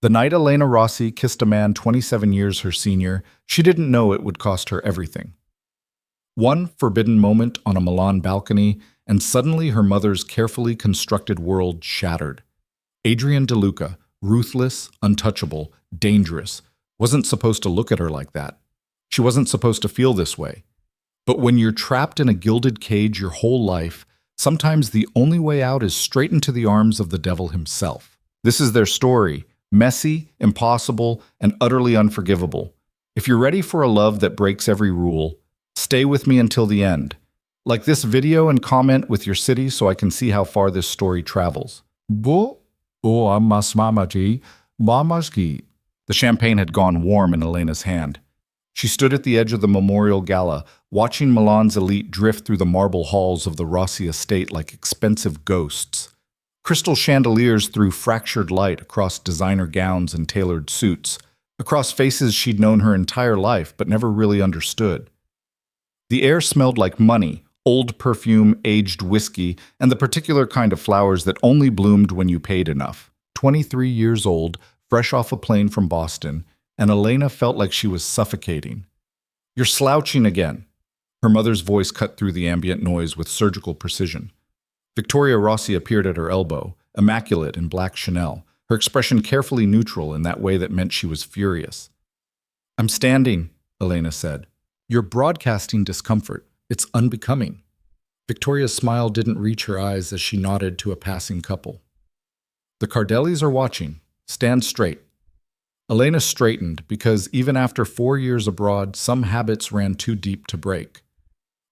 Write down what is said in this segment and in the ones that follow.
The night Elena Rossi kissed a man 27 years her senior, she didn't know it would cost her everything. One forbidden moment on a Milan balcony, and suddenly her mother's carefully constructed world shattered. Adrian DeLuca, ruthless, untouchable, dangerous, wasn't supposed to look at her like that. She wasn't supposed to feel this way. But when you're trapped in a gilded cage your whole life, sometimes the only way out is straight into the arms of the devil himself. This is their story, messy, impossible, and utterly unforgivable. If you're ready for a love that breaks every rule, stay with me until the end. Like this video and comment with your city so I can see how far this story travels. Bo o amas mamaji, mamaski. The champagne had gone warm in Elena's hand. She stood at the edge of the memorial gala, watching Milan's elite drift through the marble halls of the Rossi estate like expensive ghosts. Crystal chandeliers threw fractured light across designer gowns and tailored suits, across faces she'd known her entire life but never really understood. The air smelled like money, old perfume, aged whiskey, and the particular kind of flowers that only bloomed when you paid enough. 23 years old, fresh off a plane from Boston, and Elena felt like she was suffocating. "You're slouching again." Her mother's voice cut through the ambient noise with surgical precision. Victoria Rossi appeared at her elbow, immaculate in black Chanel, her expression carefully neutral in that way that meant she was furious. "I'm standing," Elena said. "You're broadcasting discomfort. It's unbecoming." Victoria's smile didn't reach her eyes as she nodded to a passing couple. "The Cardellis are watching. Stand straight." Elena straightened because even after 4 years abroad, some habits ran too deep to break.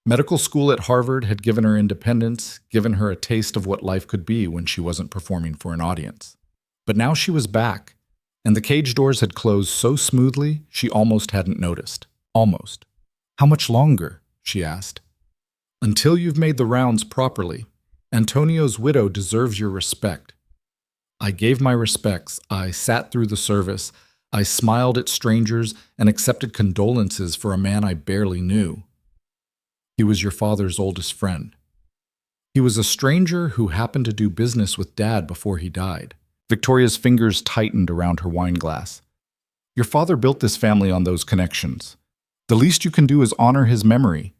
Medical school at Harvard had given her independence, given her a taste of what life could be when she wasn't performing for an audience. But now she was back, and the cage doors had closed so smoothly she almost hadn't noticed. Almost. "How much longer?" she asked. "Until you've made the rounds properly. Antonio's widow deserves your respect." I gave my respects. I sat through the service. I smiled at strangers and accepted condolences for a man I barely knew. He was your father's oldest friend. He was a stranger who happened to do business with Dad before he died. Victoria's fingers tightened around her wine glass. "Your father built this family on those connections. The least you can do is honor his memory.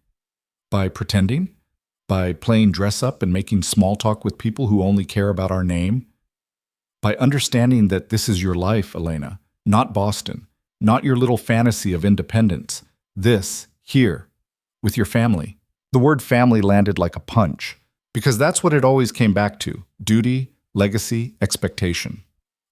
By pretending? By playing dress-up and making small talk with people who only care about our name? By understanding that this is your life, Elena, not Boston, not your little fantasy of independence. This, here, with your family." The word family landed like a punch, because that's what it always came back to: duty, legacy, expectation.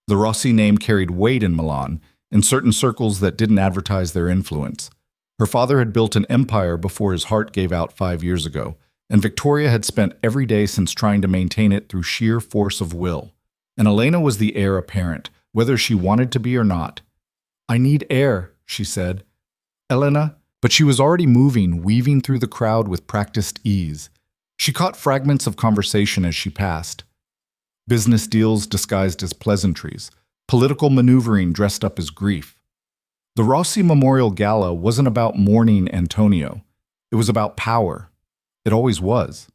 The Rossi name carried weight in Milan, in certain circles that didn't advertise their influence. Her father had built an empire before his heart gave out 5 years ago, and Victoria had spent every day since trying to maintain it through sheer force of will. And Elena was the heir apparent, whether she wanted to be or not. "I need air," she said. "Elena," but she was already moving, weaving through the crowd with practiced ease. She caught fragments of conversation as she passed. Business deals disguised as pleasantries, political maneuvering dressed up as grief. The Rossi Memorial Gala wasn't about mourning Antonio. It was about power. It always was.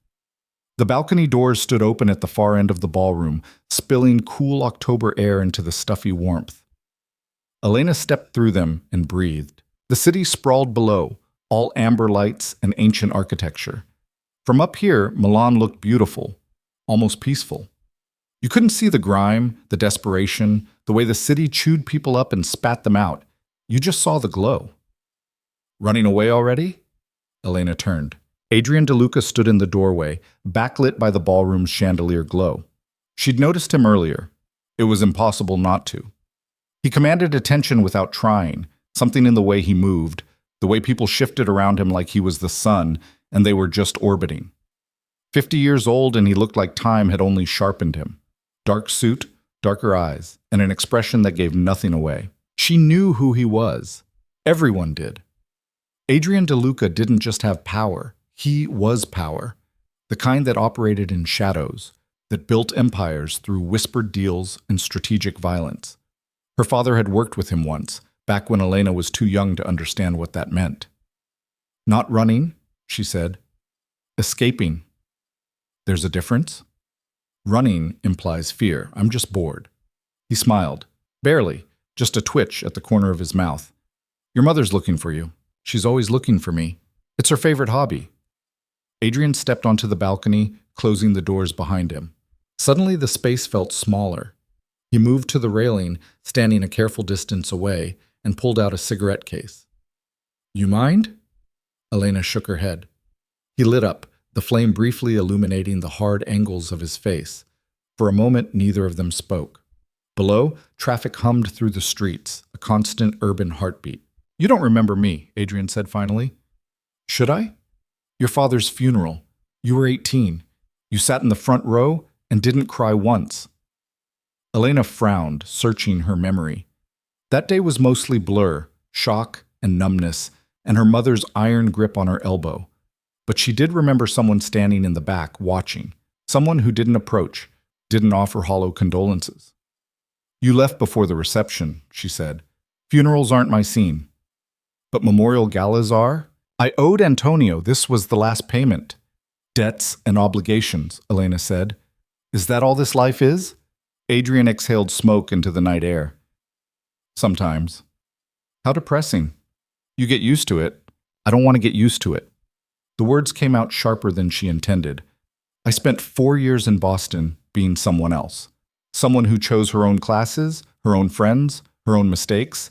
The balcony doors stood open at the far end of the ballroom, spilling cool October air into the stuffy warmth. Elena stepped through them and breathed. The city sprawled below, all amber lights and ancient architecture. From up here, Milan looked beautiful, almost peaceful. You couldn't see the grime, the desperation, the way the city chewed people up and spat them out. You just saw the glow. "Running away already?" Elena turned. Adrian DeLuca stood in the doorway, backlit by the ballroom's chandelier glow. She'd noticed him earlier. It was impossible not to. He commanded attention without trying, something in the way he moved, the way people shifted around him like he was the sun and they were just orbiting. 50 years old, and he looked like time had only sharpened him. Dark suit, darker eyes, and an expression that gave nothing away. She knew who he was. Everyone did. Adrian DeLuca didn't just have power. He was power, the kind that operated in shadows, that built empires through whispered deals and strategic violence. Her father had worked with him once, back when Elena was too young to understand what that meant. "Not running," she said. "Escaping." "There's a difference?" "Running implies fear. I'm just bored." He smiled. Barely, just a twitch at the corner of his mouth. Your mother's looking for you. She's always looking for me. It's her favorite hobby. Adrian stepped onto the balcony, closing the doors behind him. Suddenly, the space felt smaller. He moved to the railing, standing a careful distance away, and pulled out a cigarette case. You mind? Elena shook her head. He lit up, the flame briefly illuminating the hard angles of his face. For a moment, neither of them spoke. Below, traffic hummed through the streets, a constant urban heartbeat. You don't remember me, Adrian said finally. Should I? Your father's funeral. You were 18. You sat in the front row and didn't cry once. Elena frowned, searching her memory. That day was mostly blur, shock and numbness, and her mother's iron grip on her elbow. But she did remember someone standing in the back, watching. Someone who didn't approach, didn't offer hollow condolences. You left before the reception, she said. Funerals aren't my scene. But memorial galas are? I owed Antonio. This was the last payment. Debts and obligations, Elena said. Is that all this life is? Adrian exhaled smoke into the night air. Sometimes. How depressing. You get used to it. I don't want to get used to it. The words came out sharper than she intended. I spent 4 years in Boston being someone else. Someone who chose her own classes, her own friends, her own mistakes.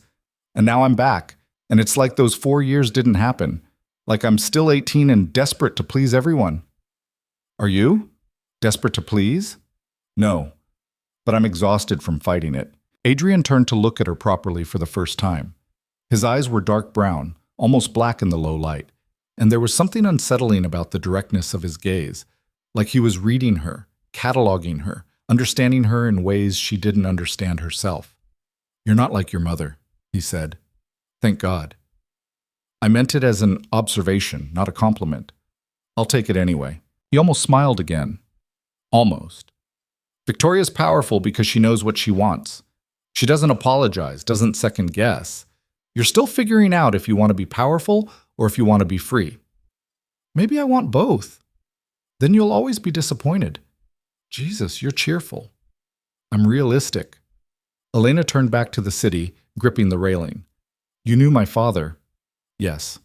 And now I'm back, and it's like those 4 years didn't happen. Like I'm still 18 and desperate to please everyone. Are you? Desperate to please? No. But I'm exhausted from fighting it. Adrian turned to look at her properly for the first time. His eyes were dark brown, almost black in the low light, and there was something unsettling about the directness of his gaze, like he was reading her, cataloging her, understanding her in ways she didn't understand herself. You're not like your mother, he said. Thank God. I meant it as an observation, not a compliment. I'll take it anyway. He almost smiled again. Almost. Victoria's powerful because she knows what she wants. She doesn't apologize, doesn't second guess. You're still figuring out if you want to be powerful or if you want to be free. Maybe I want both. Then you'll always be disappointed. Jesus, you're cheerful. I'm realistic. Elena turned back to the city, gripping the railing. You knew my father. Yes.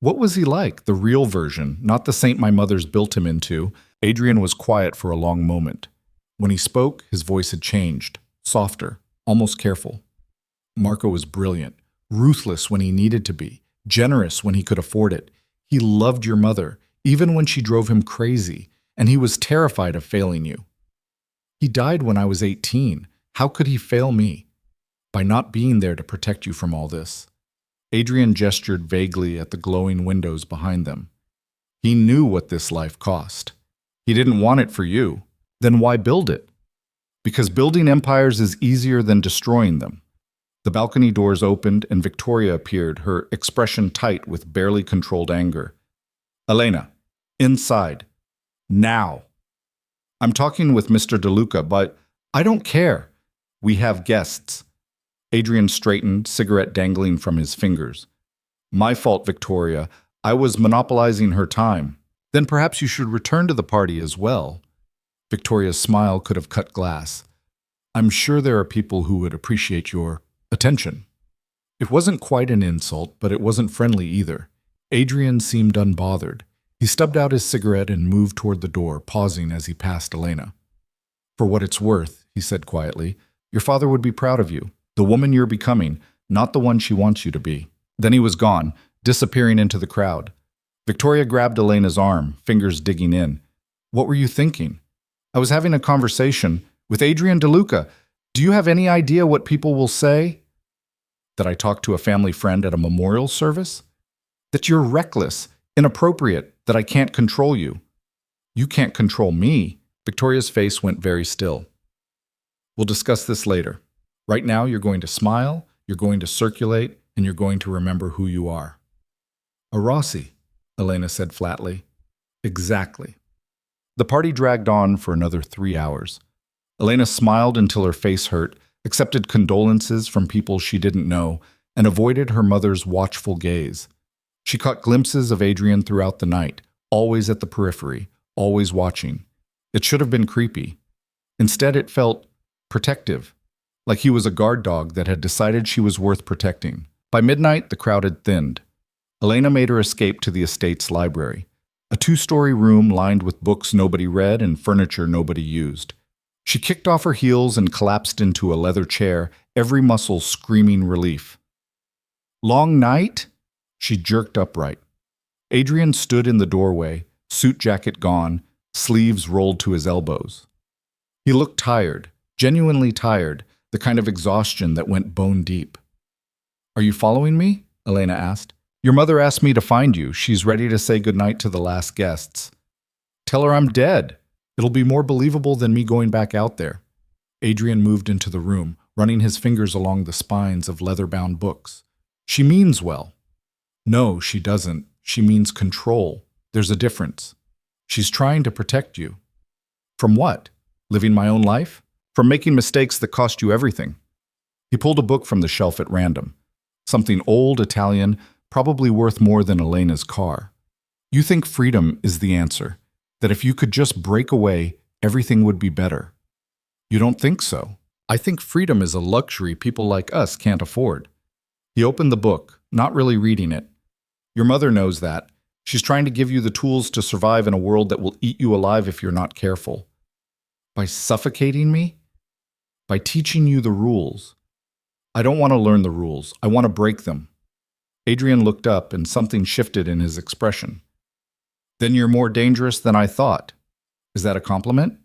What was he like, the real version, not the saint my mother's built him into? Adrian was quiet for a long moment. When he spoke, his voice had changed, softer, almost careful. Marco was brilliant, ruthless when he needed to be, generous when he could afford it. He loved your mother, even when she drove him crazy, and he was terrified of failing you. He died when I was 18. How could he fail me? By not being there to protect you from all this. Adrian gestured vaguely at the glowing windows behind them. He knew what this life cost. He didn't want it for you. Then why build it? Because building empires is easier than destroying them. The balcony doors opened and Victoria appeared, her expression tight with barely controlled anger. Elena, inside. Now. I'm talking with Mr. DeLuca, but I don't care. We have guests. Adrian straightened, cigarette dangling from his fingers. My fault, Victoria. I was monopolizing her time. Then perhaps you should return to the party as well. Victoria's smile could have cut glass. I'm sure there are people who would appreciate your attention. It wasn't quite an insult, but it wasn't friendly either. Adrian seemed unbothered. He stubbed out his cigarette and moved toward the door, pausing as he passed Elena. For what it's worth, he said quietly, your father would be proud of you. The woman you're becoming, not the one she wants you to be. Then he was gone, disappearing into the crowd. Victoria grabbed Elena's arm, fingers digging in. What were you thinking? I was having a conversation with Adrian DeLuca. Do you have any idea what people will say? That I talked to a family friend at a memorial service? That you're reckless, inappropriate, that I can't control you. You can't control me. Victoria's face went very still. We'll discuss this later. Right now, you're going to smile, you're going to circulate, and you're going to remember who you are. A Rossi, Elena said flatly. Exactly. The party dragged on for another 3 hours. Elena smiled until her face hurt, accepted condolences from people she didn't know, and avoided her mother's watchful gaze. She caught glimpses of Adrian throughout the night, always at the periphery, always watching. It should have been creepy. Instead, it felt protective. like he was a guard dog that had decided she was worth protecting. By midnight, the crowd had thinned. Elena made her escape to the estate's library, a two-story room lined with books nobody read and furniture nobody used. She kicked off her heels and collapsed into a leather chair, every muscle screaming relief. Long night? She jerked upright. Adrian stood in the doorway, suit jacket gone, sleeves rolled to his elbows. He looked tired, genuinely tired, the kind of exhaustion that went bone deep. "Are you following me?" Elena asked. "Your mother asked me to find you. She's ready to say goodnight to the last guests." "Tell her I'm dead. It'll be more believable than me going back out there." Adrian moved into the room, running his fingers along the spines of leather-bound books. "She means well." "No, she doesn't. She means control. There's a difference. She's trying to protect you." "From what? Living my own life? From making mistakes that cost you everything?" He pulled a book from the shelf at random. Something old, Italian, probably worth more than Elena's car. "You think freedom is the answer, that if you could just break away, everything would be better." "You don't think so? I think freedom is a luxury people like us can't afford." He opened the book, not really reading it. "Your mother knows that. She's trying to give you the tools to survive in a world that will eat you alive if you're not careful." "By suffocating me? By teaching you the rules." "I don't want to learn the rules. I want to break them." Adrian looked up and something shifted in his expression. "Then you're more dangerous than I thought." "Is that a compliment?"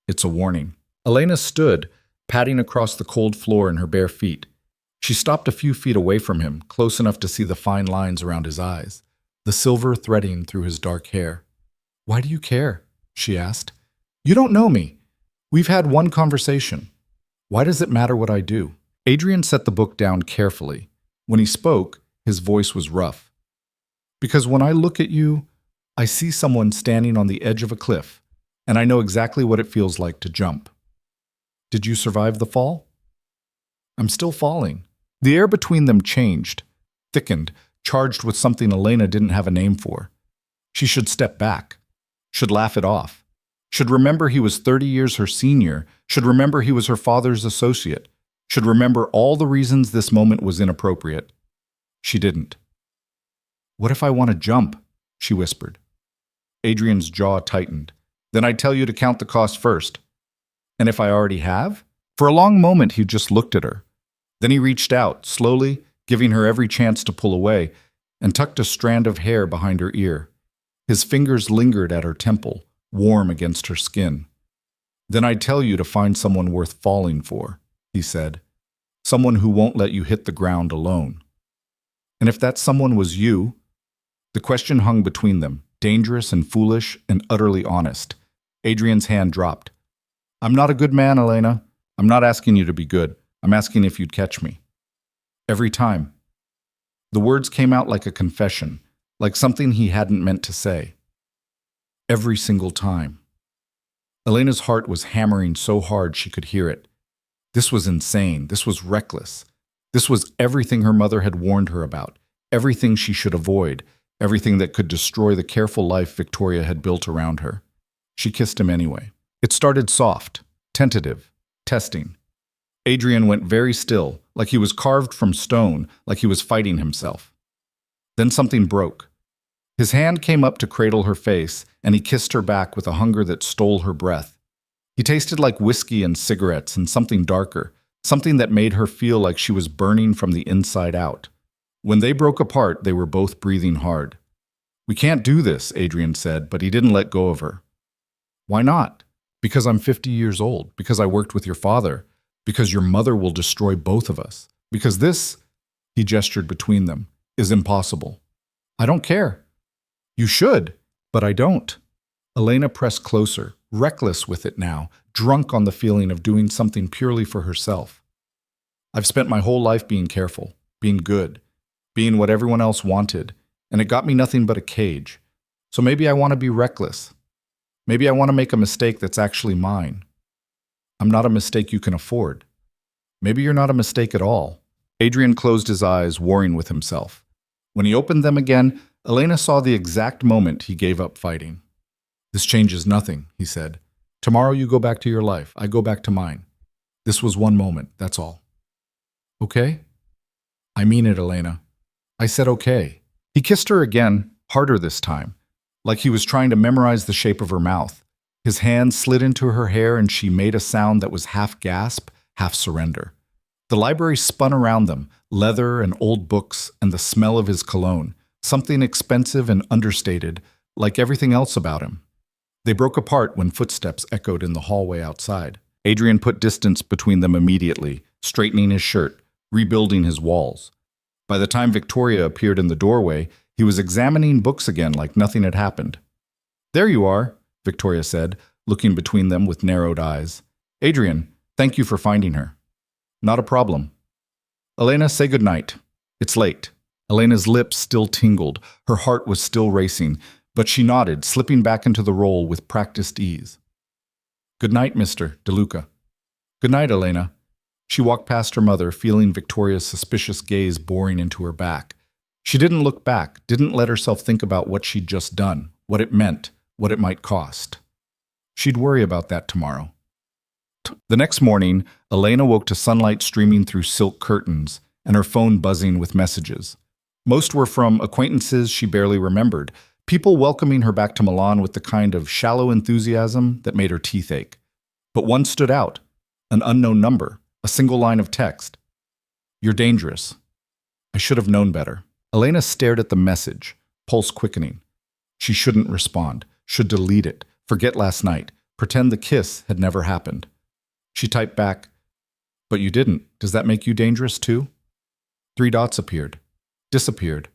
"It's a warning." Elena stood, patting across the cold floor in her bare feet. She stopped a few feet away from him, close enough to see the fine lines around his eyes, the silver threading through his dark hair. "Why do you care?" she asked. "You don't know me. We've had one conversation. Why does it matter what I do?" Adrian set the book down carefully. When he spoke, his voice was rough. "Because when I look at you, I see someone standing on the edge of a cliff, and I know exactly what it feels like to jump." "Did you survive the fall?" "I'm still falling." The air between them changed, thickened, charged with something Elena didn't have a name for. She should step back, should laugh it off, should remember he was 30 years her senior, should remember he was her father's associate, should remember all the reasons this moment was inappropriate. She didn't. "What if I want to jump?" she whispered. Adrian's jaw tightened. "Then I'd tell you to count the cost first." "And if I already have?" For a long moment he just looked at her. Then he reached out, slowly, giving her every chance to pull away, and tucked a strand of hair behind her ear. His fingers lingered at her temple, warm against her skin. "Then I'd tell you to find someone worth falling for," he said. "Someone who won't let you hit the ground alone." "And if that someone was you?" The question hung between them, dangerous and foolish and utterly honest. Adrian's hand dropped. "I'm not a good man, Elena. I'm not asking you to be good. I'm asking if you'd catch me." "Every time." The words came out like a confession, like something he hadn't meant to say. "Every single time." Elena's heart was hammering so hard she could hear it. This was insane. This was reckless. This was everything her mother had warned her about, everything she should avoid, everything that could destroy the careful life Victoria had built around her. She kissed him anyway. It started soft, tentative, testing. Adrian went very still, like he was carved from stone, like he was fighting himself. Then something broke. His hand came up to cradle her face, and he kissed her back with a hunger that stole her breath. He tasted like whiskey and cigarettes and something darker, something that made her feel like she was burning from the inside out. When they broke apart, they were both breathing hard. "We can't do this," Adrian said, but he didn't let go of her. "Why not?" "Because I'm 50 years old, because I worked with your father, because your mother will destroy both of us, because this," he gestured between them, "is impossible." "I don't care." "You should." "But I don't." Elena pressed closer, reckless with it now, drunk on the feeling of doing something purely for herself. "I've spent my whole life being careful, being good, being what everyone else wanted, and it got me nothing but a cage. So maybe I want to be reckless. Maybe I want to make a mistake that's actually mine. I'm not a mistake you can afford. Maybe you're not a mistake at all." Adrian closed his eyes, warring with himself. When he opened them again, Elena saw the exact moment he gave up fighting. "This changes nothing," he said. "Tomorrow you go back to your life. I go back to mine. This was one moment, that's all. Okay? I mean it, Elena. I said okay. He kissed her again, harder this time, like he was trying to memorize the shape of her mouth. His hand slid into her hair and she made a sound that was half gasp, half surrender. The library spun around them, leather and old books and the smell of his cologne, something expensive and understated, like everything else about him. They broke apart when footsteps echoed in the hallway outside. Adrian put distance between them immediately, straightening his shirt, rebuilding his walls. By the time Victoria appeared in the doorway, he was examining books again like nothing had happened. "There you are," Victoria said, looking between them with narrowed eyes. "Adrian, thank you for finding her." "Not a problem." "Elena, say goodnight. It's late." Elena's lips still tingled, her heart was still racing, but she nodded, slipping back into the role with practiced ease. "Good night, Mr. DeLuca." "Good night, Elena." She walked past her mother, feeling Victoria's suspicious gaze boring into her back. She didn't look back, didn't let herself think about what she'd just done, what it meant, what it might cost. She'd worry about that tomorrow. The next morning, Elena woke to sunlight streaming through silk curtains and her phone buzzing with messages. Most were from acquaintances she barely remembered, people welcoming her back to Milan with the kind of shallow enthusiasm that made her teeth ache. But one stood out, an unknown number, a single line of text. "You're dangerous. I should have known better." Elena stared at the message, pulse quickening. She shouldn't respond, should delete it, forget last night, pretend the kiss had never happened. She typed back, "But you didn't. Does that make you dangerous too?" 3 dots appeared, disappeared,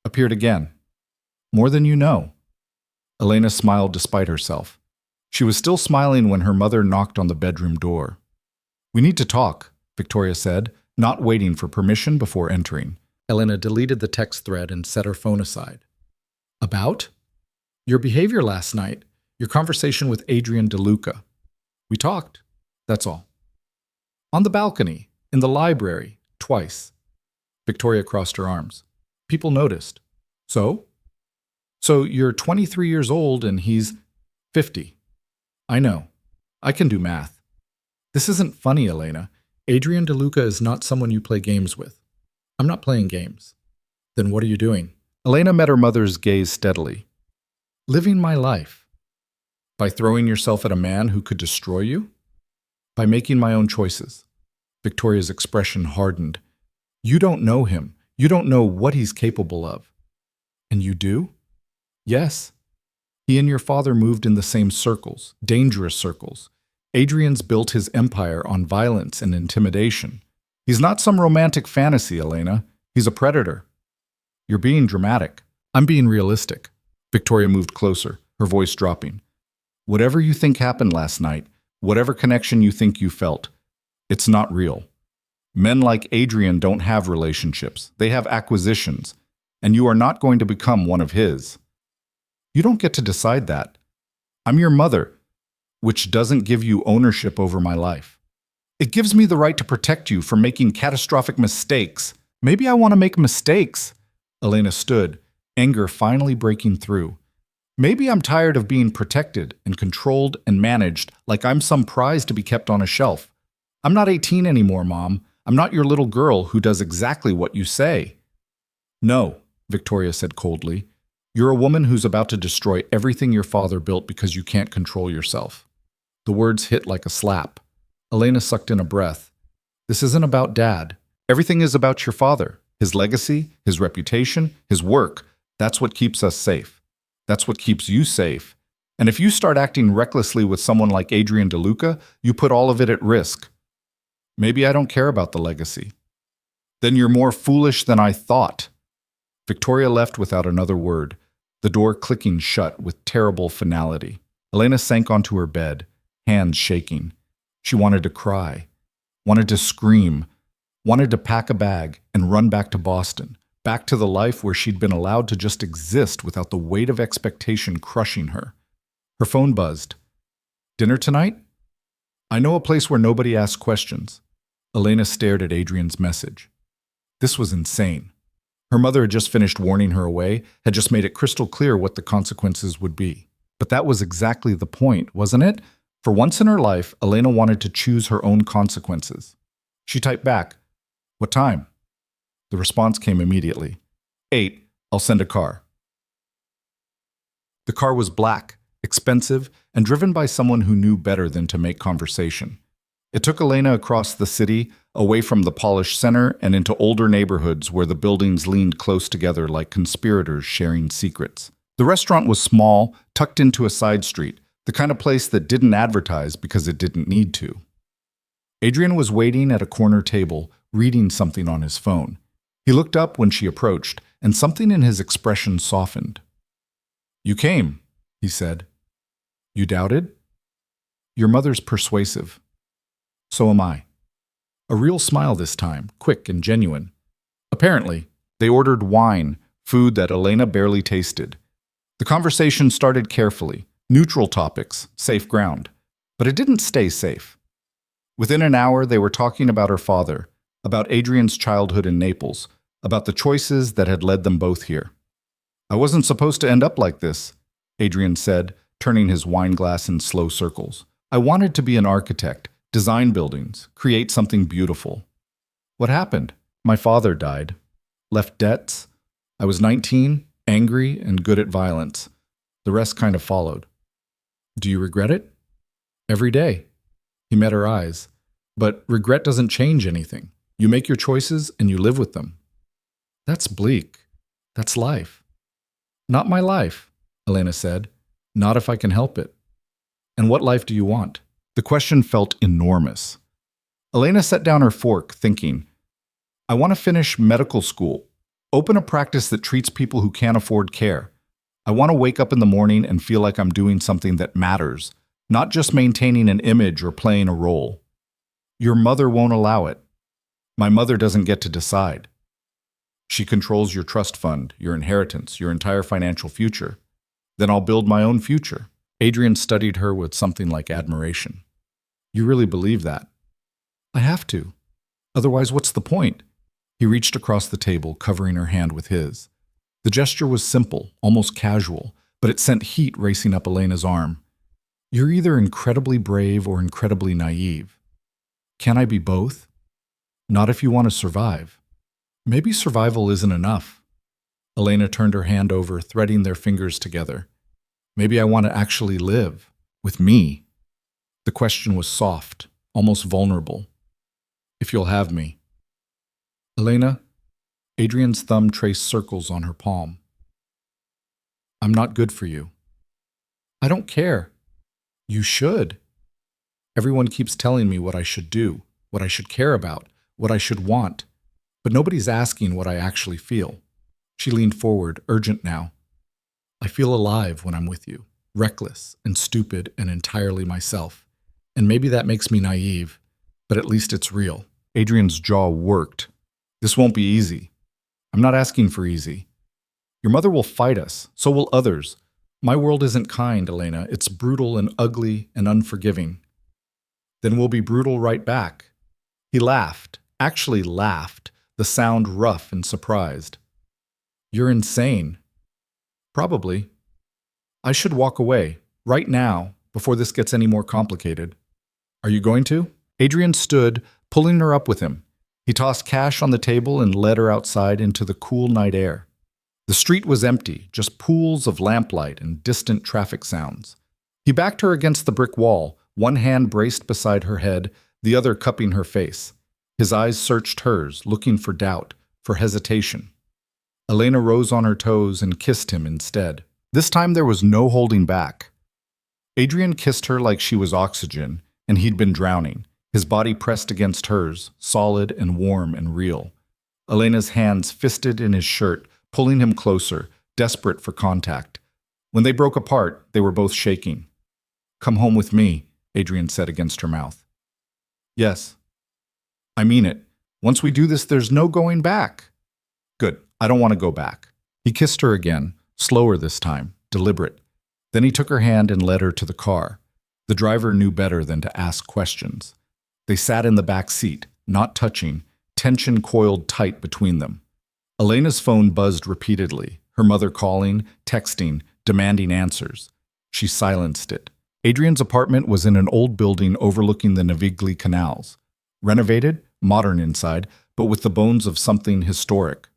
appeared again. "More than you know." Elena smiled despite herself. She was still smiling when her mother knocked on the bedroom door. "We need to talk," Victoria said, not waiting for permission before entering. Elena deleted the text thread and set her phone aside. "About?" "Your behavior last night, your conversation with Adrian DeLuca. We talked, that's all. On the balcony, in the library, twice." Victoria crossed her arms. "People noticed." "So?" "So you're 23 years old and he's 50. I know. I can do math. This isn't funny, Elena. Adrian DeLuca is not someone you play games with." "I'm not playing games." "Then what are you doing?" Elena met her mother's gaze steadily. "Living my life." "By throwing yourself at a man who could destroy you?" "By making my own choices." Victoria's expression hardened. "You don't know him. You don't know what he's capable of." "And you do?" "Yes. He and your father moved in the same circles, dangerous circles. Adrian's built his empire on violence and intimidation. He's not some romantic fantasy, Elena. He's a predator." "You're being dramatic." "I'm being realistic." Victoria moved closer, her voice dropping. "Whatever you think happened last night, whatever connection you think you felt, it's not real. Men like Adrian don't have relationships. They have acquisitions, and you are not going to become one of his. You don't get to decide that. I'm your mother, which doesn't give you ownership over my life. It gives me the right to protect you from making catastrophic mistakes. Maybe I want to make mistakes." Elena stood, anger finally breaking through. "Maybe I'm tired of being protected and controlled and managed like I'm some prize to be kept on a shelf. I'm not 18 anymore, Mom. I'm not your little girl who does exactly what you say." "No," Victoria said coldly. "You're a woman who's about to destroy everything your father built because you can't control yourself." The words hit like a slap. Elena sucked in a breath. "This isn't about Dad. Everything is about your father, his legacy, his reputation, his work. That's what keeps us safe. That's what keeps you safe. And if you start acting recklessly with someone like Adrian DeLuca, you put all of it at risk. Maybe I don't care about the legacy." "Then you're more foolish than I thought." Victoria left without another word, the door clicking shut with terrible finality. Elena sank onto her bed, hands shaking. She wanted to cry, wanted to scream, wanted to pack a bag and run back to Boston, back to the life where she'd been allowed to just exist without the weight of expectation crushing her. Her phone buzzed. "Dinner tonight?" "I know a place where nobody asks questions." Elena stared at Adrian's message. This was insane. Her mother had just finished warning her away, had just made it crystal clear what the consequences would be. But that was exactly the point, wasn't it? For once in her life, Elena wanted to choose her own consequences. She typed back, "What time?" The response came immediately. 8, I'll send a car. The car was black, expensive, and driven by someone who knew better than to make conversation. It took Elena across the city, away from the polished center, and into older neighborhoods where the buildings leaned close together like conspirators sharing secrets. The restaurant was small, tucked into a side street, the kind of place that didn't advertise because it didn't need to. Adrian was waiting at a corner table, reading something on his phone. He looked up when she approached, and something in his expression softened. "You came," he said. "You doubted?" "Your mother's persuasive. So am I." A real smile this time, quick and genuine. Apparently, they ordered wine, food that Elena barely tasted. The conversation started carefully, neutral topics, safe ground. But it didn't stay safe. Within an hour, they were talking about her father, about Adrian's childhood in Naples, about the choices that had led them both here. "I wasn't supposed to end up like this," Adrian said, turning his wine glass in slow circles. "I wanted to be an architect, design buildings, create something beautiful. What happened? My father died. Left debts. I was 19, angry, and good at violence. The rest kind of followed." "Do you regret it?" "Every day." He met her eyes. "But regret doesn't change anything. You make your choices and you live with them." "That's bleak. That's life." "Not my life," Elena said. "Not if I can help it." "And what life do you want?" The question felt enormous. Elena set down her fork, thinking, "I want to finish medical school, open a practice that treats people who can't afford care. I want to wake up in the morning and feel like I'm doing something that matters, not just maintaining an image or playing a role." "Your mother won't allow it." "My mother doesn't get to decide. She controls your trust fund, your inheritance, your entire financial future. Then I'll build my own future." Adrian studied her with something like admiration. "You really believe that?" "I have to. Otherwise, what's the point?" He reached across the table, covering her hand with his. The gesture was simple, almost casual, but it sent heat racing up Elena's arm. "You're either incredibly brave or incredibly naive. Can I be both?" "Not if you want to survive." "Maybe survival isn't enough." Elena turned her hand over, threading their fingers together. "Maybe I want to actually live. With me." The question was soft, almost vulnerable. "If you'll have me." "Elena," Adrian's thumb traced circles on her palm. "I'm not good for you." "I don't care." "You should." "Everyone keeps telling me what I should do, what I should care about, what I should want. But nobody's asking what I actually feel." She leaned forward, urgent now. "I feel alive when I'm with you, reckless and stupid and entirely myself. And maybe that makes me naive, but at least it's real." Adrian's jaw worked. "This won't be easy." "I'm not asking for easy. Your mother will fight us, so will others. My world isn't kind, Elena. It's brutal and ugly and unforgiving." "Then we'll be brutal right back." He laughed, actually laughed, the sound rough and surprised. "You're insane." "Probably. I should walk away, right now, before this gets any more complicated." "Are you going to?" Adrian stood, pulling her up with him. He tossed cash on the table and led her outside into the cool night air. The street was empty, just pools of lamplight and distant traffic sounds. He backed her against the brick wall, one hand braced beside her head, the other cupping her face. His eyes searched hers, looking for doubt, for hesitation. Elena rose on her toes and kissed him instead. This time there was no holding back. Adrian kissed her like she was oxygen, and he'd been drowning, his body pressed against hers, solid and warm and real. Elena's hands fisted in his shirt, pulling him closer, desperate for contact. When they broke apart, they were both shaking. "Come home with me," Adrian said against her mouth. "Yes." "I mean it. Once we do this, there's no going back." "Good. I don't want to go back." He kissed her again, slower this time, deliberate. Then he took her hand and led her to the car. The driver knew better than to ask questions. They sat in the back seat, not touching, tension coiled tight between them. Elena's phone buzzed repeatedly, her mother calling, texting, demanding answers. She silenced it. Adrian's apartment was in an old building overlooking the Navigli canals. Renovated, modern inside, but with the bones of something historic.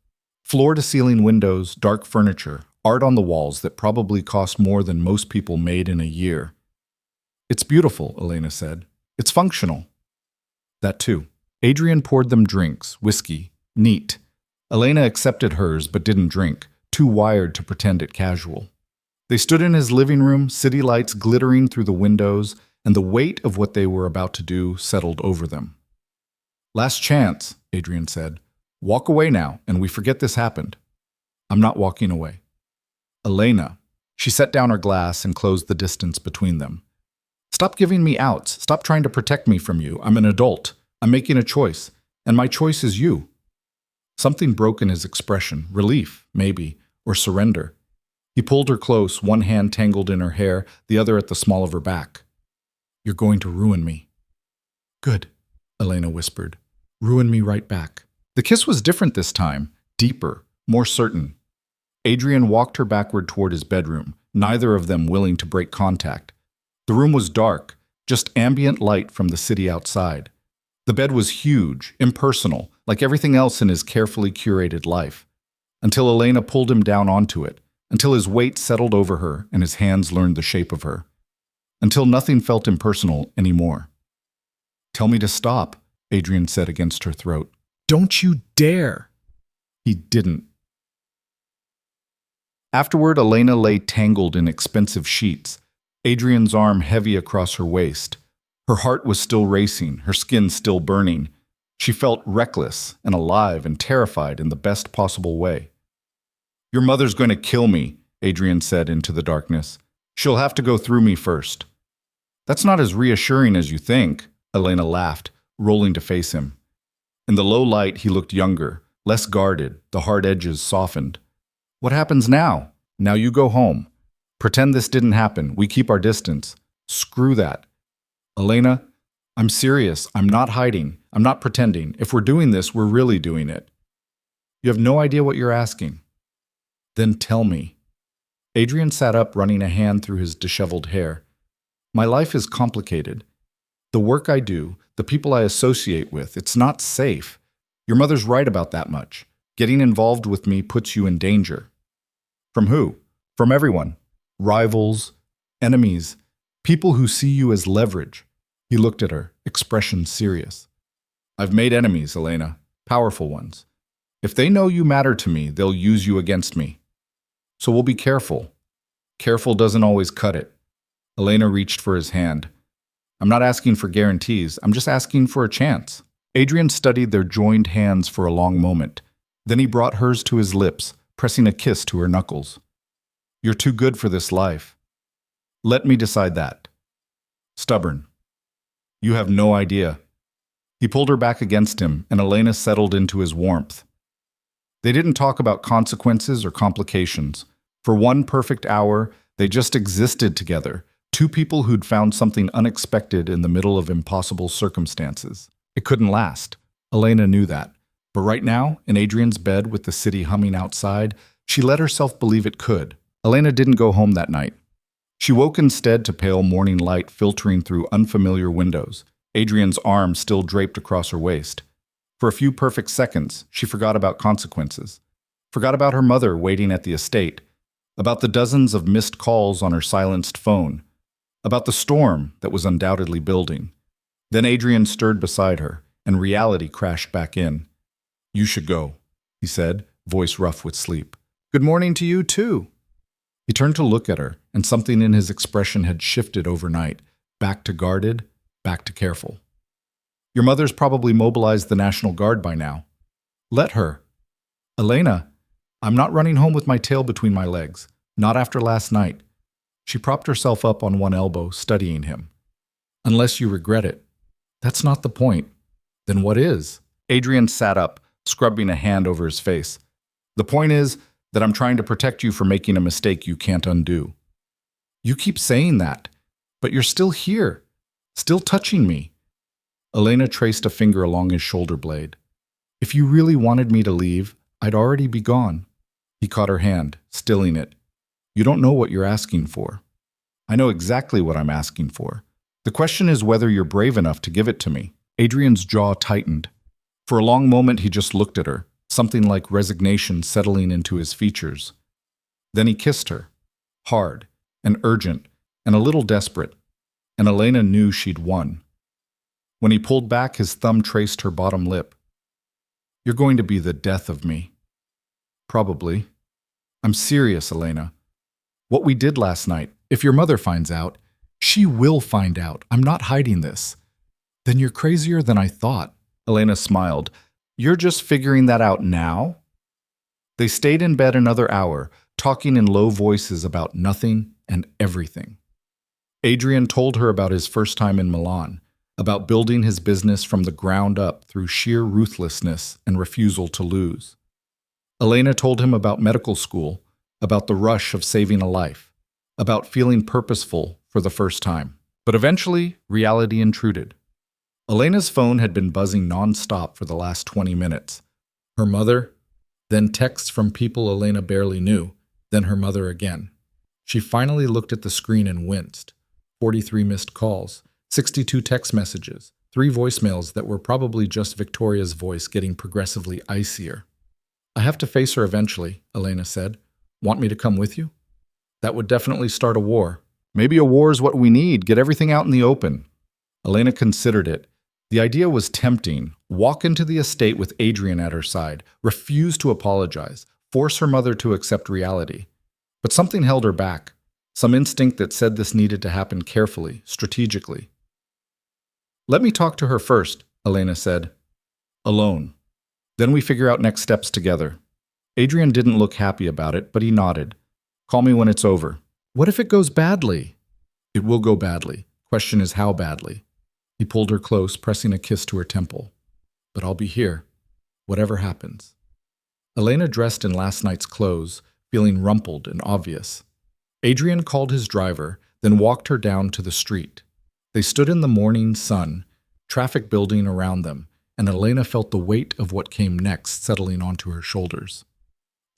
Floor-to-ceiling windows, dark furniture, art on the walls that probably cost more than most people made in a year. "It's beautiful," Elena said. "It's functional." That too. Adrian poured them drinks, whiskey, neat. Elena accepted hers but didn't drink, too wired to pretend it casual. They stood in his living room, city lights glittering through the windows, and the weight of what they were about to do settled over them. "Last chance," Adrian said. "Walk away now, and we forget this happened." "I'm not walking away." "Elena." She set down her glass and closed the distance between them. "Stop giving me outs. Stop trying to protect me from you. I'm an adult. I'm making a choice, and my choice is you." Something broke in his expression, relief, maybe, or surrender. He pulled her close, one hand tangled in her hair, the other at the small of her back. "You're going to ruin me." "Good," Elena whispered. "Ruin me right back." The kiss was different this time, deeper, more certain. Adrian walked her backward toward his bedroom, neither of them willing to break contact. The room was dark, just ambient light from the city outside. The bed was huge, impersonal, like everything else in his carefully curated life, until Elena pulled him down onto it, until his weight settled over her and his hands learned the shape of her, until nothing felt impersonal anymore. "Tell me to stop," Adrian said against her throat. "Don't you dare!" He didn't. Afterward, Elena lay tangled in expensive sheets, Adrian's arm heavy across her waist. Her heart was still racing, her skin still burning. She felt reckless and alive and terrified in the best possible way. "Your mother's going to kill me," Adrian said into the darkness. "She'll have to go through me first." "That's not as reassuring as you think," Elena laughed, rolling to face him. In the low light, he looked younger, less guarded, the hard edges softened. "What happens now? Now you go home. Pretend this didn't happen. We keep our distance. Screw that." "Elena, I'm serious. I'm not hiding. I'm not pretending. If we're doing this, we're really doing it." "You have no idea what you're asking." "Then tell me." Adrian sat up, running a hand through his disheveled hair. "My life is complicated. The work I do, the people I associate with, it's not safe. Your mother's right about that much. Getting involved with me puts you in danger." "From who?" "From everyone. Rivals, enemies, people who see you as leverage." He looked at her, expression serious. "I've made enemies, Elena, powerful ones. If they know you matter to me, they'll use you against me. So we'll be careful." "Careful doesn't always cut it." Elena reached for his hand. "I'm not asking for guarantees. I'm just asking for a chance." Adrian studied their joined hands for a long moment. Then he brought hers to his lips, pressing a kiss to her knuckles. "You're too good for this life." "Let me decide that." "Stubborn." "You have no idea." He pulled her back against him, and Elena settled into his warmth. They didn't talk about consequences or complications. For one perfect hour, they just existed together, two people who'd found something unexpected in the middle of impossible circumstances. It couldn't last. Elena knew that. But right now, in Adrian's bed with the city humming outside, she let herself believe it could. Elena didn't go home that night. She woke instead to pale morning light filtering through unfamiliar windows, Adrian's arm still draped across her waist. For a few perfect seconds, she forgot about consequences. Forgot about her mother waiting at the estate, about the dozens of missed calls on her silenced phone, about the storm that was undoubtedly building. Then Adrian stirred beside her, and reality crashed back in. "You should go," he said, voice rough with sleep. "Good morning to you, too." He turned to look at her, and something in his expression had shifted overnight, back to guarded, back to careful. "Your mother's probably mobilized the National Guard by now. Let her." "Elena, I'm not running home with my tail between my legs. Not after last night." She propped herself up on one elbow, studying him. "Unless you regret it." "That's not the point." "Then what is?" Adrian sat up, scrubbing a hand over his face. "The point is that I'm trying to protect you from making a mistake you can't undo." "You keep saying that, but you're still here, still touching me." Elena traced a finger along his shoulder blade. "If you really wanted me to leave, I'd already be gone." He caught her hand, stilling it. "You don't know what you're asking for." I know exactly what I'm asking for. The question is whether you're brave enough to give it to me. Adrian's jaw tightened. For a long moment, he just looked at her, something like resignation settling into his features. Then he kissed her, hard and urgent and a little desperate, and Elena knew she'd won. When he pulled back, his thumb traced her bottom lip. You're going to be the death of me. Probably. I'm serious, Elena. What we did last night, if your mother finds out, she will find out. I'm not hiding this. Then you're crazier than I thought. Elena smiled. You're just figuring that out now? They stayed in bed another hour, talking in low voices about nothing and everything. Adrian told her about his first time in Milan, about building his business from the ground up through sheer ruthlessness and refusal to lose. Elena told him about medical school, about the rush of saving a life, about feeling purposeful for the first time. But eventually, reality intruded. Elena's phone had been buzzing nonstop for the last 20 minutes. Her mother, then texts from people Elena barely knew, then her mother again. She finally looked at the screen and winced. 43 missed calls, 62 text messages, 3 voicemails that were probably just Victoria's voice getting progressively icier. I have to face her eventually, Elena said. Want me to come with you? That would definitely start a war. Maybe a war is what we need. Get everything out in the open. Elena considered it. The idea was tempting. Walk into the estate with Adrian at her side, refuse to apologize, force her mother to accept reality. But something held her back. Some instinct that said this needed to happen carefully, strategically. Let me talk to her first, Elena said. Alone. Then we figure out next steps together. Adrian didn't look happy about it, but he nodded. Call me when it's over. What if it goes badly? It will go badly. Question is how badly. He pulled her close, pressing a kiss to her temple. But I'll be here, whatever happens. Elena dressed in last night's clothes, feeling rumpled and obvious. Adrian called his driver, then walked her down to the street. They stood in the morning sun, traffic building around them, and Elena felt the weight of what came next settling onto her shoulders.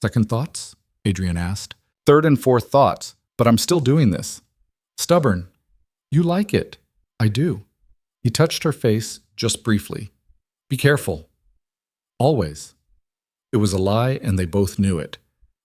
Second thoughts? Adrian asked. Third and fourth thoughts, but I'm still doing this. Stubborn. You like it. I do. He touched her face, just briefly. Be careful. Always. It was a lie, and they both knew it.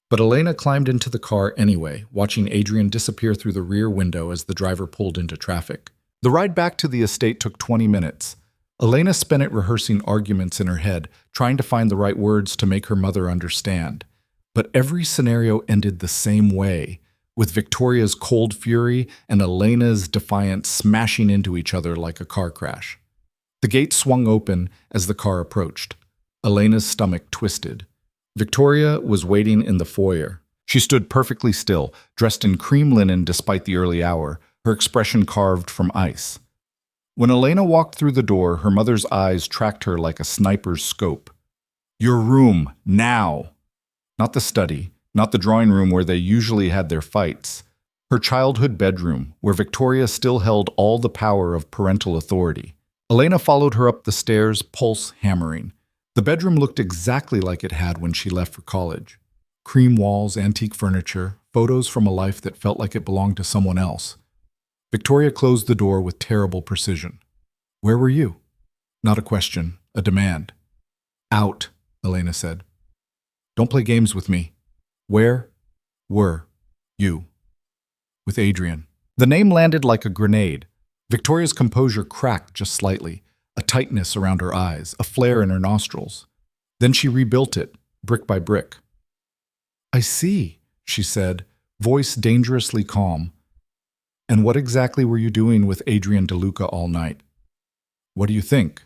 But Elena climbed into the car anyway, watching Adrian disappear through the rear window as the driver pulled into traffic. The ride back to the estate took 20 minutes. Elena spent it rehearsing arguments in her head, trying to find the right words to make her mother understand. But every scenario ended the same way, with Victoria's cold fury and Elena's defiance smashing into each other like a car crash. The gate swung open as the car approached. Elena's stomach twisted. Victoria was waiting in the foyer. She stood perfectly still, dressed in cream linen despite the early hour, her expression carved from ice. When Elena walked through the door, her mother's eyes tracked her like a sniper's scope. Your room, now! Not the study, not the drawing room where they usually had their fights. Her childhood bedroom, where Victoria still held all the power of parental authority. Elena followed her up the stairs, pulse hammering. The bedroom looked exactly like it had when she left for college. Cream walls, antique furniture, photos from a life that felt like it belonged to someone else. Victoria closed the door with terrible precision. Where were you? Not a question, a demand. Out, Elena said. Don't play games with me. Where were you? With Adrian. The name landed like a grenade. Victoria's composure cracked just slightly, a tightness around her eyes, a flare in her nostrils. Then she rebuilt it, brick by brick. I see, she said, voice dangerously calm. And what exactly were you doing with Adrian DeLuca all night? What do you think?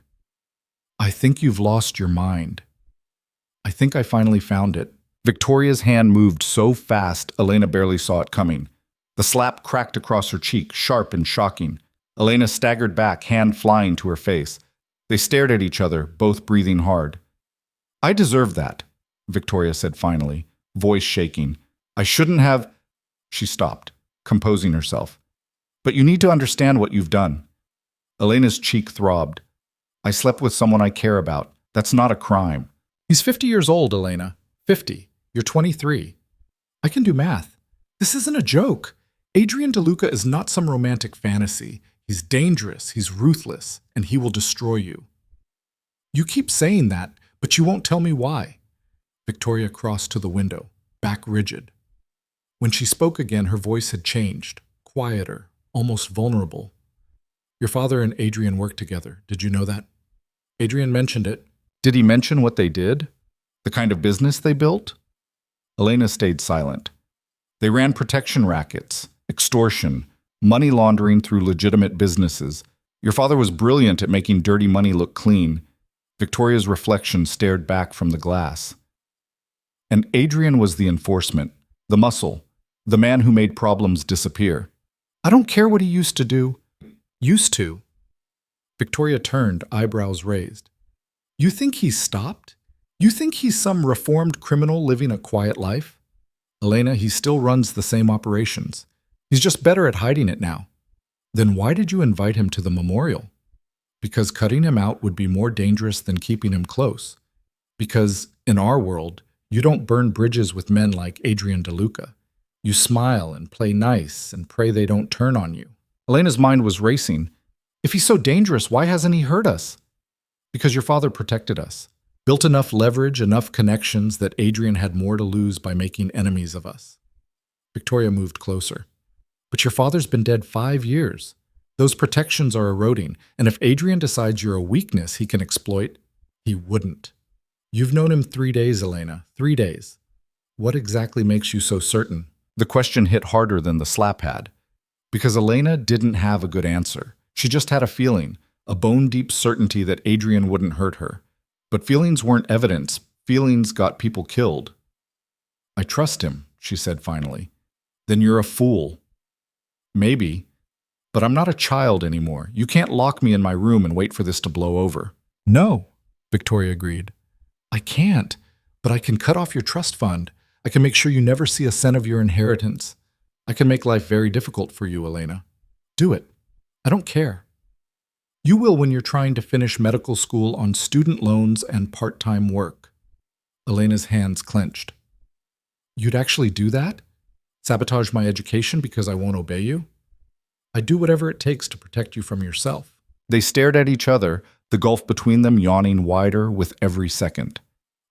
I think you've lost your mind. I think I finally found it. Victoria's hand moved so fast, Elena barely saw it coming. The slap cracked across her cheek, sharp and shocking. Elena staggered back, hand flying to her face. They stared at each other, both breathing hard. I deserve that, Victoria said finally, voice shaking. I shouldn't have... She stopped, composing herself. But you need to understand what you've done. Elena's cheek throbbed. I slept with someone I care about. That's not a crime. He's 50 years old, Elena. 50. You're 23. I can do math. This isn't a joke. Adrian DeLuca is not some romantic fantasy. He's dangerous, he's ruthless, and he will destroy you. You keep saying that, but you won't tell me why. Victoria crossed to the window, back rigid. When she spoke again, her voice had changed, quieter, almost vulnerable. Your father and Adrian worked together. Did you know that? Adrian mentioned it. Did he mention what they did? The kind of business they built? Elena stayed silent. They ran protection rackets, extortion, money laundering through legitimate businesses. Your father was brilliant at making dirty money look clean. Victoria's reflection stared back from the glass. And Adrian was the enforcement, the muscle, the man who made problems disappear. I don't care what he used to do. Used to. Victoria turned, eyebrows raised. You think he's stopped? You think he's some reformed criminal living a quiet life? Elena, he still runs the same operations. He's just better at hiding it now. Then why did you invite him to the memorial? Because cutting him out would be more dangerous than keeping him close. Because, in our world, you don't burn bridges with men like Adrian DeLuca. You smile and play nice and pray they don't turn on you. Elena's mind was racing. If he's so dangerous, why hasn't he hurt us? Because your father protected us. Built enough leverage, enough connections that Adrian had more to lose by making enemies of us. Victoria moved closer. But your father's been dead 5 years. Those protections are eroding, and if Adrian decides you're a weakness he can exploit, he wouldn't. You've known him 3 days, Elena. 3 days. What exactly makes you so certain? The question hit harder than the slap had. Because Elena didn't have a good answer. She just had a feeling, a bone-deep certainty that Adrian wouldn't hurt her. But feelings weren't evidence. Feelings got people killed. I trust him, she said finally. Then you're a fool. Maybe. But I'm not a child anymore. You can't lock me in my room and wait for this to blow over. No, Victoria agreed. I can't, but I can cut off your trust fund. I can make sure you never see a cent of your inheritance. I can make life very difficult for you, Elena. Do it. I don't care. You will when you're trying to finish medical school on student loans and part-time work. Elena's hands clenched. You'd actually do that? Sabotage my education because I won't obey you? I'd do whatever it takes to protect you from yourself. They stared at each other, the gulf between them yawning wider with every second.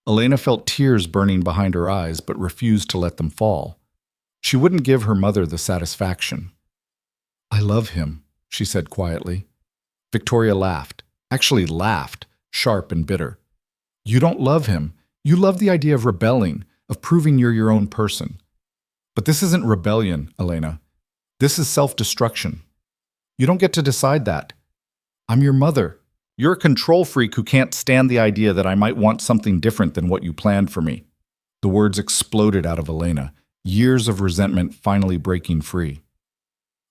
Elena felt tears burning behind her eyes but refused to let them fall. She wouldn't give her mother the satisfaction. I love him, she said quietly. Victoria laughed, actually laughed, sharp and bitter. You don't love him. You love the idea of rebelling, of proving you're your own person. But this isn't rebellion, Elena. This is self-destruction. You don't get to decide that. I'm your mother. You're a control freak who can't stand the idea that I might want something different than what you planned for me. The words exploded out of Elena, years of resentment finally breaking free.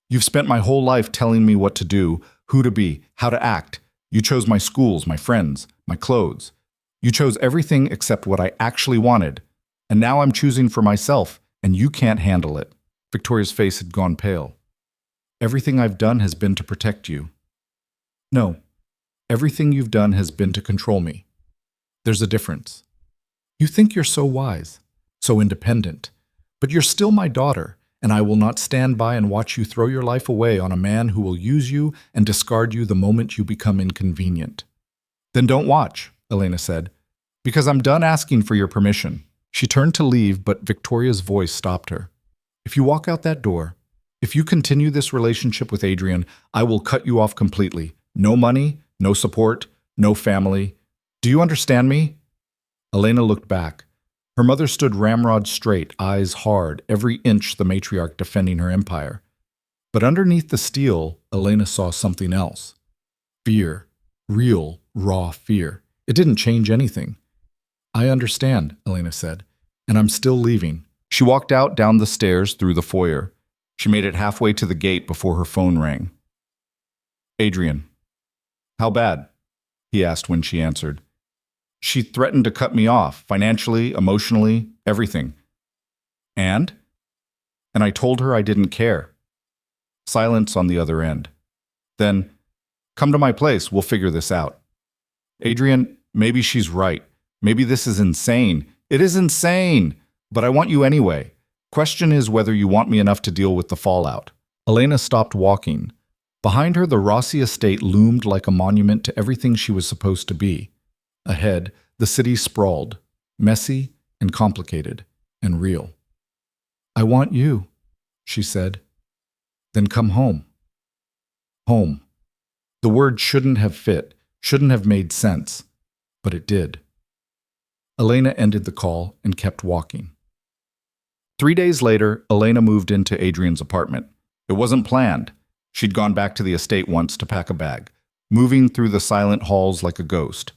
You've spent my whole life telling me what to do, who to be, how to act. You chose my schools, my friends, my clothes. You chose everything except what I actually wanted. And now I'm choosing for myself, and you can't handle it. Victoria's face had gone pale. Everything I've done has been to protect you. No, everything you've done has been to control me. There's a difference. You think you're so wise, so independent, but you're still my daughter, and I will not stand by and watch you throw your life away on a man who will use you and discard you the moment you become inconvenient. Then don't watch, Elena said, because I'm done asking for your permission. She turned to leave, but Victoria's voice stopped her. If you walk out that door, if you continue this relationship with Adrian, I will cut you off completely. No money, no support, no family. Do you understand me? Elena looked back. Her mother stood ramrod straight, eyes hard, every inch the matriarch defending her empire. But underneath the steel, Elena saw something else. Fear. Real, raw fear. It didn't change anything. I understand, Elena said, and I'm still leaving. She walked out down the stairs through the foyer. She made it halfway to the gate before her phone rang. Adrian. How bad? He asked when she answered. She threatened to cut me off, financially, emotionally, everything. And I told her I didn't care. Silence on the other end. Then, come to my place, we'll figure this out. Adrian, maybe she's right. Maybe this is insane. It is insane, but I want you anyway. Question is whether you want me enough to deal with the fallout. Elena stopped walking. Behind her, the Rossi estate loomed like a monument to everything she was supposed to be. Ahead, the city sprawled, messy and complicated and real. I want you, she said. Then come home. Home. The word shouldn't have fit, shouldn't have made sense, but it did. Elena ended the call and kept walking. 3 days later, Elena moved into Adrian's apartment. It wasn't planned. She'd gone back to the estate once to pack a bag, moving through the silent halls like a ghost.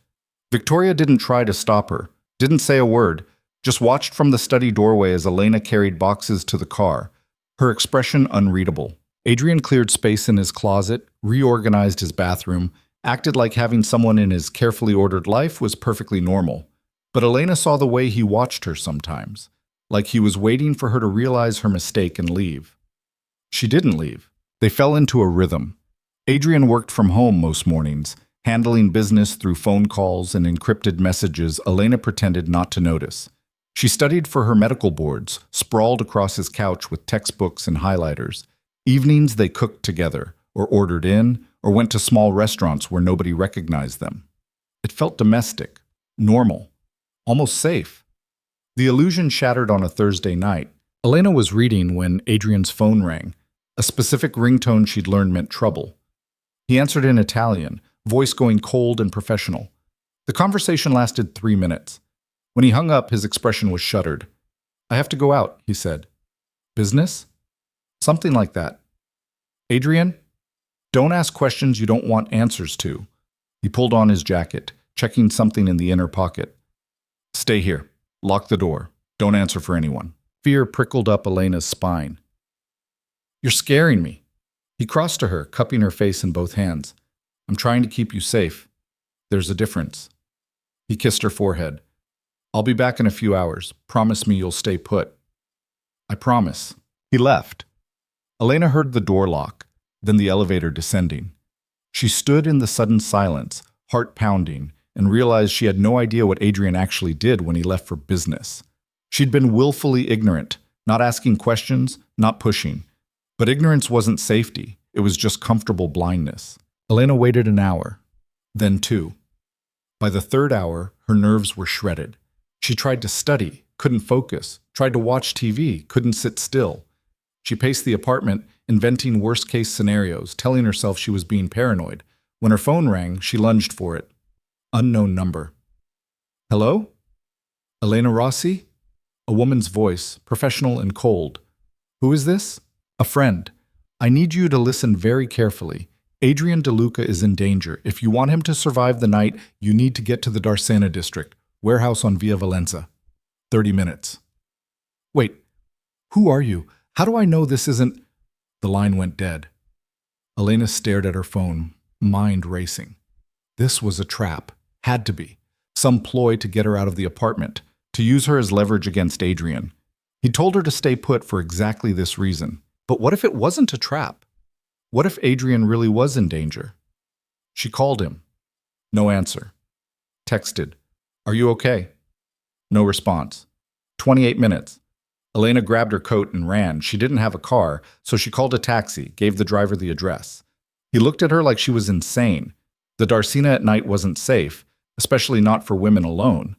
Victoria didn't try to stop her, didn't say a word, just watched from the study doorway as Elena carried boxes to the car, her expression unreadable. Adrian cleared space in his closet, reorganized his bathroom, acted like having someone in his carefully ordered life was perfectly normal. But Elena saw the way he watched her sometimes, like he was waiting for her to realize her mistake and leave. She didn't leave. They fell into a rhythm. Adrian worked from home most mornings, handling business through phone calls and encrypted messages Elena pretended not to notice. She studied for her medical boards, sprawled across his couch with textbooks and highlighters. Evenings they cooked together, or ordered in, or went to small restaurants where nobody recognized them. It felt domestic, normal, almost safe. The illusion shattered on a Thursday night. Elena was reading when Adrian's phone rang. A specific ringtone she'd learned meant trouble. He answered in Italian, voice going cold and professional. The conversation lasted 3 minutes. When he hung up, his expression was shuttered. I have to go out, he said. Business? Something like that. Adrian? Don't ask questions you don't want answers to. He pulled on his jacket, checking something in the inner pocket. Stay here. Lock the door. Don't answer for anyone. Fear prickled up Elena's spine. You're scaring me. He crossed to her, cupping her face in both hands. I'm trying to keep you safe. There's a difference. He kissed her forehead. I'll be back in a few hours. Promise me you'll stay put. I promise. He left. Elena heard the door lock, then the elevator descending. She stood in the sudden silence, heart pounding, and realized she had no idea what Adrian actually did when he left for business. She'd been willfully ignorant, not asking questions, not pushing. But ignorance wasn't safety. It was just comfortable blindness. Elena waited an hour, then 2. By the 3rd hour, her nerves were shredded. She tried to study, couldn't focus, tried to watch TV, couldn't sit still. She paced the apartment, inventing worst-case scenarios, telling herself she was being paranoid. When her phone rang, she lunged for it. Unknown number. Hello? Elena Rossi? A woman's voice, professional and cold. Who is this? A friend. I need you to listen very carefully. Adrian DeLuca is in danger. If you want him to survive the night, you need to get to the Darsena district, warehouse on Via Valenza. 30 minutes. Wait, who are you? How do I know this isn't... The line went dead. Elena stared at her phone, mind racing. This was a trap. Had to be. Some ploy to get her out of the apartment, to use her as leverage against Adrian. He told her to stay put for exactly this reason. But what if it wasn't a trap? What if Adrian really was in danger? She called him. No answer. Texted. Are you okay? No response. 28 minutes. Elena grabbed her coat and ran. She didn't have a car, so she called a taxi, gave the driver the address. He looked at her like she was insane. The Darsena at night wasn't safe, especially not for women alone.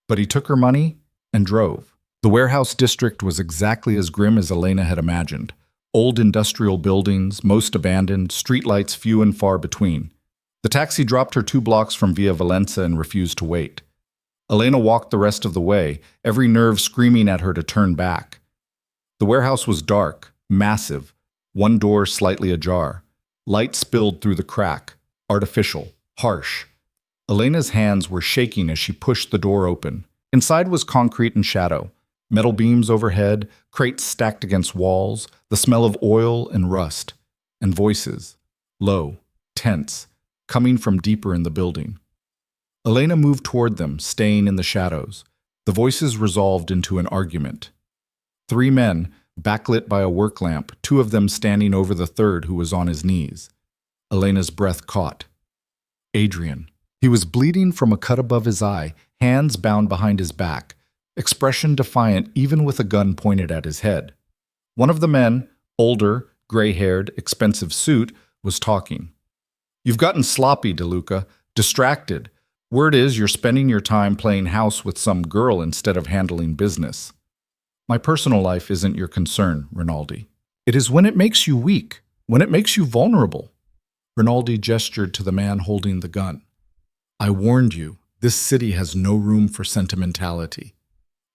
But he took her money and drove. The warehouse district was exactly as grim as Elena had imagined. Old industrial buildings, most abandoned, streetlights few and far between. The taxi dropped her 2 blocks from Via Valenza and refused to wait. Elena walked the rest of the way, every nerve screaming at her to turn back. The warehouse was dark, massive, one door slightly ajar. Light spilled through the crack, artificial, harsh. Elena's hands were shaking as she pushed the door open. Inside was concrete and shadow. Metal beams overhead, crates stacked against walls, the smell of oil and rust, and voices, low, tense, coming from deeper in the building. Elena moved toward them, staying in the shadows. The voices resolved into an argument. 3 men, backlit by a work lamp, 2 of them standing over the third who was on his knees. Elena's breath caught. Adrian. He was bleeding from a cut above his eye, hands bound behind his back. expression defiant even with a gun pointed at his head. One of the men, older, gray-haired, expensive suit, was talking. "You've gotten sloppy, DeLuca, distracted. Word is you're spending your time playing house with some girl instead of handling business." "My personal life isn't your concern, Rinaldi. It is when it makes you weak, when it makes you vulnerable." Rinaldi gestured to the man holding the gun. "I warned you, this city has no room for sentimentality.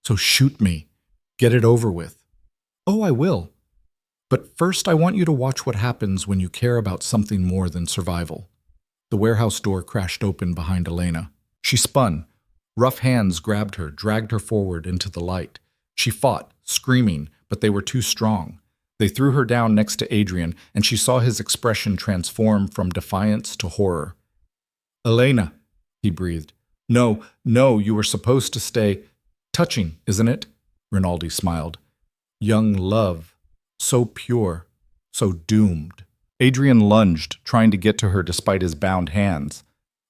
So shoot me. Get it over with." "Oh, I will. But first I want you to watch what happens when you care about something more than survival." The warehouse door crashed open behind Elena. She spun. Rough hands grabbed her, dragged her forward into the light. She fought, screaming, but they were too strong. They threw her down next to Adrian, and she saw his expression transform from defiance to horror. "Elena," he breathed. No, you were supposed to stay." "Touching, isn't it?" Rinaldi smiled. "Young love. So pure, so doomed." Adrian lunged, trying to get to her despite his bound hands.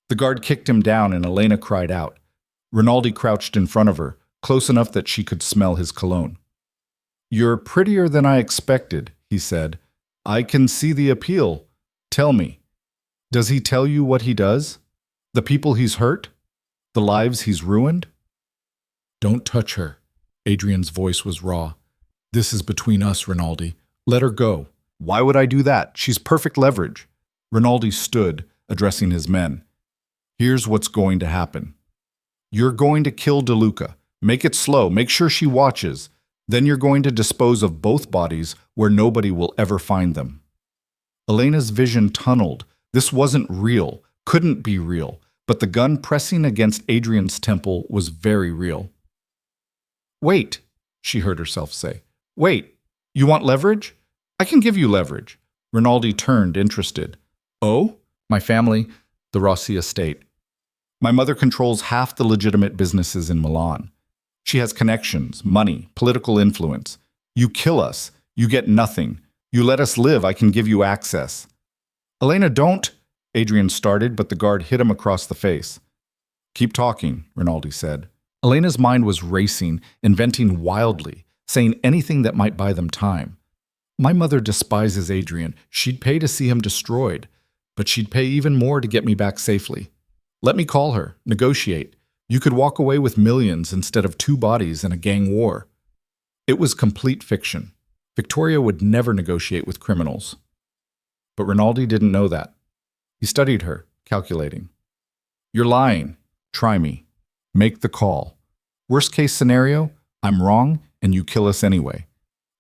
The guard kicked him down and Elena cried out. Rinaldi crouched in front of her, close enough that she could smell his cologne. "You're prettier than I expected," he said. "I can see the appeal. Tell me, does he tell you what he does? The people he's hurt? The lives he's ruined?" "Don't touch her." Adrian's voice was raw. "This is between us, Rinaldi. Let her go." "Why would I do that? She's perfect leverage." Rinaldi stood, addressing his men. "Here's what's going to happen. You're going to kill DeLuca. Make it slow. Make sure she watches. Then you're going to dispose of both bodies where nobody will ever find them." Elena's vision tunneled. This wasn't real, couldn't be real, but the gun pressing against Adrian's temple was very real. "Wait," she heard herself say. "Wait, you want leverage? I can give you leverage." Rinaldi turned, interested. "Oh?" "My family, the Rossi estate. My mother controls half the legitimate businesses in Milan. She has connections, money, political influence. You kill us, you get nothing. You let us live, I can give you access." "Elena, don't," Adrian started, but the guard hit him across the face. "Keep talking," Rinaldi said. Elena's mind was racing, inventing wildly, saying anything that might buy them time. "My mother despises Adrian. She'd pay to see him destroyed, but she'd pay even more to get me back safely. Let me call her, negotiate. You could walk away with millions instead of 2 bodies in a gang war." It was complete fiction. Victoria would never negotiate with criminals. But Rinaldi didn't know that. He studied her, calculating. "You're lying. Try me. Make the call. Worst case scenario, I'm wrong and you kill us anyway.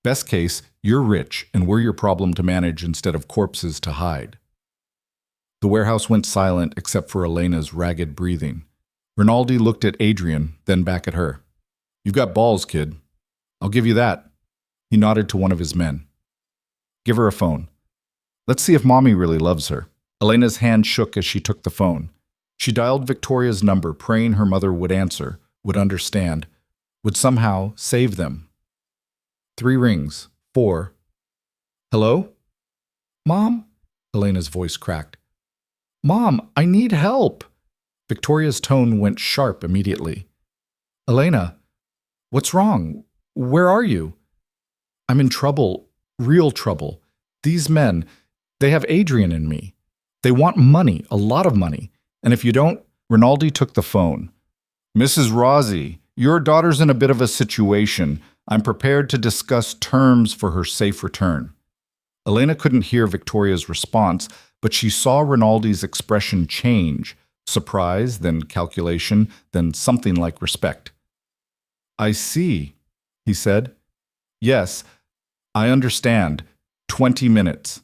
Best case, you're rich and we're your problem to manage instead of corpses to hide." The warehouse went silent except for Elena's ragged breathing. Rinaldi looked at Adrian, then back at her. "You've got balls, kid. I'll give you that." He nodded to one of his men. "Give her a phone. Let's see if Mommy really loves her." Elena's hand shook as she took the phone. She dialed Victoria's number, praying her mother would answer, would understand, would somehow save them. 3 rings. 4. "Hello?" "Mom?" Elena's voice cracked. "Mom, I need help." Victoria's tone went sharp immediately. "Elena, what's wrong? Where are you?" "I'm in trouble, real trouble. These men, they have Adrian and me. They want money, a lot of money. And if you don't..." Rinaldi took the phone. "Mrs. Rossi, your daughter's in a bit of a situation. I'm prepared to discuss terms for her safe return." Elena couldn't hear Victoria's response, but she saw Rinaldi's expression change. Surprise, then calculation, then something like respect. "I see," he said. "Yes, I understand. 20 minutes."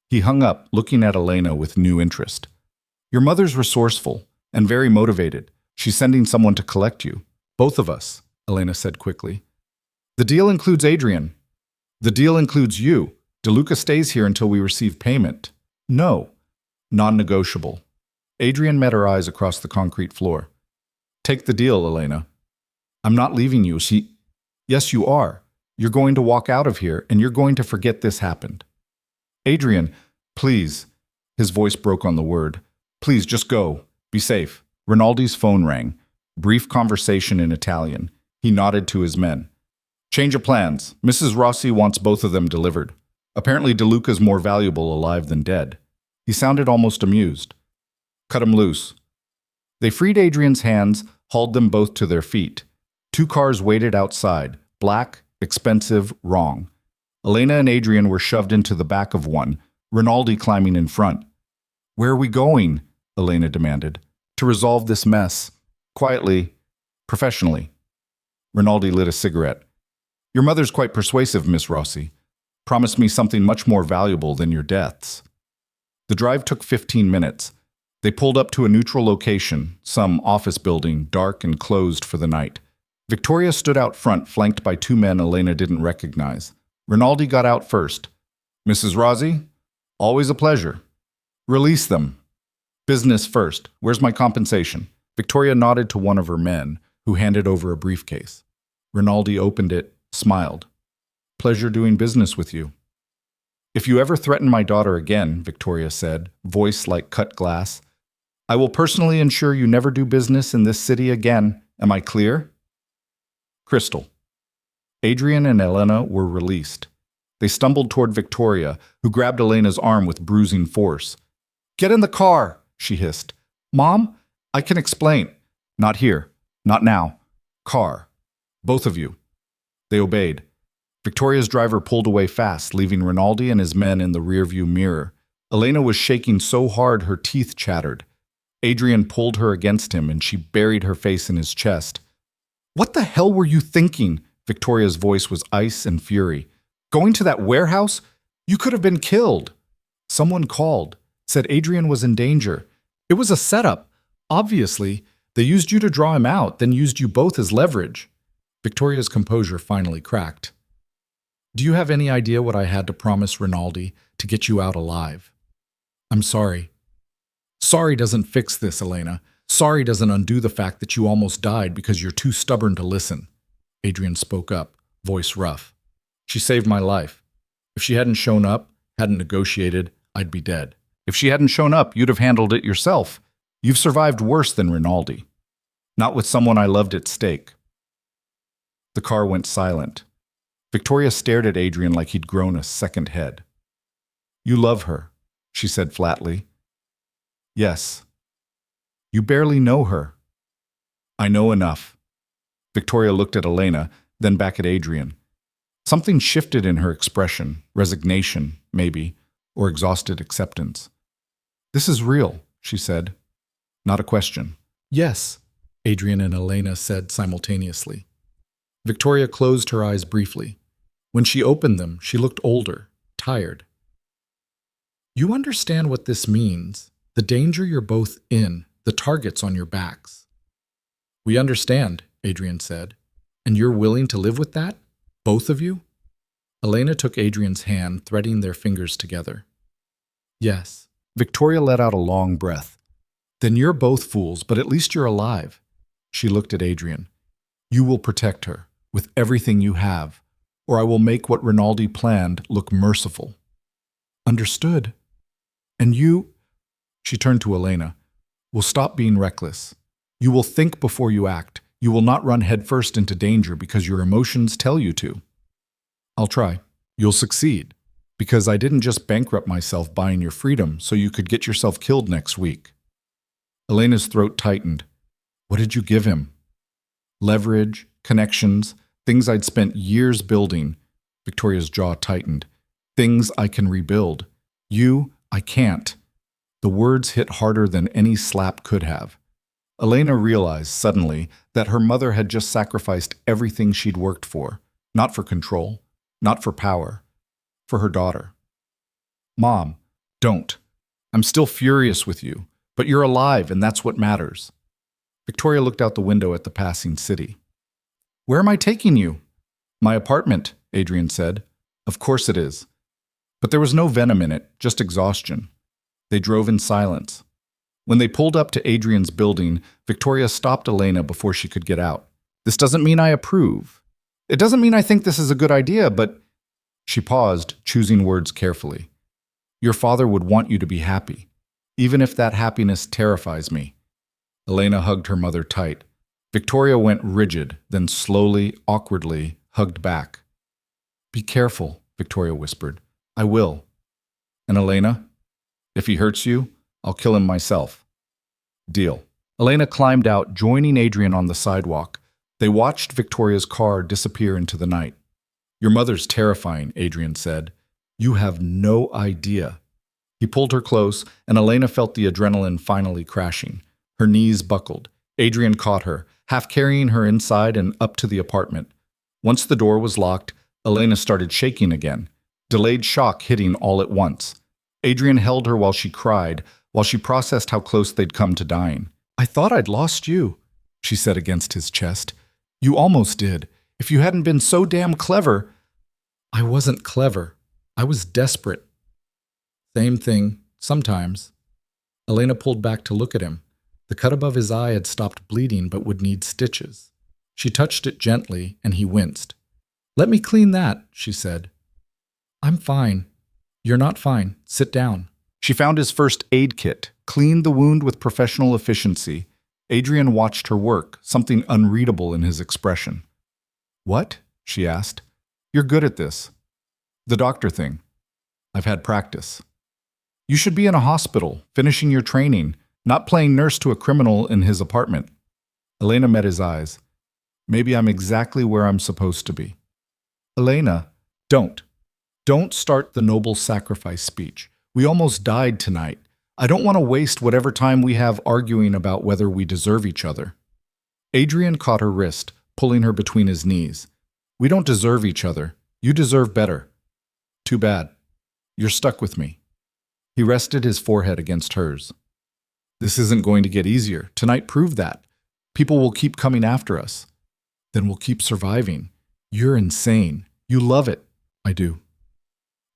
He hung up, looking at Elena with new interest. "Your mother's resourceful and very motivated. She's sending someone to collect you. Both of us," Elena said quickly. "The deal includes Adrian. The deal includes you. DeLuca stays here until we receive payment." "No." "Non-negotiable." Adrian met her eyes across the concrete floor. "Take the deal, Elena." "I'm not leaving you." "Yes, you are. You're going to walk out of here, and you're going to forget this happened." "Adrian, please." His voice broke on the word. "Please, just go. Be safe." Rinaldi's phone rang. Brief conversation in Italian. He nodded to his men. Change of plans. Mrs. Rossi wants both of them delivered. Apparently DeLuca's more valuable alive than dead. He sounded almost amused. Cut him loose. They freed Adrian's hands, hauled them both to their feet. 2 cars waited outside. Black, expensive, wrong. Elena and Adrian were shoved into the back of one, Rinaldi climbing in front. Where are we going? Elena demanded. To resolve this mess. Quietly, professionally. Rinaldi lit a cigarette. Your mother's quite persuasive, Miss Rossi. Promised me something much more valuable than your deaths. The drive took 15 minutes. They pulled up to a neutral location, some office building, dark and closed for the night. Victoria stood out front, flanked by 2 men Elena didn't recognize. Rinaldi got out first. Mrs. Rossi? Always a pleasure. Release them. Business first. Where's my compensation? Victoria nodded to one of her men, who handed over a briefcase. Rinaldi opened it, smiled. Pleasure doing business with you. If you ever threaten my daughter again, Victoria said, voice like cut glass, I will personally ensure you never do business in this city again. Am I clear? Crystal. Adrian and Elena were released. They stumbled toward Victoria, who grabbed Elena's arm with bruising force. Get in the car, she hissed. Mom, I can explain. Not here. Not now. Car. Both of you. They obeyed. Victoria's driver pulled away fast, leaving Rinaldi and his men in the rearview mirror. Elena was shaking so hard her teeth chattered. Adrian pulled her against him, and she buried her face in his chest. What the hell were you thinking? Victoria's voice was ice and fury. Going to that warehouse? You could have been killed. Someone called, said Adrian was in danger. It was a setup. Obviously, they used you to draw him out, then used you both as leverage. Victoria's composure finally cracked. Do you have any idea what I had to promise Rinaldi to get you out alive? I'm sorry. Sorry doesn't fix this, Elena. Sorry doesn't undo the fact that you almost died because you're too stubborn to listen. Adrian spoke up, voice rough. She saved my life. If she hadn't shown up, hadn't negotiated, I'd be dead. If she hadn't shown up, you'd have handled it yourself. You've survived worse than Rinaldi. Not with someone I loved at stake. The car went silent. Victoria stared at Adrian like he'd grown a second head. You love her, she said flatly. Yes. You barely know her. I know enough. Victoria looked at Elena, then back at Adrian. Something shifted in her expression, resignation, maybe, or exhausted acceptance. This is real, she said. Not a question. Yes, Adrian and Elena said simultaneously. Victoria closed her eyes briefly. When she opened them, she looked older, tired. You understand what this means, the danger you're both in, the targets on your backs. We understand, Adrian said. And you're willing to live with that? Both of you? Elena took Adrian's hand, threading their fingers together. Yes. Victoria let out a long breath. Then you're both fools, but at least you're alive. She looked at Adrian. You will protect her, with everything you have, or I will make what Rinaldi planned look merciful. Understood. And you, she turned to Elena, will stop being reckless. You will think before you act. You will not run headfirst into danger because your emotions tell you to. I'll try. You'll succeed. Because I didn't just bankrupt myself buying your freedom so you could get yourself killed next week. Elena's throat tightened. What did you give him? Leverage, connections, things I'd spent years building. Victoria's jaw tightened. Things I can rebuild. You, I can't. The words hit harder than any slap could have. Elena realized suddenly that her mother had just sacrificed everything she'd worked for, not for control, not for power, for her daughter. Mom, don't. I'm still furious with you, but you're alive and that's what matters. Victoria looked out the window at the passing city. Where am I taking you? My apartment, Adrian said. Of course it is. But there was no venom in it, just exhaustion. They drove in silence. When they pulled up to Adrian's building, Victoria stopped Elena before she could get out. This doesn't mean I approve. It doesn't mean I think this is a good idea, but... She paused, choosing words carefully. Your father would want you to be happy, even if that happiness terrifies me. Elena hugged her mother tight. Victoria went rigid, then slowly, awkwardly, hugged back. "Be careful," Victoria whispered. "I will." "And Elena? If he hurts you, I'll kill him myself." "Deal." Elena climbed out, joining Adrian on the sidewalk. They watched Victoria's car disappear into the night. "Your mother's terrifying," Adrian said. "You have no idea." He pulled her close, and Elena felt the adrenaline finally crashing. Her knees buckled. Adrian caught her, half carrying her inside and up to the apartment. Once the door was locked, Elena started shaking again, delayed shock hitting all at once. Adrian held her while she cried, while she processed how close they'd come to dying. "I thought I'd lost you," she said against his chest. "You almost did. If you hadn't been so damn clever." "I wasn't clever. I was desperate." "Same thing, sometimes." Elena pulled back to look at him. The cut above his eye had stopped bleeding but would need stitches. She touched it gently, and he winced. "Let me clean that," she said. "I'm fine." "You're not fine. Sit down." She found his first aid kit, cleaned the wound with professional efficiency. Adrian watched her work, something unreadable in his expression. "What?" she asked. "You're good at this." "The doctor thing. I've had practice." "You should be in a hospital, finishing your training, not playing nurse to a criminal in his apartment." Elena met his eyes. "Maybe I'm exactly where I'm supposed to be." "Elena, don't. Don't start the noble sacrifice speech. We almost died tonight. I don't want to waste whatever time we have arguing about whether we deserve each other." Adrian caught her wrist, pulling her between his knees. "We don't deserve each other. You deserve better." "Too bad. You're stuck with me." He rested his forehead against hers. "This isn't going to get easier. Tonight proved that. People will keep coming after us. Then we'll keep surviving. You're insane. You love it." "I do."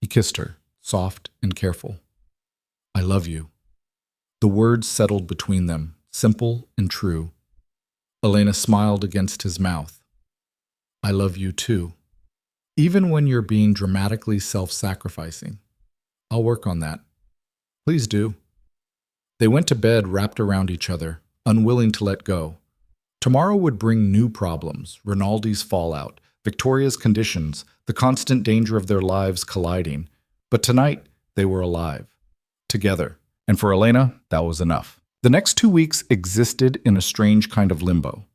He kissed her, soft and careful. "I love you." The words settled between them, simple and true. Elena smiled against his mouth. "I love you too. Even when you're being dramatically self-sacrificing. I'll work on that." "Please do." They went to bed wrapped around each other, unwilling to let go. Tomorrow would bring new problems, Rinaldi's fallout, Victoria's conditions, the constant danger of their lives colliding. But tonight, they were alive. Together. And for Elena, that was enough. The next 2 weeks existed in a strange kind of limbo.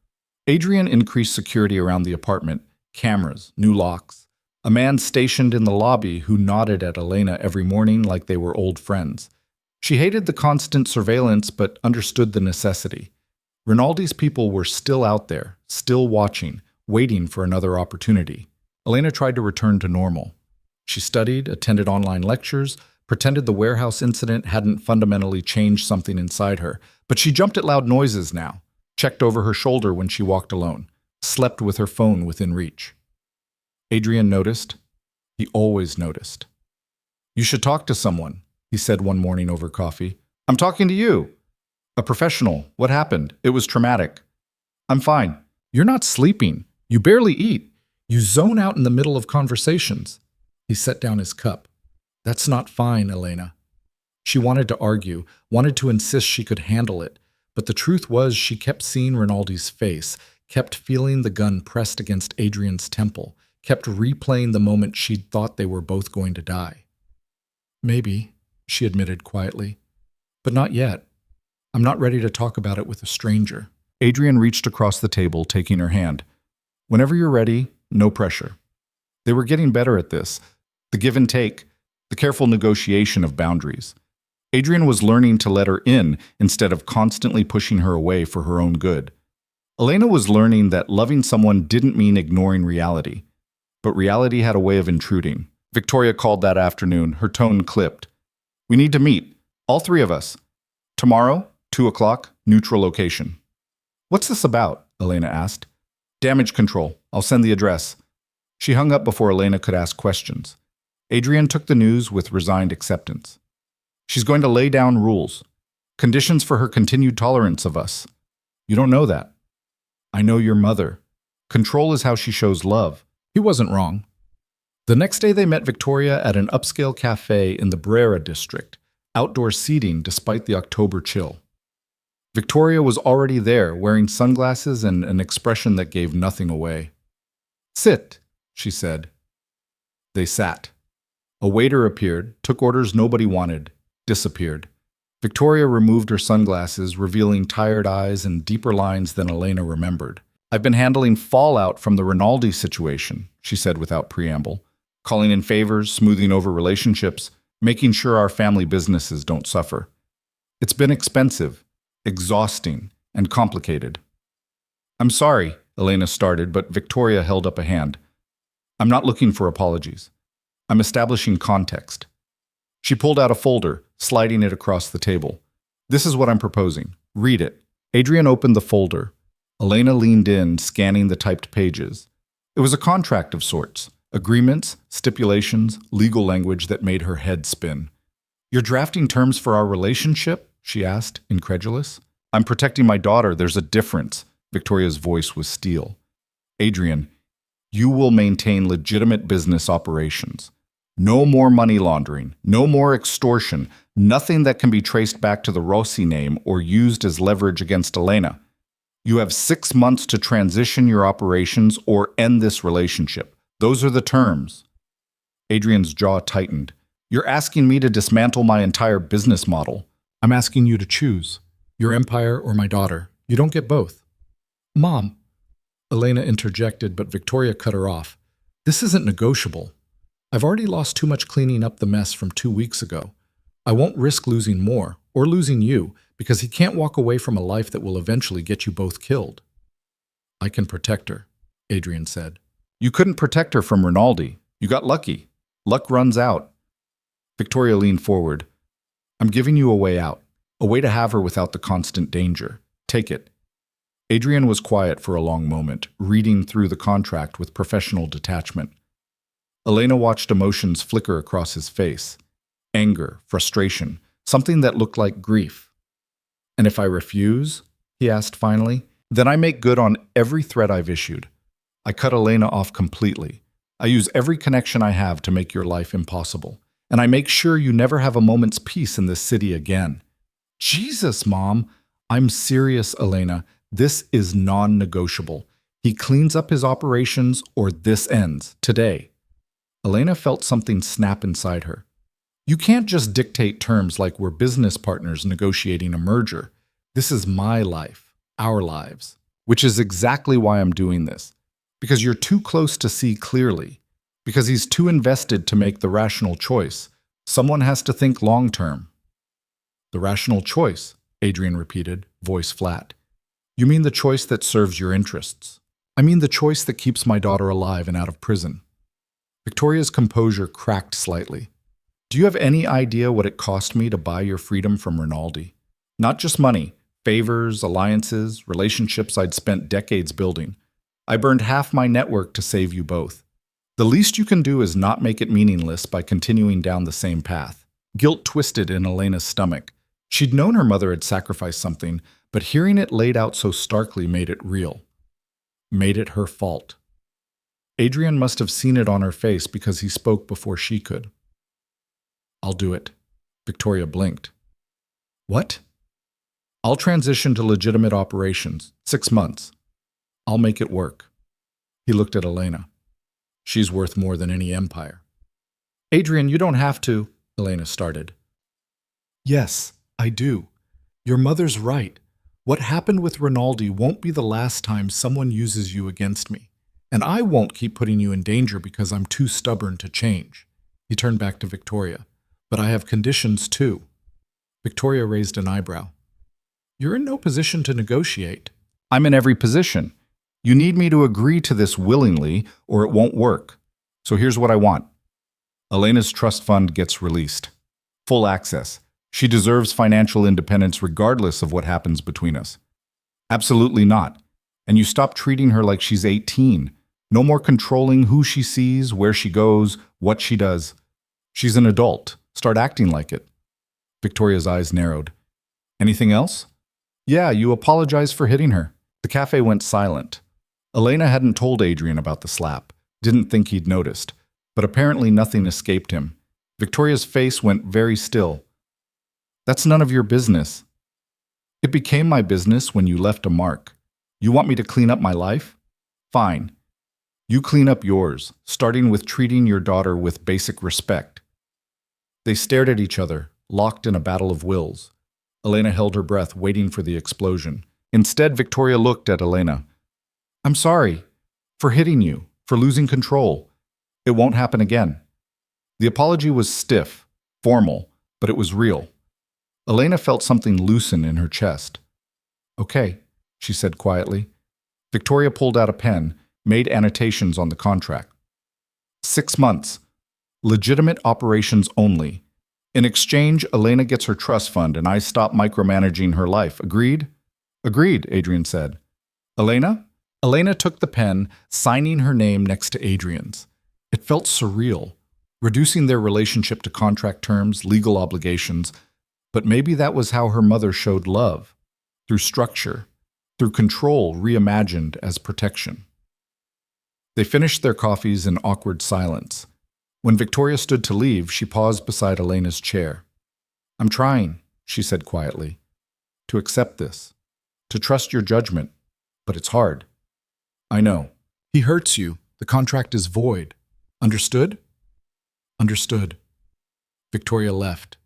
Adrian increased security around the apartment, cameras, new locks. A man stationed in the lobby who nodded at Elena every morning like they were old friends. She hated the constant surveillance but understood the necessity. Rinaldi's people were still out there, still watching, waiting for another opportunity. Elena tried to return to normal. She studied, attended online lectures, pretended the warehouse incident hadn't fundamentally changed something inside her, but she jumped at loud noises now, checked over her shoulder when she walked alone, slept with her phone within reach. Adrian noticed. He always noticed. "You should talk to someone," he said one morning over coffee. "I'm talking to you." "A professional. What happened? It was traumatic." "I'm fine." "You're not sleeping. You barely eat. You zone out in the middle of conversations." He set down his cup. "That's not fine, Elena." She wanted to argue, wanted to insist she could handle it, but the truth was she kept seeing Rinaldi's face, kept feeling the gun pressed against Adrian's temple, kept replaying the moment she'd thought they were both going to die. "Maybe," she admitted quietly, "but not yet. I'm not ready to talk about it with a stranger." Adrian reached across the table, taking her hand. "Whenever you're ready, no pressure." They were getting better at this, the give and take, the careful negotiation of boundaries. Adrian was learning to let her in instead of constantly pushing her away for her own good. Elena was learning that loving someone didn't mean ignoring reality, but reality had a way of intruding. Victoria called that afternoon, her tone clipped. "We need to meet, all 3 of us. Tomorrow, 2 o'clock, neutral location." "What's this about?" Elena asked. "Damage control. I'll send the address." She hung up before Elena could ask questions. Adrian took the news with resigned acceptance. "She's going to lay down rules, conditions for her continued tolerance of us. You don't know that." "I know your mother. Control is how she shows love." He wasn't wrong. The next day they met Victoria at an upscale cafe in the Brera district, outdoor seating despite the October chill. Victoria was already there, wearing sunglasses and an expression that gave nothing away. "Sit," she said. They sat. A waiter appeared, took orders nobody wanted, disappeared. Victoria removed her sunglasses, revealing tired eyes and deeper lines than Elena remembered. "I've been handling fallout from the Rinaldi situation," she said without preamble, "calling in favors, smoothing over relationships, making sure our family businesses don't suffer. It's been expensive, exhausting, and complicated." "I'm sorry," Elena started, but Victoria held up a hand. "I'm not looking for apologies. I'm establishing context." She pulled out a folder, sliding it across the table. "This is what I'm proposing. Read it." Adrian opened the folder. Elena leaned in, scanning the typed pages. It was a contract of sorts. Agreements, stipulations, legal language that made her head spin. "You're drafting terms for our relationship?" she asked, incredulous. "I'm protecting my daughter. There's a difference." Victoria's voice was steel. "Adrian, you will maintain legitimate business operations. No more money laundering, no more extortion, nothing that can be traced back to the Rossi name or used as leverage against Elena. You have 6 months to transition your operations or end this relationship. Those are the terms." Adrian's jaw tightened. "You're asking me to dismantle my entire business model." "I'm asking you to choose. Your empire or my daughter. You don't get both." "Mom," Elena interjected, but Victoria cut her off. "This isn't negotiable. I've already lost too much cleaning up the mess from 2 weeks ago. I won't risk losing more, or losing you, because he can't walk away from a life that will eventually get you both killed." "I can protect her," Adrian said. "You couldn't protect her from Rinaldi. You got lucky. Luck runs out." Victoria leaned forward. "I'm giving you a way out, a way to have her without the constant danger. Take it." Adrian was quiet for a long moment, reading through the contract with professional detachment. Elena watched emotions flicker across his face. Anger, frustration, something that looked like grief. "And if I refuse?" he asked finally. "Then I make good on every threat I've issued. I cut Elena off completely. I use every connection I have to make your life impossible. And I make sure you never have a moment's peace in this city again." "Jesus, Mom!" "I'm serious, Elena. This is non-negotiable. He cleans up his operations or this ends, today." Elena felt something snap inside her. "You can't just dictate terms like we're business partners negotiating a merger. This is my life, our lives, which is exactly why I'm doing this. Because you're too close to see clearly. Because he's too invested to make the rational choice. Someone has to think long-term." "The rational choice," Adrian repeated, voice flat. "You mean the choice that serves your interests?" "I mean the choice that keeps my daughter alive and out of prison." Victoria's composure cracked slightly. "Do you have any idea what it cost me to buy your freedom from Rinaldi? Not just money, favors, alliances, relationships I'd spent decades building. I burned half my network to save you both. The least you can do is not make it meaningless by continuing down the same path." Guilt twisted in Elena's stomach. She'd known her mother had sacrificed something, but hearing it laid out so starkly made it real. Made it her fault. Adrian must have seen it on her face because he spoke before she could. "I'll do it." Victoria blinked. "What?" "I'll transition to legitimate operations. 6 months. I'll make it work." He looked at Elena. "She's worth more than any empire." "Adrian, you don't have to," Elena started. "Yes, I do. Your mother's right. What happened with Rinaldi won't be the last time someone uses you against me. And I won't keep putting you in danger because I'm too stubborn to change." He turned back to Victoria. "But I have conditions too." Victoria raised an eyebrow. "You're in no position to negotiate." "I'm in every position. You need me to agree to this willingly or it won't work. So here's what I want. Elena's trust fund gets released. Full access. She deserves financial independence regardless of what happens between us." "Absolutely not. And you stop treating her like she's 18. No more controlling who she sees, where she goes, what she does. She's an adult. Start acting like it." Victoria's eyes narrowed. "Anything else?" "Yeah, you apologize for hitting her." The cafe went silent. Elena hadn't told Adrian about the slap, didn't think he'd noticed, but apparently nothing escaped him. Victoria's face went very still. "That's none of your business." It became my business when you left a mark. You want me to clean up my life? Fine. You clean up yours, starting with treating your daughter with basic respect. They stared at each other, locked in a battle of wills. Elena held her breath, waiting for the explosion. Instead, Victoria looked at Elena. I'm sorry for hitting you, for losing control. It won't happen again. The apology was stiff, formal, but it was real. Elena felt something loosen in her chest. Okay, she said quietly. Victoria pulled out a pen, made annotations on the contract. 6 months. Legitimate operations only. In exchange, Elena gets her trust fund and I stop micromanaging her life. Agreed? Agreed, Adrian said. Elena? Elena took the pen, signing her name next to Adrian's. It felt surreal, reducing their relationship to contract terms, legal obligations. But maybe that was how her mother showed love, through structure, through control reimagined as protection. They finished their coffees in awkward silence. When Victoria stood to leave, she paused beside Elena's chair. I'm trying, she said quietly, to accept this, to trust your judgment, but it's hard. I know. He hurts you. The contract is void. Understood? Understood. Victoria left.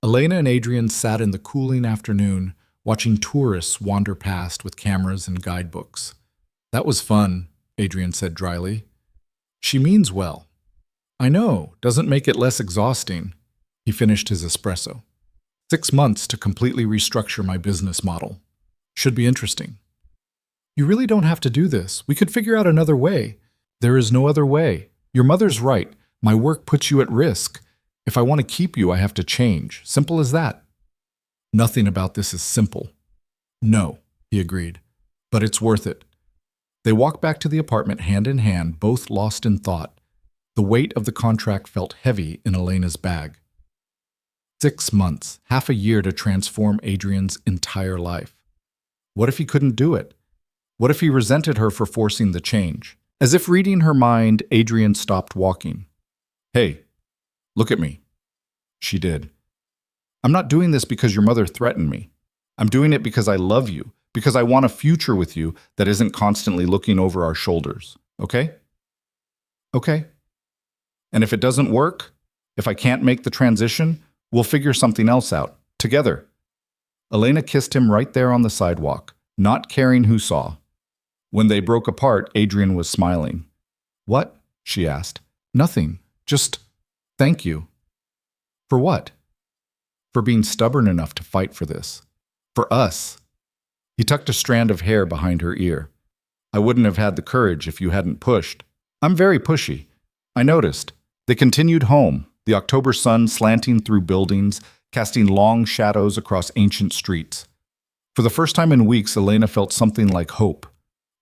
Elena and Adrian sat in the cooling afternoon, watching tourists wander past with cameras and guidebooks. That was fun, Adrian said dryly. She means well. I know, doesn't make it less exhausting. He finished his espresso. 6 months to completely restructure my business model. Should be interesting. You really don't have to do this. We could figure out another way. There is no other way. Your mother's right. My work puts you at risk. If I want to keep you, I have to change. Simple as that. Nothing about this is simple. No, he agreed. But it's worth it. They walked back to the apartment hand in hand, both lost in thought. The weight of the contract felt heavy in Elena's bag. 6 months, half a year to transform Adrian's entire life. What if he couldn't do it? What if he resented her for forcing the change? As if reading her mind, Adrian stopped walking. Hey, look at me. She did. I'm not doing this because your mother threatened me. I'm doing it because I love you, because I want a future with you that isn't constantly looking over our shoulders. Okay? Okay. And if it doesn't work, if I can't make the transition, we'll figure something else out, together. Elena kissed him right there on the sidewalk, not caring who saw. When they broke apart, Adrian was smiling. What? She asked. Nothing. Just thank you. For what? For being stubborn enough to fight for this. For us. He tucked a strand of hair behind her ear. I wouldn't have had the courage if you hadn't pushed. I'm very pushy. I noticed. They continued home, the October sun slanting through buildings, casting long shadows across ancient streets. For the first time in weeks, Elena felt something like hope.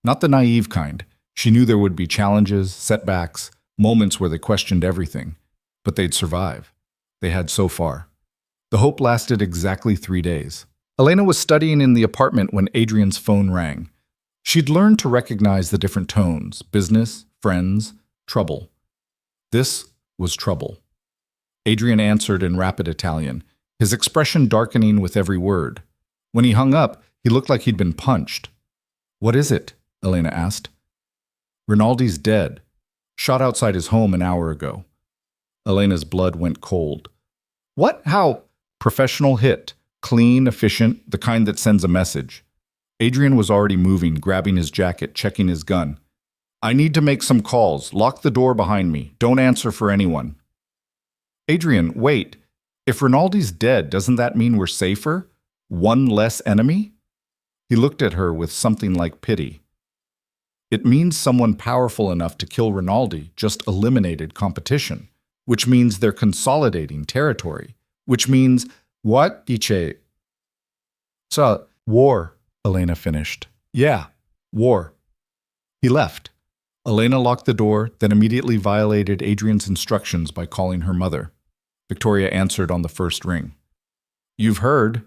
Not the naive kind. She knew there would be challenges, setbacks, moments where they questioned everything. But they'd survive. They had so far. The hope lasted exactly 3 days. Elena was studying in the apartment when Adrian's phone rang. She'd learned to recognize the different tones: business, friends, trouble. This was trouble. Adrian answered in rapid Italian, his expression darkening with every word. When he hung up, he looked like he'd been punched. What is it? Elena asked. Rinaldi's dead. Shot outside his home an hour ago. Elena's blood went cold. What? How? Professional hit. Clean, efficient, the kind that sends a message. Adrian was already moving, grabbing his jacket, checking his gun. I need to make some calls. Lock the door behind me. Don't answer for anyone. Adrian, wait. If Rinaldi's dead, doesn't that mean we're safer? One less enemy? He looked at her with something like pity. It means someone powerful enough to kill Rinaldi just eliminated competition, which means they're consolidating territory, which means, what, dice? So, war, Elena finished. Yeah, war. He left. Elena locked the door, then immediately violated Adrian's instructions by calling her mother. Victoria answered on the first ring. You've heard.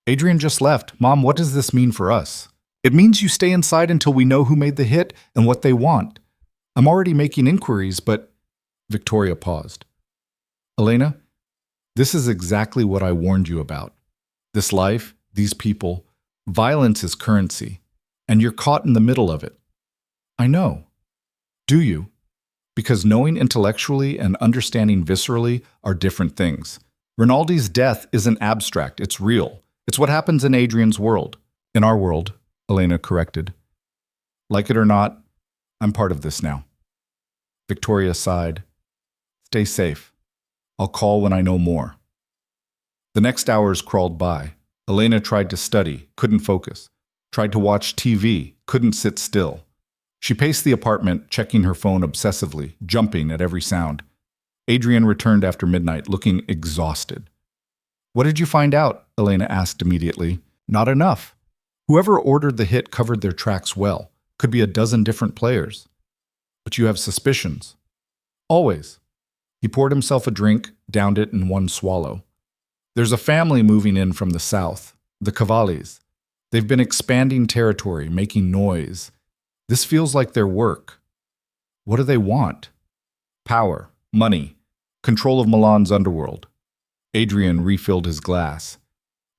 Adrian just left. Mom, what does this mean for us? It means you stay inside until we know who made the hit and what they want. I'm already making inquiries, but... Victoria paused. Elena, this is exactly what I warned you about. This life, these people. Violence is currency, and you're caught in the middle of it. I know. Do you? Because knowing intellectually and understanding viscerally are different things. Rinaldi's death isn't abstract, it's real. It's what happens in Adrian's world. In our world, Elena corrected. Like it or not, I'm part of this now. Victoria sighed. Stay safe. I'll call when I know more. The next hours crawled by. Elena tried to study, couldn't focus. Tried to watch TV, couldn't sit still. She paced the apartment, checking her phone obsessively, jumping at every sound. Adrian returned after midnight, looking exhausted. What did you find out? Elena asked immediately. Not enough. Whoever ordered the hit covered their tracks well. Could be a dozen different players. But you have suspicions. Always. He poured himself a drink, downed it in one swallow. There's a family moving in from the south, the Cavallis. They've been expanding territory, making noise. This feels like their work. What do they want? Power, money, control of Milan's underworld. Adrian refilled his glass.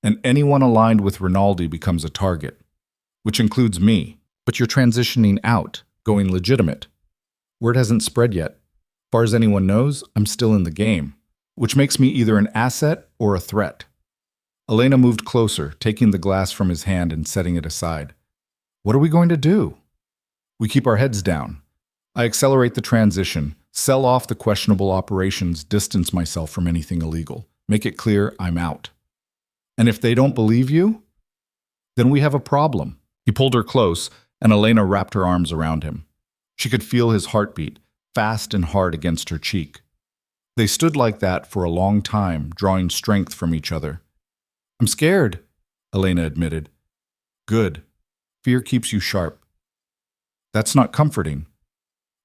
And anyone aligned with Rinaldi becomes a target, which includes me. But you're transitioning out, going legitimate. Word hasn't spread yet. As far as anyone knows, I'm still in the game, which makes me either an asset or a threat. Elena moved closer, taking the glass from his hand and setting it aside. What are we going to do? We keep our heads down. I accelerate the transition, sell off the questionable operations, distance myself from anything illegal, make it clear I'm out. And if they don't believe you, then we have a problem. He pulled her close, and Elena wrapped her arms around him. She could feel his heartbeat, fast and hard against her cheek. They stood like that for a long time, drawing strength from each other. I'm scared, Elena admitted. Good. Fear keeps you sharp. That's not comforting.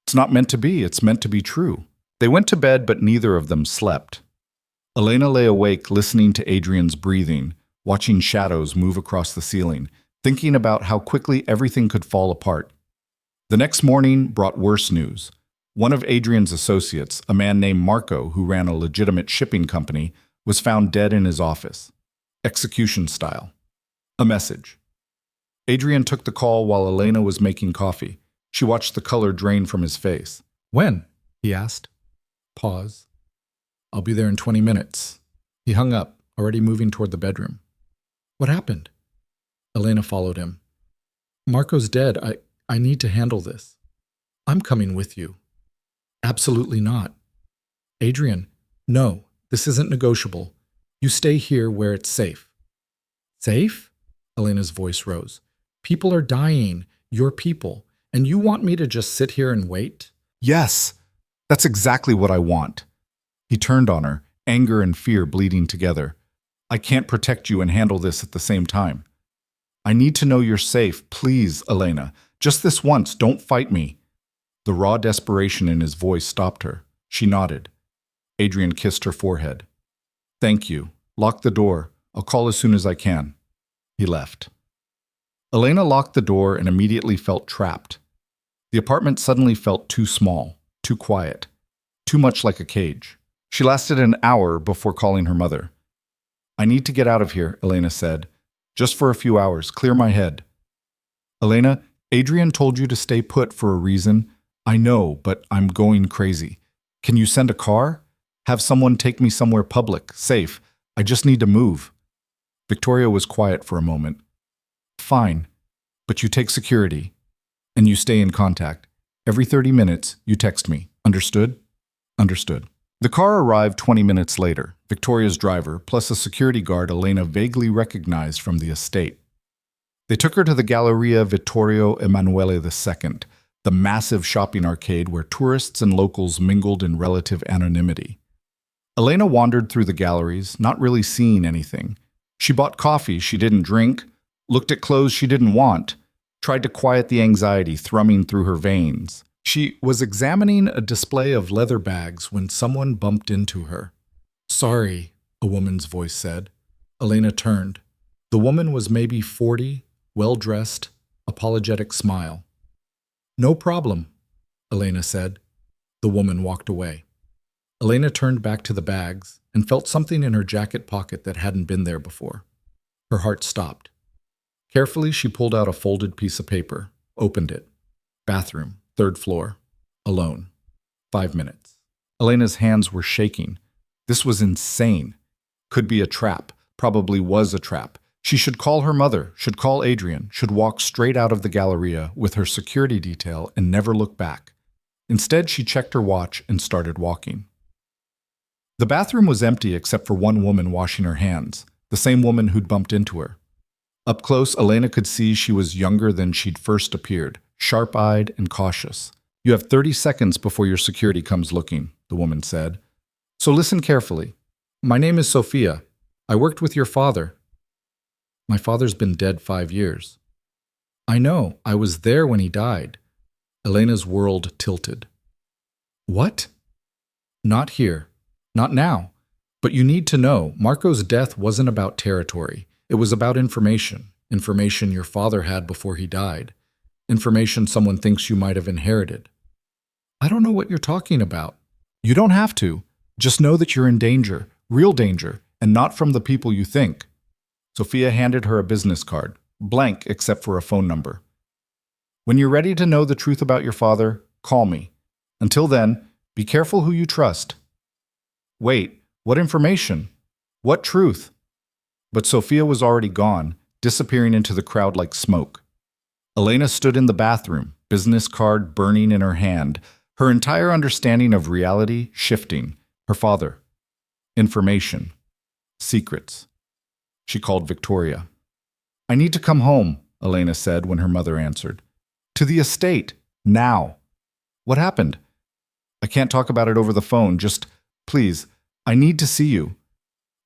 It's not meant to be, it's meant to be true. They went to bed, but neither of them slept. Elena lay awake, listening to Adrian's breathing, watching shadows move across the ceiling, thinking about how quickly everything could fall apart. The next morning brought worse news. One of Adrian's associates, a man named Marco who ran a legitimate shipping company, was found dead in his office. Execution style. A message. Adrian took the call while Elena was making coffee. She watched the color drain from his face. When? He asked. Pause. I'll be there in 20 minutes. He hung up, already moving toward the bedroom. What happened? Elena followed him. Marco's dead. I need to handle this. I'm coming with you. Absolutely not. Adrian, no, this isn't negotiable. You stay here where it's safe. Safe? Elena's voice rose. People are dying, your people, and you want me to just sit here and wait? Yes, that's exactly what I want. He turned on her, anger and fear bleeding together. I can't protect you and handle this at the same time. I need to know you're safe, please, Elena. Just this once, don't fight me. The raw desperation in his voice stopped her. She nodded. Adrian kissed her forehead. Thank you. Lock the door. I'll call as soon as I can. He left. Elena locked the door and immediately felt trapped. The apartment suddenly felt too small, too quiet, too much like a cage. She lasted an hour before calling her mother. I need to get out of here, Elena said. Just for a few hours, clear my head. Elena, Adrian told you to stay put for a reason. I know, but I'm going crazy. Can you send a car? Have someone take me somewhere public, safe. I just need to move. Victoria was quiet for a moment. Fine, but you take security, and you stay in contact. Every 30 minutes, you text me. Understood? Understood. The car arrived 20 minutes later, Victoria's driver, plus a security guard Elena vaguely recognized from the estate. They took her to the Galleria Vittorio Emanuele II, the massive shopping arcade where tourists and locals mingled in relative anonymity. Elena wandered through the galleries, not really seeing anything. She bought coffee she didn't drink, looked at clothes she didn't want, tried to quiet the anxiety thrumming through her veins. She was examining a display of leather bags when someone bumped into her. Sorry, a woman's voice said. Elena turned. The woman was maybe 40, well-dressed, apologetic smile. No problem, Elena said. The woman walked away. Elena turned back to the bags and felt something in her jacket pocket that hadn't been there before. Her heart stopped. Carefully, she pulled out a folded piece of paper, opened it. Bathroom, 3rd floor. Alone. 5 minutes. Elena's hands were shaking. This was insane. Could be a trap. Probably was a trap. She should call her mother, should call Adrian, should walk straight out of the Galleria with her security detail and never look back. Instead, she checked her watch and started walking. The bathroom was empty except for one woman washing her hands, the same woman who'd bumped into her. Up close, Elena could see she was younger than she'd first appeared, sharp-eyed and cautious. "You have 30 seconds before your security comes looking," the woman said. "So listen carefully. My name is Sophia. I worked with your father." "My father's been dead 5 years." "I know. I was there when he died." Elena's world tilted. "What?" "Not here. Not now. But you need to know, Marco's death wasn't about territory. It was about information. Information your father had before he died. Information someone thinks you might have inherited." "I don't know what you're talking about." "You don't have to. Just know that you're in danger, real danger, and not from the people you think." Sophia handed her a business card, blank except for a phone number. "When you're ready to know the truth about your father, call me. Until then, be careful who you trust." "Wait, what information? What truth?" But Sophia was already gone, disappearing into the crowd like smoke. Elena stood in the bathroom, business card burning in her hand, her entire understanding of reality shifting. Her father. Information. Secrets. She called Victoria. "I need to come home," Elena said when her mother answered. "To the estate. Now." "What happened?" "I can't talk about it over the phone. Just, please, I need to see you."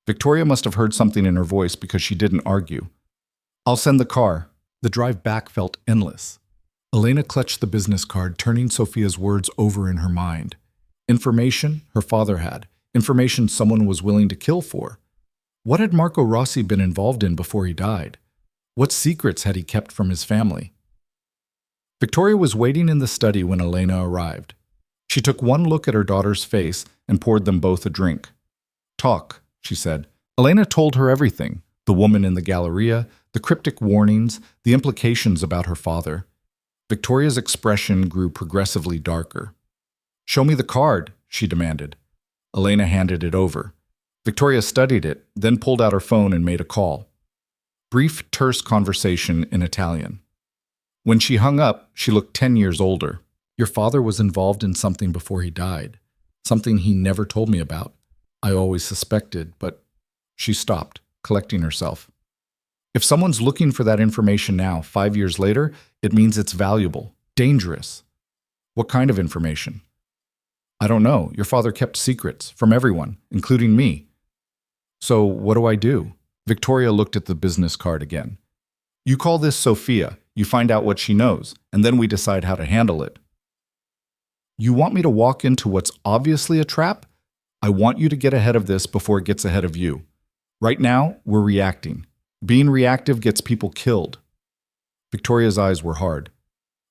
Victoria must have heard something in her voice because she didn't argue. "I'll send the car." The drive back felt endless. Elena clutched the business card, turning Sophia's words over in her mind. Information her father had. Information someone was willing to kill for. What had Marco Rossi been involved in before he died? What secrets had he kept from his family? Victoria was waiting in the study when Elena arrived. She took one look at her daughter's face and poured them both a drink. "Talk," she said. Elena told her everything. The woman in the Galleria, the cryptic warnings, the implications about her father. Victoria's expression grew progressively darker. "Show me the card," she demanded. Elena handed it over. Victoria studied it, then pulled out her phone and made a call. Brief, terse conversation in Italian. When she hung up, she looked 10 years older. "Your father was involved in something before he died. Something he never told me about. I always suspected, but..." She stopped, collecting herself. If someone's looking for that information now, 5 years later, it means it's valuable, dangerous. What kind of information? "I don't know. Your father kept secrets from everyone, including me." "So what do I do?" Victoria looked at the business card again. "You call this Sophia. You find out what she knows, and then we decide how to handle it." "You want me to walk into what's obviously a trap? I want you to get ahead of this before it gets ahead of you. Right now, we're reacting. Being reactive gets people killed." Victoria's eyes were hard.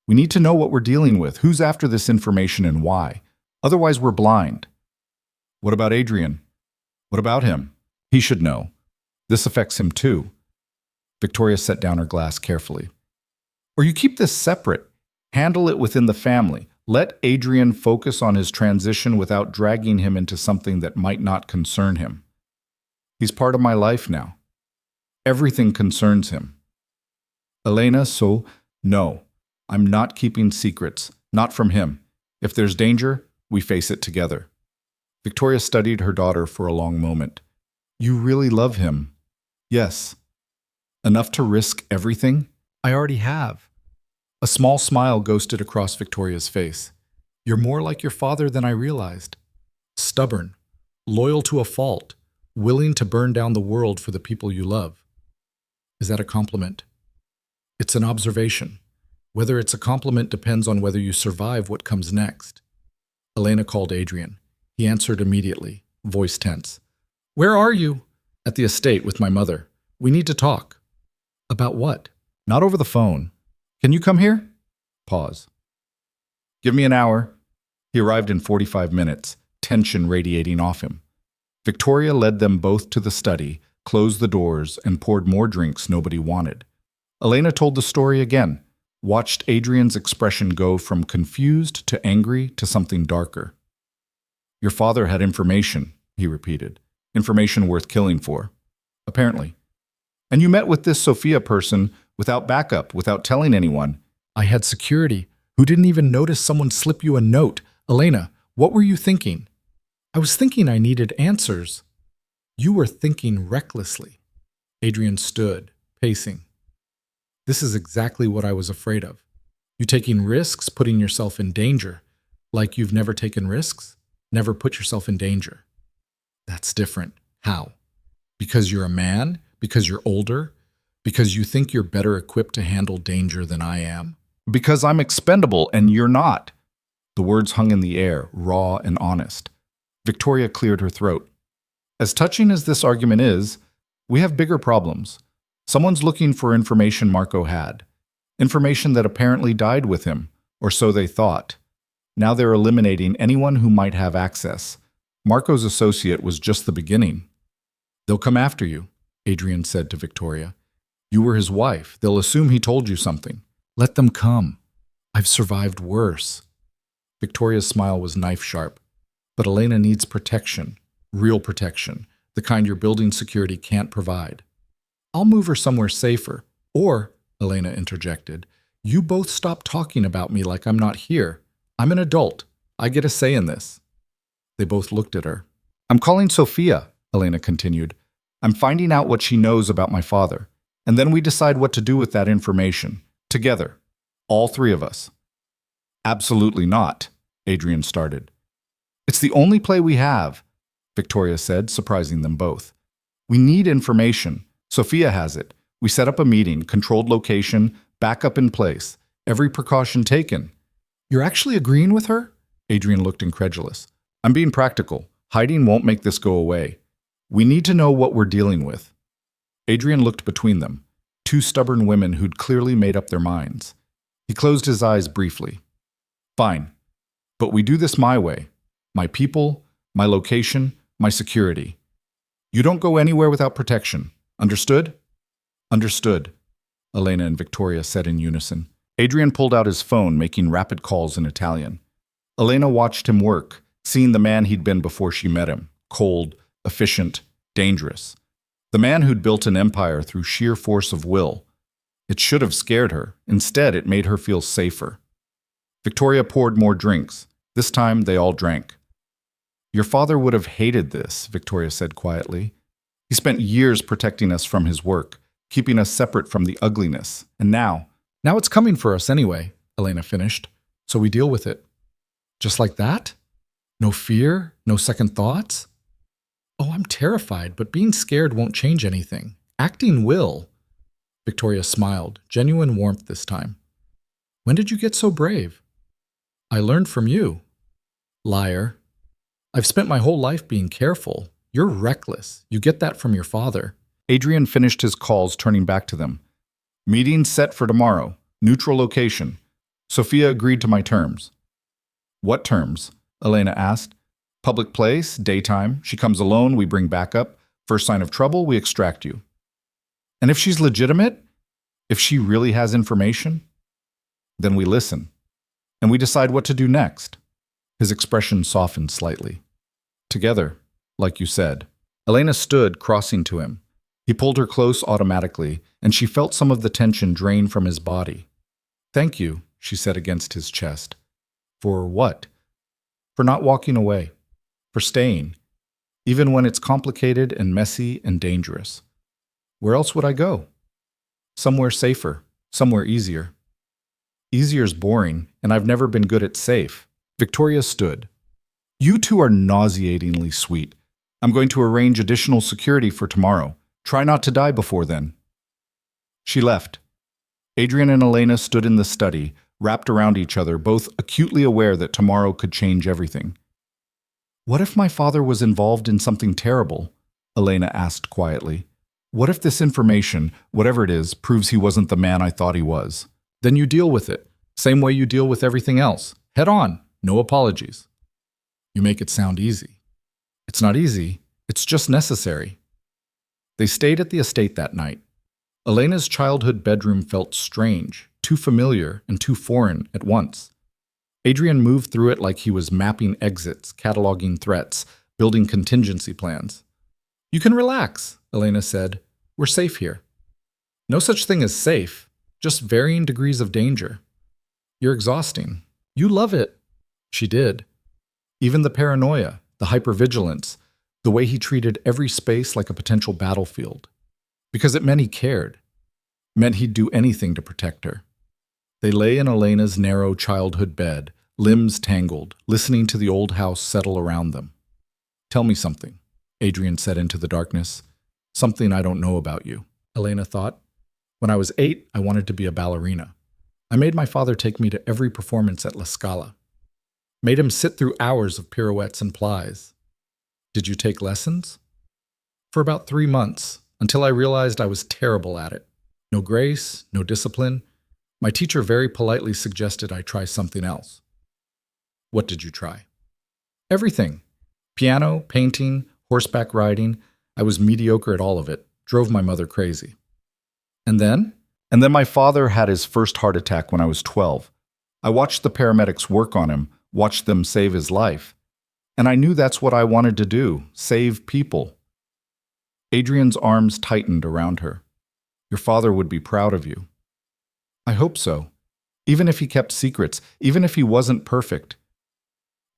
"We need to know what we're dealing with, who's after this information and why. Otherwise, we're blind." "What about Adrian?" "What about him? He should know. This affects him too." Victoria set down her glass carefully. "Or you keep this separate. Handle it within the family. Let Adrian focus on his transition without dragging him into something that might not concern him. He's part of my life now. Everything concerns him." "Elena, so, no. I'm not keeping secrets. Not from him. If there's danger, we face it together." Victoria studied her daughter for a long moment. "You really love him?" "Yes." "Enough to risk everything?" "I already have." A small smile ghosted across Victoria's face. "You're more like your father than I realized. Stubborn, loyal to a fault, willing to burn down the world for the people you love." "Is that a compliment?" "It's an observation. Whether it's a compliment depends on whether you survive what comes next." Elena called Adrian. He answered immediately, voice tense. "Where are you?" "At the estate with my mother. We need to talk." "About what?" "Not over the phone. Can you come here?" Pause. "Give me an hour." He arrived in 45 minutes, tension radiating off him. Victoria led them both to the study, closed the doors, and poured more drinks nobody wanted. Elena told the story again, watched Adrian's expression go from confused to angry to something darker. "Your father had information," he repeated. "Information worth killing for. Apparently. And you met with this Sophia person without backup, without telling anyone." "I had security, who didn't even notice someone slip you a note. Elena, what were you thinking?" "I was thinking I needed answers." "You were thinking recklessly." Adrian stood, pacing. "This is exactly what I was afraid of. You taking risks, putting yourself in danger. Like you've never taken risks? Never put yourself in danger." "That's different." "How?" "Because you're a man? Because you're older? Because you think you're better equipped to handle danger than I am?" "Because I'm expendable and you're not." The words hung in the air, raw and honest. Victoria cleared her throat. "As touching as this argument is, we have bigger problems. Someone's looking for information Marco had. Information that apparently died with him, or so they thought. Now they're eliminating anyone who might have access. Marco's associate was just the beginning." "They'll come after you," Adrian said to Victoria. "You were his wife. They'll assume he told you something. Let them come. I've survived worse." Victoria's smile was knife-sharp. "But Elena needs protection, real protection, the kind your building security can't provide." "I'll move her somewhere safer. Or," Elena interjected, "you both stop talking about me like I'm not here. I'm an adult. I get a say in this." They both looked at her. "I'm calling Sophia," Elena continued. "I'm finding out what she knows about my father, and then we decide what to do with that information. Together. All three of us." "Absolutely not," Adrian started. "It's the only play we have," Victoria said, surprising them both. "We need information. Sophia has it. We set up a meeting, controlled location, backup in place, every precaution taken." "You're actually agreeing with her?" Adrian looked incredulous. "I'm being practical. Hiding won't make this go away. We need to know what we're dealing with." Adrian looked between them, two stubborn women who'd clearly made up their minds. He closed his eyes briefly. "Fine. But we do this my way. My people, my location, my security. You don't go anywhere without protection. Understood?" "Understood," Elena and Victoria said in unison. Adrian pulled out his phone, making rapid calls in Italian. Elena watched him work, seeing the man he'd been before she met him, cold, efficient, dangerous. The man who'd built an empire through sheer force of will. It should have scared her. Instead, it made her feel safer. Victoria poured more drinks. This time, they all drank. "Your father would have hated this," Victoria said quietly. "He spent years protecting us from his work, keeping us separate from the ugliness. And now it's coming for us anyway," Elena finished. "So we deal with it." "Just like that? No fear? No second thoughts?" "Oh, I'm terrified, but being scared won't change anything. Acting will." Victoria smiled, genuine warmth this time. "When did you get so brave?" "I learned from you." "Liar. I've spent my whole life being careful. You're reckless. You get that from your father." Adrian finished his calls, turning back to them. "Meeting set for tomorrow. Neutral location. Sophia agreed to my terms." "What terms?" Elena asked. "Public place, daytime. She comes alone, we bring backup. First sign of trouble, we extract you." "And if she's legitimate? If she really has information?" "Then we listen. And we decide what to do next." His expression softened slightly. "Together, like you said." Elena stood, crossing to him. He pulled her close automatically, and she felt some of the tension drain from his body. "Thank you," she said against his chest. "For what?" "For not walking away. For staying. Even when it's complicated and messy and dangerous. Where else would I go? Somewhere safer. Somewhere easier." "Easier's boring, and I've never been good at safe." Victoria stood. "You two are nauseatingly sweet. I'm going to arrange additional security for tomorrow. Try not to die before then." She left. Adrian and Elena stood in the study, wrapped around each other, both acutely aware that tomorrow could change everything. "What if my father was involved in something terrible?" Elena asked quietly. "What if this information, whatever it is, proves he wasn't the man I thought he was? Then you deal with it, same way you deal with everything else. Head on, no apologies." "You make it sound easy." "It's not easy, it's just necessary." They stayed at the estate that night. Elena's childhood bedroom felt strange, too familiar and too foreign at once. Adrian moved through it like he was mapping exits, cataloging threats, building contingency plans. "You can relax," Elena said. "We're safe here." "No such thing as safe, just varying degrees of danger. You're exhausting." "You love it." She did. Even the paranoia, the hypervigilance, the way he treated every space like a potential battlefield. Because it meant he cared. Meant he'd do anything to protect her. They lay in Elena's narrow childhood bed, limbs tangled, listening to the old house settle around them. "Tell me something," Adrian said into the darkness. "Something I don't know about you." Elena thought. "When I was 8, I wanted to be a ballerina. I made my father take me to every performance at La Scala. Made him sit through hours of pirouettes and plies." "Did you take lessons?" "For about 3 months, until I realized I was terrible at it. No grace, no discipline. My teacher very politely suggested I try something else." "What did you try?" "Everything. Piano, painting, horseback riding. I was mediocre at all of it. Drove my mother crazy." "And then?" "And then my father had his first heart attack when I was 12. I watched the paramedics work on him, watched them save his life. And I knew that's what I wanted to do, save people." Adrian's arms tightened around her. "Your father would be proud of you." "I hope so. Even if he kept secrets, even if he wasn't perfect."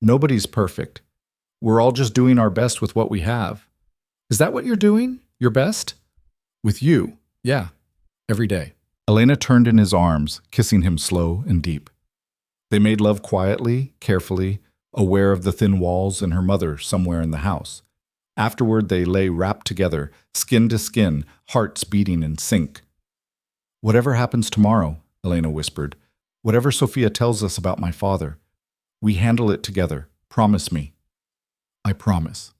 "Nobody's perfect. We're all just doing our best with what we have." "Is that what you're doing? Your best?" "With you, yeah. Every day." Elena turned in his arms, kissing him slow and deep. They made love quietly, carefully, aware of the thin walls and her mother somewhere in the house. Afterward, they lay wrapped together, skin to skin, hearts beating in sync. "Whatever happens tomorrow," Elena whispered, "whatever Sophia tells us about my father, we handle it together. Promise me." "I promise."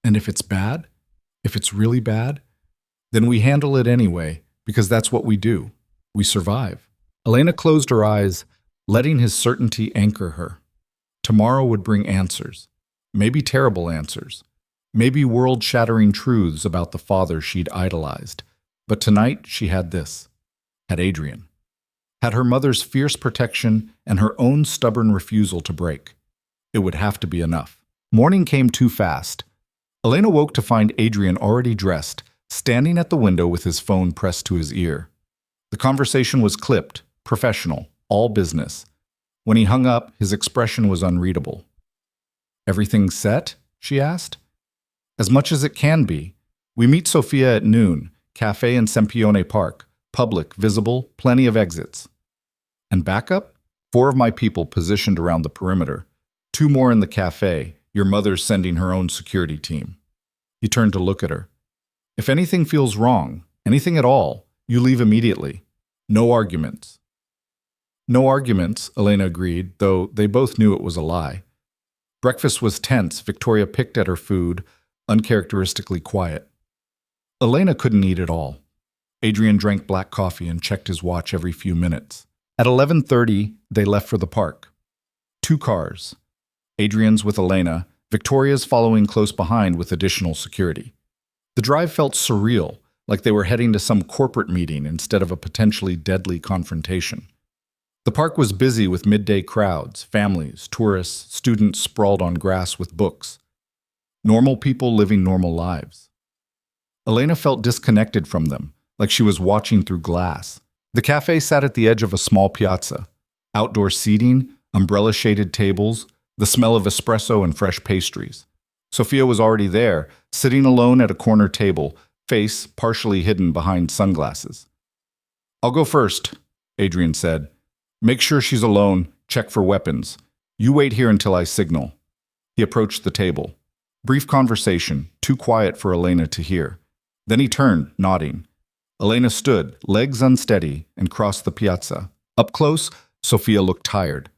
"And if it's bad, if it's really bad, then we handle it anyway, because that's what we do. We survive." Elena closed her eyes, letting his certainty anchor her. Tomorrow would bring answers. Maybe terrible answers. Maybe world-shattering truths about the father she'd idolized. But tonight she had this. Had Adrian. Had her mother's fierce protection and her own stubborn refusal to break. It would have to be enough. Morning came too fast. Elena woke to find Adrian already dressed, standing at the window with his phone pressed to his ear. The conversation was clipped, professional, all business. When he hung up, his expression was unreadable. "Everything set?" she asked. "As much as it can be. We meet Sophia at noon, cafe in Sempione Park. Public, visible, plenty of exits." "And backup?" "4 of my people positioned around the perimeter. 2 more in the cafe. Your mother's sending her own security team." He turned to look at her. "If anything feels wrong, anything at all, you leave immediately. No arguments." "No arguments," Elena agreed, though they both knew it was a lie. Breakfast was tense. Victoria picked at her food, uncharacteristically quiet. Elena couldn't eat it all. Adrian drank black coffee and checked his watch every few minutes. At 11:30, they left for the park. 2 cars. Adrian's with Elena, Victoria's following close behind with additional security. The drive felt surreal, like they were heading to some corporate meeting instead of a potentially deadly confrontation. The park was busy with midday crowds, families, tourists, students sprawled on grass with books. Normal people living normal lives. Elena felt disconnected from them, like she was watching through glass. The cafe sat at the edge of a small piazza. Outdoor seating, umbrella-shaded tables, the smell of espresso and fresh pastries. Sophia was already there, sitting alone at a corner table, face partially hidden behind sunglasses. "I'll go first," Adrian said. "Make sure she's alone, check for weapons. You wait here until I signal." He approached the table. Brief conversation, too quiet for Elena to hear. Then he turned, nodding. Elena stood, legs unsteady, and crossed the piazza. Up close, Sophia looked tired.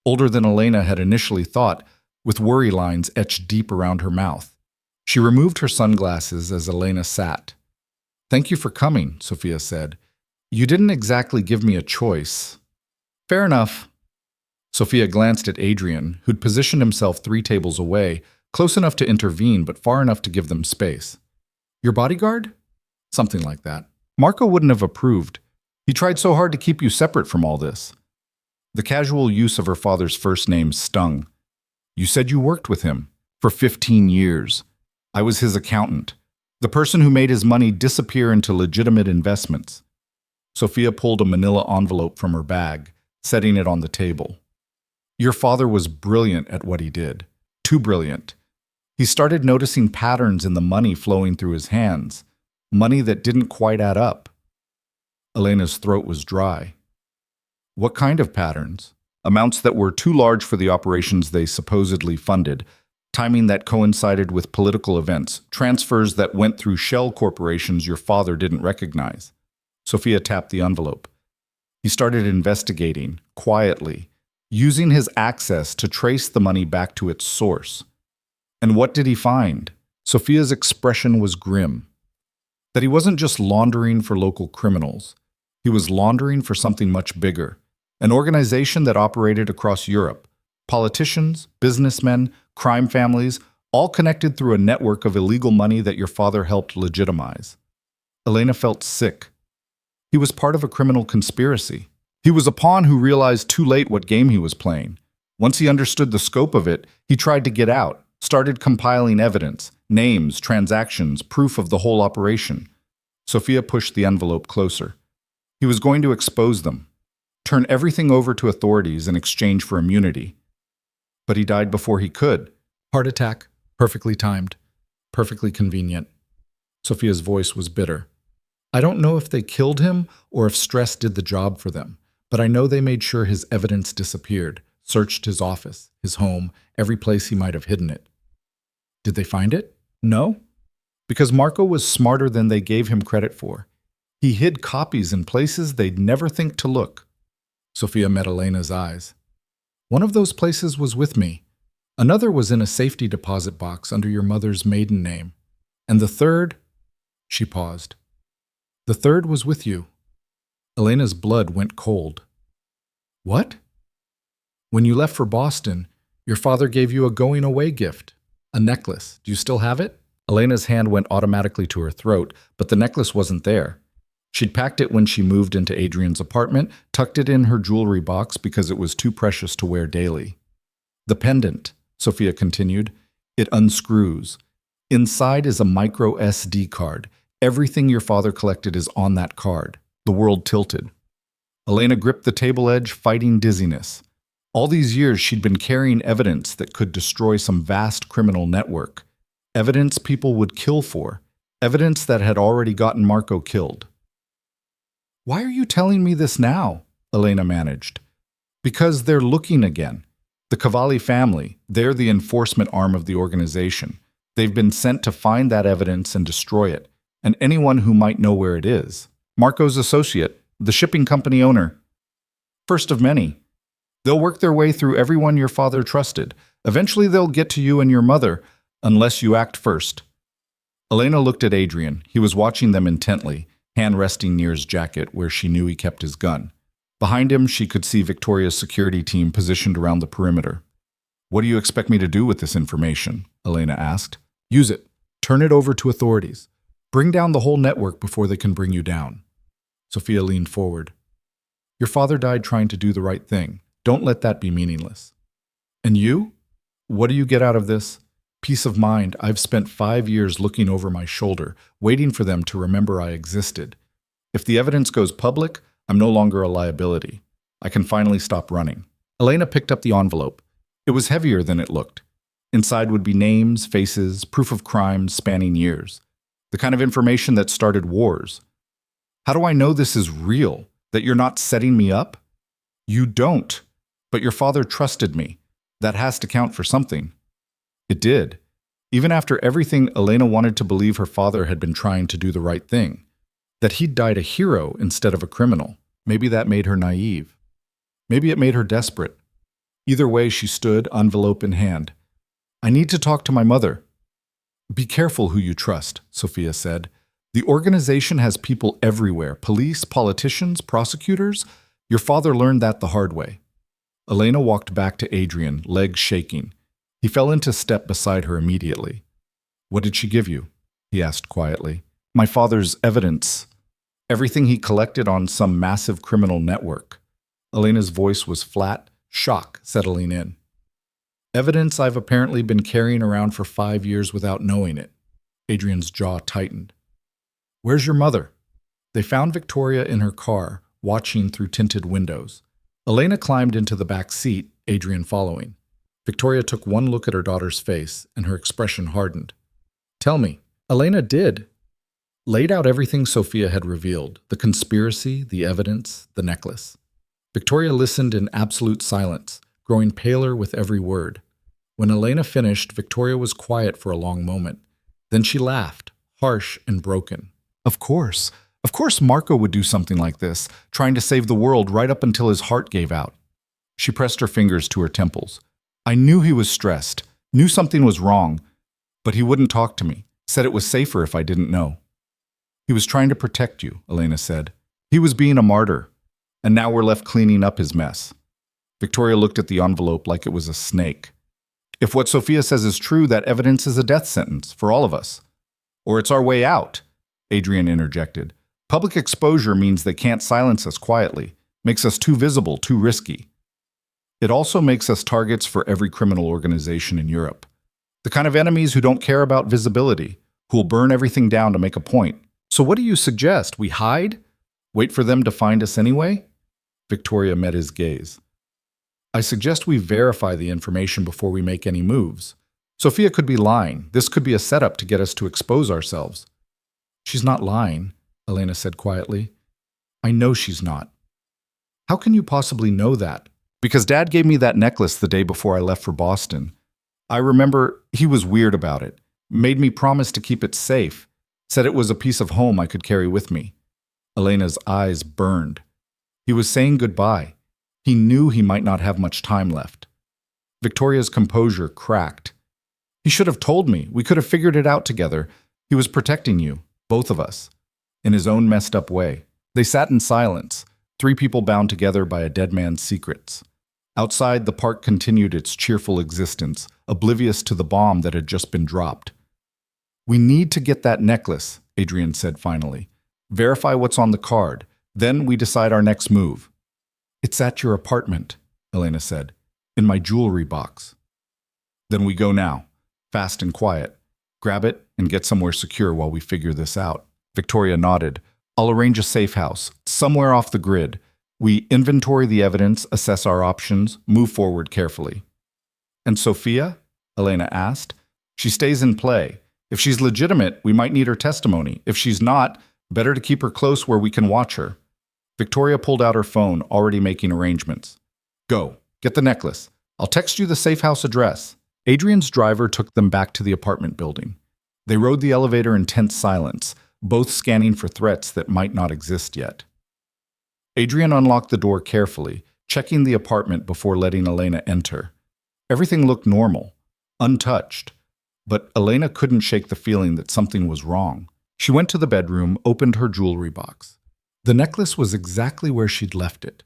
Older than Elena had initially thought, with worry lines etched deep around her mouth. She removed her sunglasses as Elena sat. "Thank you for coming," Sophia said. "You didn't exactly give me a choice." "Fair enough." Sophia glanced at Adrian, who'd positioned himself 3 tables away, close enough to intervene but far enough to give them space. Your bodyguard? Something like that. Marco wouldn't have approved. He tried so hard to keep you separate from all this. The casual use of her father's first name stung. You said you worked with him for 15 years. I was his accountant, the person who made his money disappear into legitimate investments. Sophia pulled a manila envelope from her bag, setting it on the table. Your father was brilliant at what he did. Too brilliant. He started noticing patterns in the money flowing through his hands, money that didn't quite add up. Elena's throat was dry. What kind of patterns? Amounts that were too large for the operations they supposedly funded, timing that coincided with political events, transfers that went through shell corporations your father didn't recognize. Sophia tapped the envelope. He started investigating, quietly, using his access to trace the money back to its source. And what did he find? Sophia's expression was grim. That he wasn't just laundering for local criminals. He was laundering for something much bigger. An organization that operated across Europe. Politicians, businessmen, crime families, all connected through a network of illegal money that your father helped legitimize. Elena felt sick. He was part of a criminal conspiracy. He was a pawn who realized too late what game he was playing. Once he understood the scope of it, he tried to get out, started compiling evidence, names, transactions, proof of the whole operation. Sophia pushed the envelope closer. He was going to expose them, turn everything over to authorities in exchange for immunity. But he died before he could. Heart attack, perfectly timed, perfectly convenient. Sophia's voice was bitter. I don't know if they killed him or if stress did the job for them, but I know they made sure his evidence disappeared, searched his office, his home, every place he might have hidden it. Did they find it? No. Because Marco was smarter than they gave him credit for. He hid copies in places they'd never think to look. Sophia met Elena's eyes. One of those places was with me. Another was in a safety deposit box under your mother's maiden name. And the third, she paused. The third was with you. Elena's blood went cold. What? When you left for Boston, your father gave you a going-away gift, a necklace. Do you still have it? Elena's hand went automatically to her throat, but the necklace wasn't there. She'd packed it when she moved into Adrian's apartment, tucked it in her jewelry box because it was too precious to wear daily. The pendant, Sophia continued, it unscrews. Inside is a micro SD card. Everything your father collected is on that card. The world tilted. Elena gripped the table edge, fighting dizziness. All these years she'd been carrying evidence that could destroy some vast criminal network. Evidence people would kill for. Evidence that had already gotten Marco killed. Why are you telling me this now? Elena managed. Because they're looking again. The Cavalli family, they're the enforcement arm of the organization. They've been sent to find that evidence and destroy it, and anyone who might know where it is. Marco's associate, the shipping company owner. First of many. They'll work their way through everyone your father trusted. Eventually they'll get to you and your mother, unless you act first. Elena looked at Adrian. He was watching them intently, hand resting near his jacket where she knew he kept his gun. Behind him, she could see Victoria's security team positioned around the perimeter. What do you expect me to do with this information? Elena asked. Use it. Turn it over to authorities. Bring down the whole network before they can bring you down. Sophia leaned forward. Your father died trying to do the right thing. Don't let that be meaningless. And you? What do you get out of this? Peace of mind. I've spent 5 years looking over my shoulder, waiting for them to remember I existed. If the evidence goes public, I'm no longer a liability. I can finally stop running. Elena picked up the envelope. It was heavier than it looked. Inside would be names, faces, proof of crimes spanning years. The kind of information that started wars. How do I know this is real? That you're not setting me up? You don't. But your father trusted me. That has to count for something. It did. Even after everything, Elena wanted to believe her father had been trying to do the right thing. That he'd died a hero instead of a criminal. Maybe that made her naive. Maybe it made her desperate. Either way, she stood, envelope in hand. I need to talk to my mother. Be careful who you trust, Sophia said. The organization has people everywhere, police, politicians, prosecutors. Your father learned that the hard way. Elena walked back to Adrian, legs shaking. He fell into step beside her immediately. What did she give you? he asked quietly. My father's evidence. Everything he collected on some massive criminal network. Elena's voice was flat, shock settling in. Evidence I've apparently been carrying around for 5 years without knowing it. Adrian's jaw tightened. Where's your mother? They found Victoria in her car, watching through tinted windows. Elena climbed into the back seat, Adrian following. Victoria took one look at her daughter's face, and her expression hardened. Tell me. Elena did. Laid out everything Sophia had revealed, the conspiracy, the evidence, the necklace. Victoria listened in absolute silence, growing paler with every word. When Elena finished, Victoria was quiet for a long moment. Then she laughed, harsh and broken. Of course Marco would do something like this, trying to save the world right up until his heart gave out. She pressed her fingers to her temples. I knew he was stressed, knew something was wrong, but he wouldn't talk to me, said it was safer if I didn't know. He was trying to protect you, Elena said. He was being a martyr, and now we're left cleaning up his mess. Victoria looked at the envelope like it was a snake. If what Sophia says is true, that evidence is a death sentence for all of us. Or it's our way out, Adrian interjected. Public exposure means they can't silence us quietly, makes us too visible, too risky. It also makes us targets for every criminal organization in Europe. The kind of enemies who don't care about visibility, who will burn everything down to make a point. So what do you suggest? We hide? Wait for them to find us anyway? Victoria met his gaze. I suggest we verify the information before we make any moves. Sophia could be lying. This could be a setup to get us to expose ourselves. She's not lying, Elena said quietly. I know she's not. How can you possibly know that? Because Dad gave me that necklace the day before I left for Boston. I remember he was weird about it, made me promise to keep it safe, said it was a piece of home I could carry with me. Elena's eyes burned. He was saying goodbye. He knew he might not have much time left. Victoria's composure cracked. He should have told me. We could have figured it out together. He was protecting you, both of us, in his own messed up way. They sat in silence, 3 people bound together by a dead man's secrets. Outside, the park continued its cheerful existence, oblivious to the bomb that had just been dropped. We need to get that necklace, Adrian said finally. Verify what's on the card. Then we decide our next move. It's at your apartment, Elena said, in my jewelry box. Then we go now, fast and quiet. Grab it and get somewhere secure while we figure this out. Victoria nodded. I'll arrange a safe house, somewhere off the grid. We inventory the evidence, assess our options, move forward carefully. And Sophia? Elena asked. She stays in play. If she's legitimate, we might need her testimony. If she's not, better to keep her close where we can watch her. Victoria pulled out her phone, already making arrangements. Go, get the necklace. I'll text you the safe house address. Adrian's driver took them back to the apartment building. They rode the elevator in tense silence, both scanning for threats that might not exist yet. Adrian unlocked the door carefully, checking the apartment before letting Elena enter. Everything looked normal, untouched, but Elena couldn't shake the feeling that something was wrong. She went to the bedroom, opened her jewelry box. The necklace was exactly where she'd left it.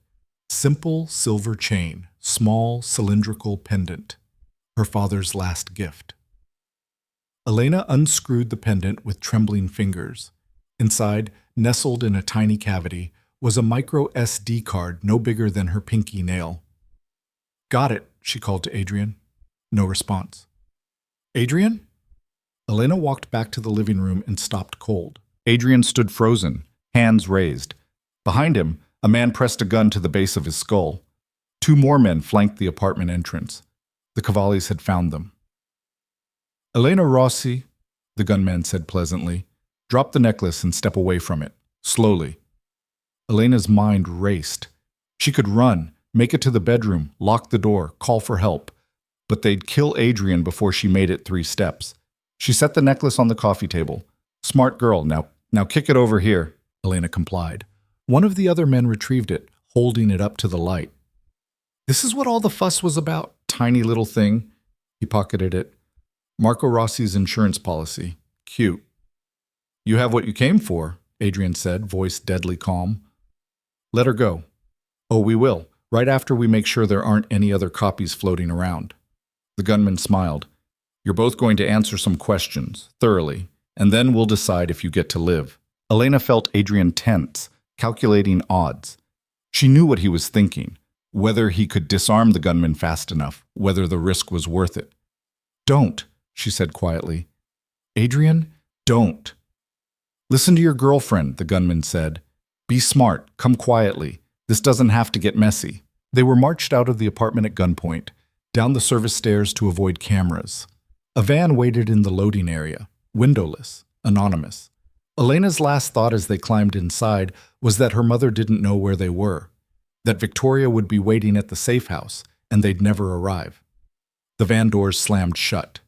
Simple silver chain, small cylindrical pendant. Her father's last gift. Elena unscrewed the pendant with trembling fingers. Inside, nestled in a tiny cavity, was a micro SD card no bigger than her pinky nail. Got it, she called to Adrian. No response. Adrian? Elena walked back to the living room and stopped cold. Adrian stood frozen, hands raised. Behind him, a man pressed a gun to the base of his skull. 2 more men flanked the apartment entrance. The Cavallis had found them. Elena Rossi, the gunman said pleasantly, drop the necklace and step away from it, slowly. Elena's mind raced. She could run, make it to the bedroom, lock the door, call for help. But they'd kill Adrian before she made it 3 steps. She set the necklace on the coffee table. Smart girl, now kick it over here, Elena complied. One of the other men retrieved it, holding it up to the light. This is what all the fuss was about, tiny little thing. He pocketed it. Marco Rossi's insurance policy. Cute. You have what you came for, Adrian said, voice deadly calm. Let her go. Oh, we will, right after we make sure there aren't any other copies floating around. The gunman smiled. You're both going to answer some questions, thoroughly. and then we'll decide if you get to live. Elena felt Adrian tense, calculating odds. She knew what he was thinking, whether he could disarm the gunman fast enough, whether the risk was worth it. Don't, she said quietly. Adrian, don't. Listen to your girlfriend, the gunman said. Be smart, come quietly. This doesn't have to get messy. They were marched out of the apartment at gunpoint, down the service stairs to avoid cameras. A van waited in the loading area, windowless, anonymous. Elena's last thought as they climbed inside was that her mother didn't know where they were, that Victoria would be waiting at the safe house, and they'd never arrive. The van doors slammed shut.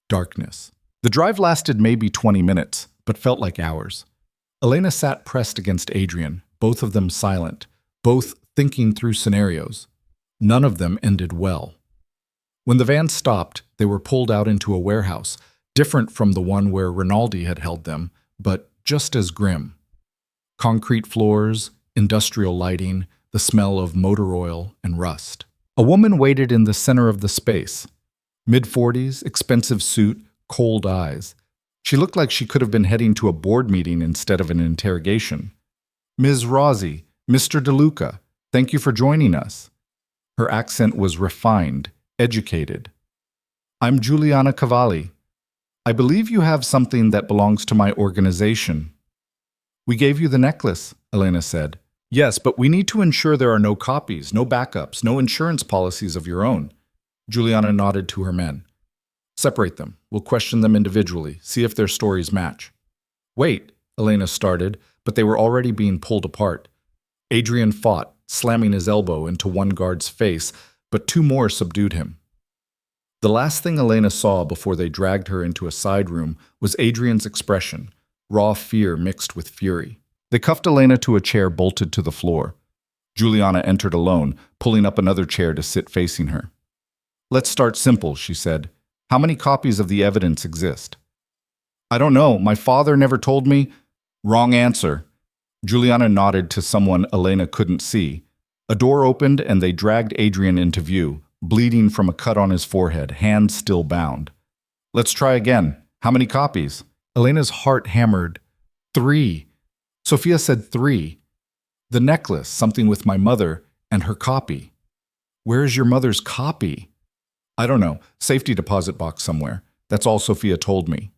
Darkness. The drive lasted maybe 20 minutes, but felt like hours. Elena sat pressed against Adrian, both of them silent, both thinking through scenarios. None of them ended well. When the van stopped, they were pulled out into a warehouse, different from the one where Rinaldi had held them, but just as grim. Concrete floors, industrial lighting, the smell of motor oil and rust. A woman waited in the center of the space. Mid-40s, expensive suit, cold eyes. She looked like she could have been heading to a board meeting instead of an interrogation. Ms. Rossi, Mr. DeLuca, thank you for joining us. Her accent was refined, educated. I'm Giuliana Cavalli. I believe you have something that belongs to my organization. We gave you the necklace, Elena said. Yes, but we need to ensure there are no copies, no backups, no insurance policies of your own. Giuliana nodded to her men. Separate them. We'll question them individually, see if their stories match. Wait, Elena started, but they were already being pulled apart. Adrian fought, slamming his elbow into one guard's face, but two more subdued him. The last thing Elena saw before they dragged her into a side room was Adrian's expression, raw fear mixed with fury. They cuffed Elena to a chair bolted to the floor. Giuliana entered alone, pulling up another chair to sit facing her. Let's start simple, she said. How many copies of the evidence exist? I don't know. My father never told me. Wrong answer. Giuliana nodded to someone Elena couldn't see. A door opened and they dragged Adrian into view, bleeding from a cut on his forehead, hands still bound. Let's try again. How many copies? Elena's heart hammered. 3. Sophia said 3. The necklace, something with my mother, and her copy. Where is your mother's copy? I don't know. Safety deposit box somewhere. That's all Sophia told me.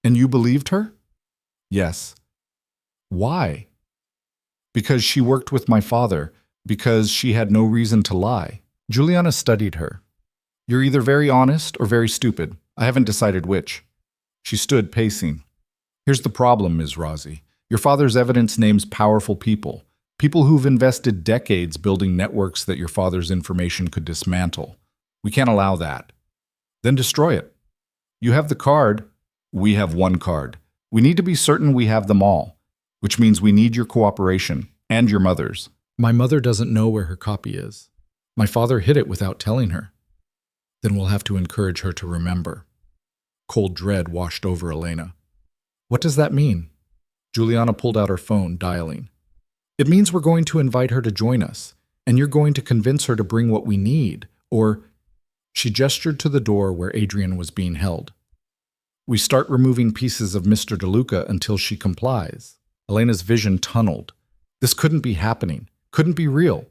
And you believed her? Yes. Why? Because she worked with my father. Because she had no reason to lie. Giuliana studied her. You're either very honest or very stupid. I haven't decided which. She stood pacing. Here's the problem, Ms. Rossi. Your father's evidence names powerful people. People who've invested decades building networks that your father's information could dismantle. We can't allow that. Then destroy it. You have the card. We have one card. We need to be certain we have them all, which means we need your cooperation and your mother's. My mother doesn't know where her copy is. My father hid it without telling her. Then we'll have to encourage her to remember. Cold dread washed over Elena. What does that mean? Giuliana pulled out her phone, dialing. It means we're going to invite her to join us, and you're going to convince her to bring what we need, or... She gestured to the door where Adrian was being held. We start removing pieces of Mr. DeLuca until she complies. Elena's vision tunneled. This couldn't be happening, couldn't be real.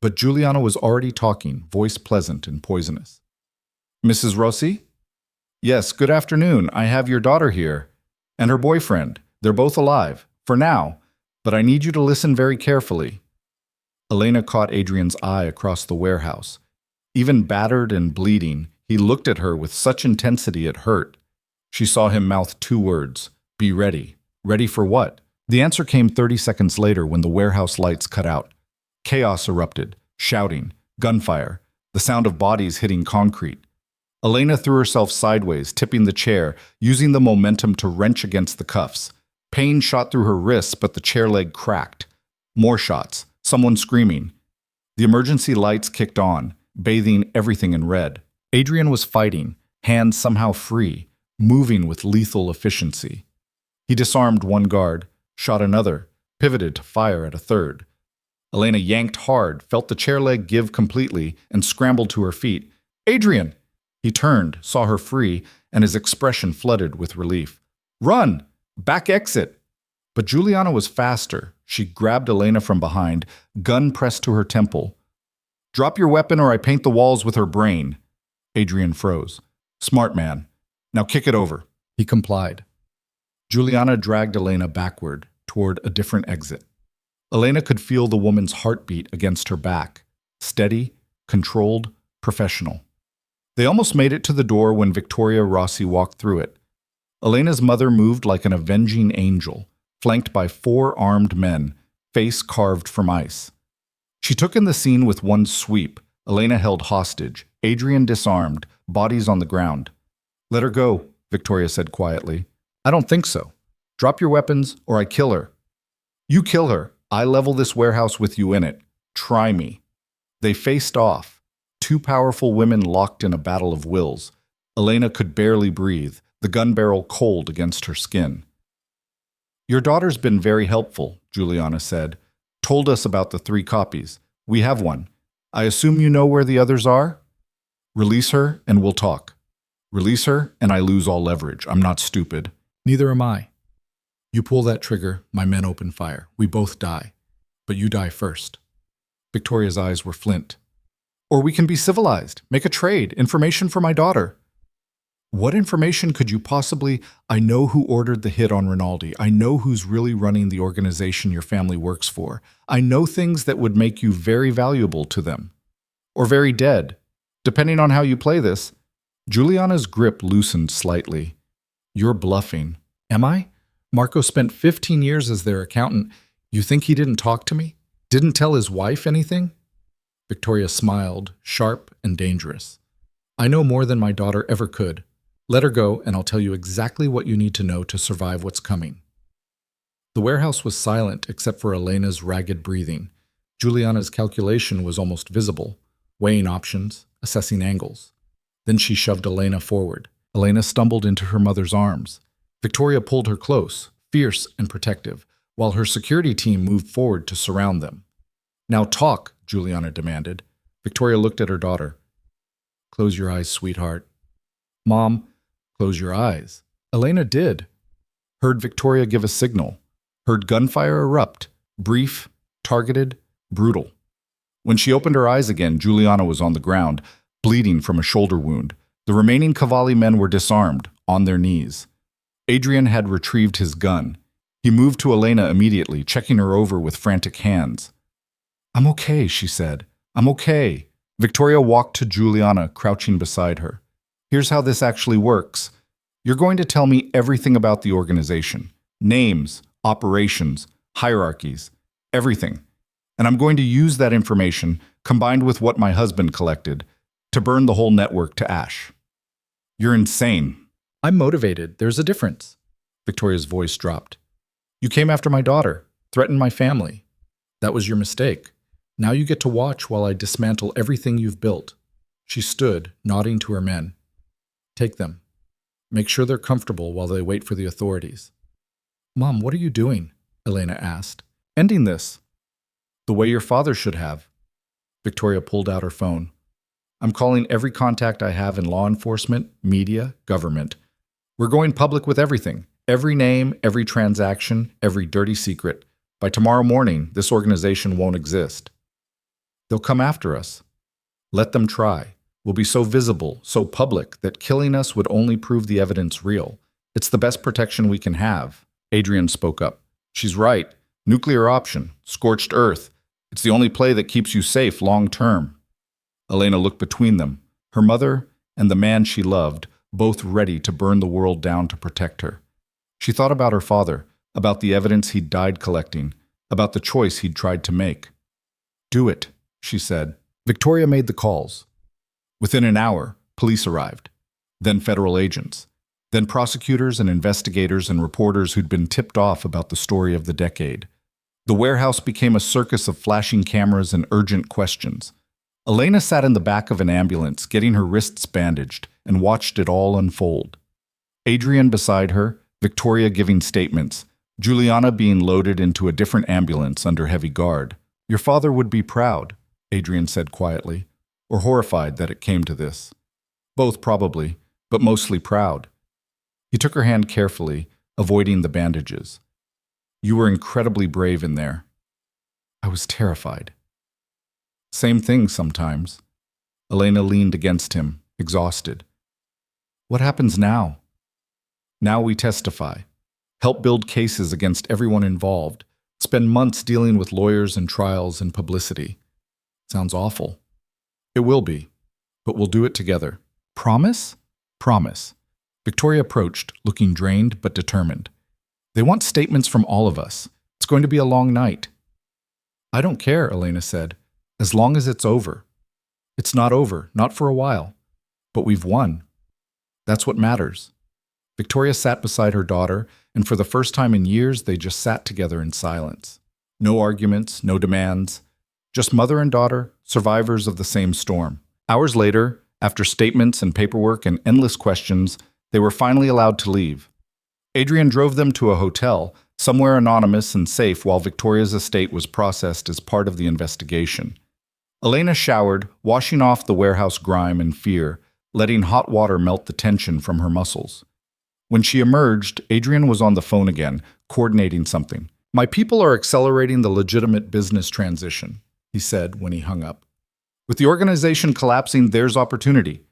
But Giuliana was already talking, voice pleasant and poisonous. Mrs. Rossi? Yes, good afternoon. I have your daughter here. And her boyfriend. They're both alive, for now. But I need you to listen very carefully. Elena caught Adrian's eye across the warehouse. Even battered and bleeding, he looked at her with such intensity it hurt. She saw him mouth 2 words, be ready. Ready for what? The answer came 30 seconds later when the warehouse lights cut out. Chaos erupted, shouting, gunfire, the sound of bodies hitting concrete. Elena threw herself sideways, tipping the chair, using the momentum to wrench against the cuffs. Pain shot through her wrists, but the chair leg cracked. More shots, someone screaming. The emergency lights kicked on, bathing everything in red. Adrian was fighting, hands somehow free, moving with lethal efficiency. He disarmed one guard, shot another, pivoted to fire at a third. Elena yanked hard, felt the chair leg give completely, and scrambled to her feet. Adrian! He turned, saw her free, and his expression flooded with relief. Run! Back exit! But Juliana was faster. She grabbed Elena from behind, gun pressed to her temple. Drop your weapon or I paint the walls with her brain. Adrian froze. Smart man. Now kick it over. He complied. Juliana dragged Elena backward, toward a different exit. Elena could feel the woman's heartbeat against her back. Steady, controlled, professional. They almost made it to the door when Victoria Rossi walked through it. Elena's mother moved like an avenging angel, flanked by 4 armed men, face carved from ice. She took in the scene with one sweep. Elena held hostage, Adrian disarmed, bodies on the ground. Let her go, Victoria said quietly. I don't think so. Drop your weapons or I kill her. You kill her. I level this warehouse with you in it. Try me. They faced off. 2 powerful women locked in a battle of wills. Elena could barely breathe, the gun barrel cold against her skin. Your daughter's been very helpful, Juliana said. Told us about the 3 copies. We have one. I assume you know where the others are? Release her and we'll talk. Release her and I lose all leverage. I'm not stupid. Neither am I. You pull that trigger, my men open fire. We both die. But you die first. Victoria's eyes were flint. Or we can be civilized. Make a trade. Information for my daughter. What information could you possibly... I know who ordered the hit on Rinaldi. I know who's really running the organization your family works for. I know things that would make you very valuable to them. Or very dead. Depending on how you play this. Juliana's grip loosened slightly. You're bluffing. Am I? Marco spent 15 years as their accountant. You think he didn't talk to me? Didn't tell his wife anything? Victoria smiled, sharp and dangerous. I know more than my daughter ever could. Let her go, and I'll tell you exactly what you need to know to survive what's coming. The warehouse was silent except for Elena's ragged breathing. Juliana's calculation was almost visible, weighing options, assessing angles. Then she shoved Elena forward. Elena stumbled into her mother's arms. Victoria pulled her close, fierce and protective, while her security team moved forward to surround them. Now talk, Juliana demanded. Victoria looked at her daughter. Close your eyes, sweetheart. Mom, close your eyes. Elena did. Heard Victoria give a signal. Heard gunfire erupt. Brief, targeted, brutal. When she opened her eyes again, Juliana was on the ground, bleeding from a shoulder wound. The remaining Cavalli men were disarmed, on their knees. Adrian had retrieved his gun. He moved to Elena immediately, checking her over with frantic hands. I'm okay, she said. I'm okay. Victoria walked to Juliana, crouching beside her. Here's how this actually works. You're going to tell me everything about the organization. Names, operations, hierarchies, everything. And I'm going to use that information, combined with what my husband collected, to burn the whole network to ash. You're insane. I'm motivated. There's a difference. Victoria's voice dropped. You came after my daughter, threatened my family. That was your mistake. Now you get to watch while I dismantle everything you've built. She stood, nodding to her men. Take them. Make sure they're comfortable while they wait for the authorities. Mom, what are you doing? Elena asked. Ending this. The way your father should have. Victoria pulled out her phone. I'm calling every contact I have in law enforcement, media, government. We're going public with everything. Every name, every transaction, every dirty secret. By tomorrow morning, this organization won't exist. They'll come after us. Let them try. We'll be so visible, so public, that killing us would only prove the evidence real. It's the best protection we can have. Adrian spoke up. She's right. Nuclear option. Scorched earth. It's the only play that keeps you safe long term. Elena looked between them, her mother and the man she loved, both ready to burn the world down to protect her. She thought about her father, about the evidence he'd died collecting, about the choice he'd tried to make. Do it, she said. Victoria made the calls. Within an hour, police arrived, then federal agents, then prosecutors and investigators and reporters who'd been tipped off about the story of the decade. The warehouse became a circus of flashing cameras and urgent questions. Elena sat in the back of an ambulance, getting her wrists bandaged, and watched it all unfold. Adrian beside her, Victoria giving statements, Juliana being loaded into a different ambulance under heavy guard. Your father would be proud, Adrian said quietly, or horrified that it came to this. Both probably, but mostly proud. He took her hand carefully, avoiding the bandages. You were incredibly brave in there. I was terrified. Same thing sometimes. Elena leaned against him, exhausted. What happens now? Now we testify, help build cases against everyone involved, spend months dealing with lawyers and trials and publicity. Sounds awful. It will be, but we'll do it together. Promise? Promise. Victoria approached, looking drained but determined. They want statements from all of us. It's going to be a long night. I don't care, Elena said, as long as it's over. It's not over, not for a while. But we've won. That's what matters. Victoria sat beside her daughter, and for the first time in years, they just sat together in silence. No arguments, no demands. Just mother and daughter, survivors of the same storm. Hours later, after statements and paperwork and endless questions, they were finally allowed to leave. Adrian drove them to a hotel, somewhere anonymous and safe, while Victoria's estate was processed as part of the investigation. Elena showered, washing off the warehouse grime and fear, letting hot water melt the tension from her muscles. When she emerged, Adrian was on the phone again, coordinating something. My people are accelerating the legitimate business transition, he said when he hung up. With the organization collapsing, there's opportunity.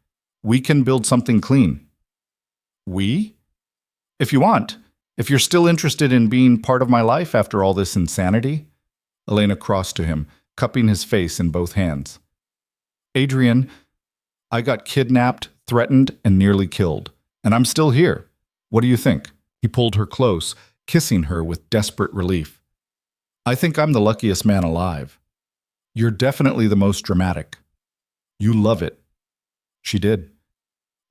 We can build something clean. We? If you want. If you're still interested in being part of my life after all this insanity. Elena crossed to him, cupping his face in both hands. Adrian, I got kidnapped, threatened, and nearly killed. And I'm still here. What do you think? He pulled her close, kissing her with desperate relief. I think I'm the luckiest man alive. You're definitely the most dramatic. You love it. She did.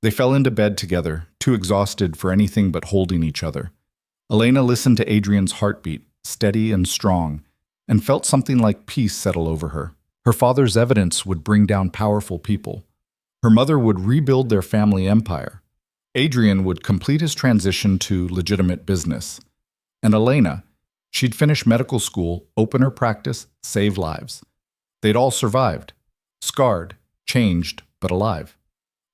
They fell into bed together, too exhausted for anything but holding each other. Elena listened to Adrian's heartbeat, steady and strong, and felt something like peace settle over her. Her father's evidence would bring down powerful people. Her mother would rebuild their family empire. Adrian would complete his transition to legitimate business. And Elena, she'd finish medical school, open her practice, save lives. They'd all survived, scarred, changed, but alive.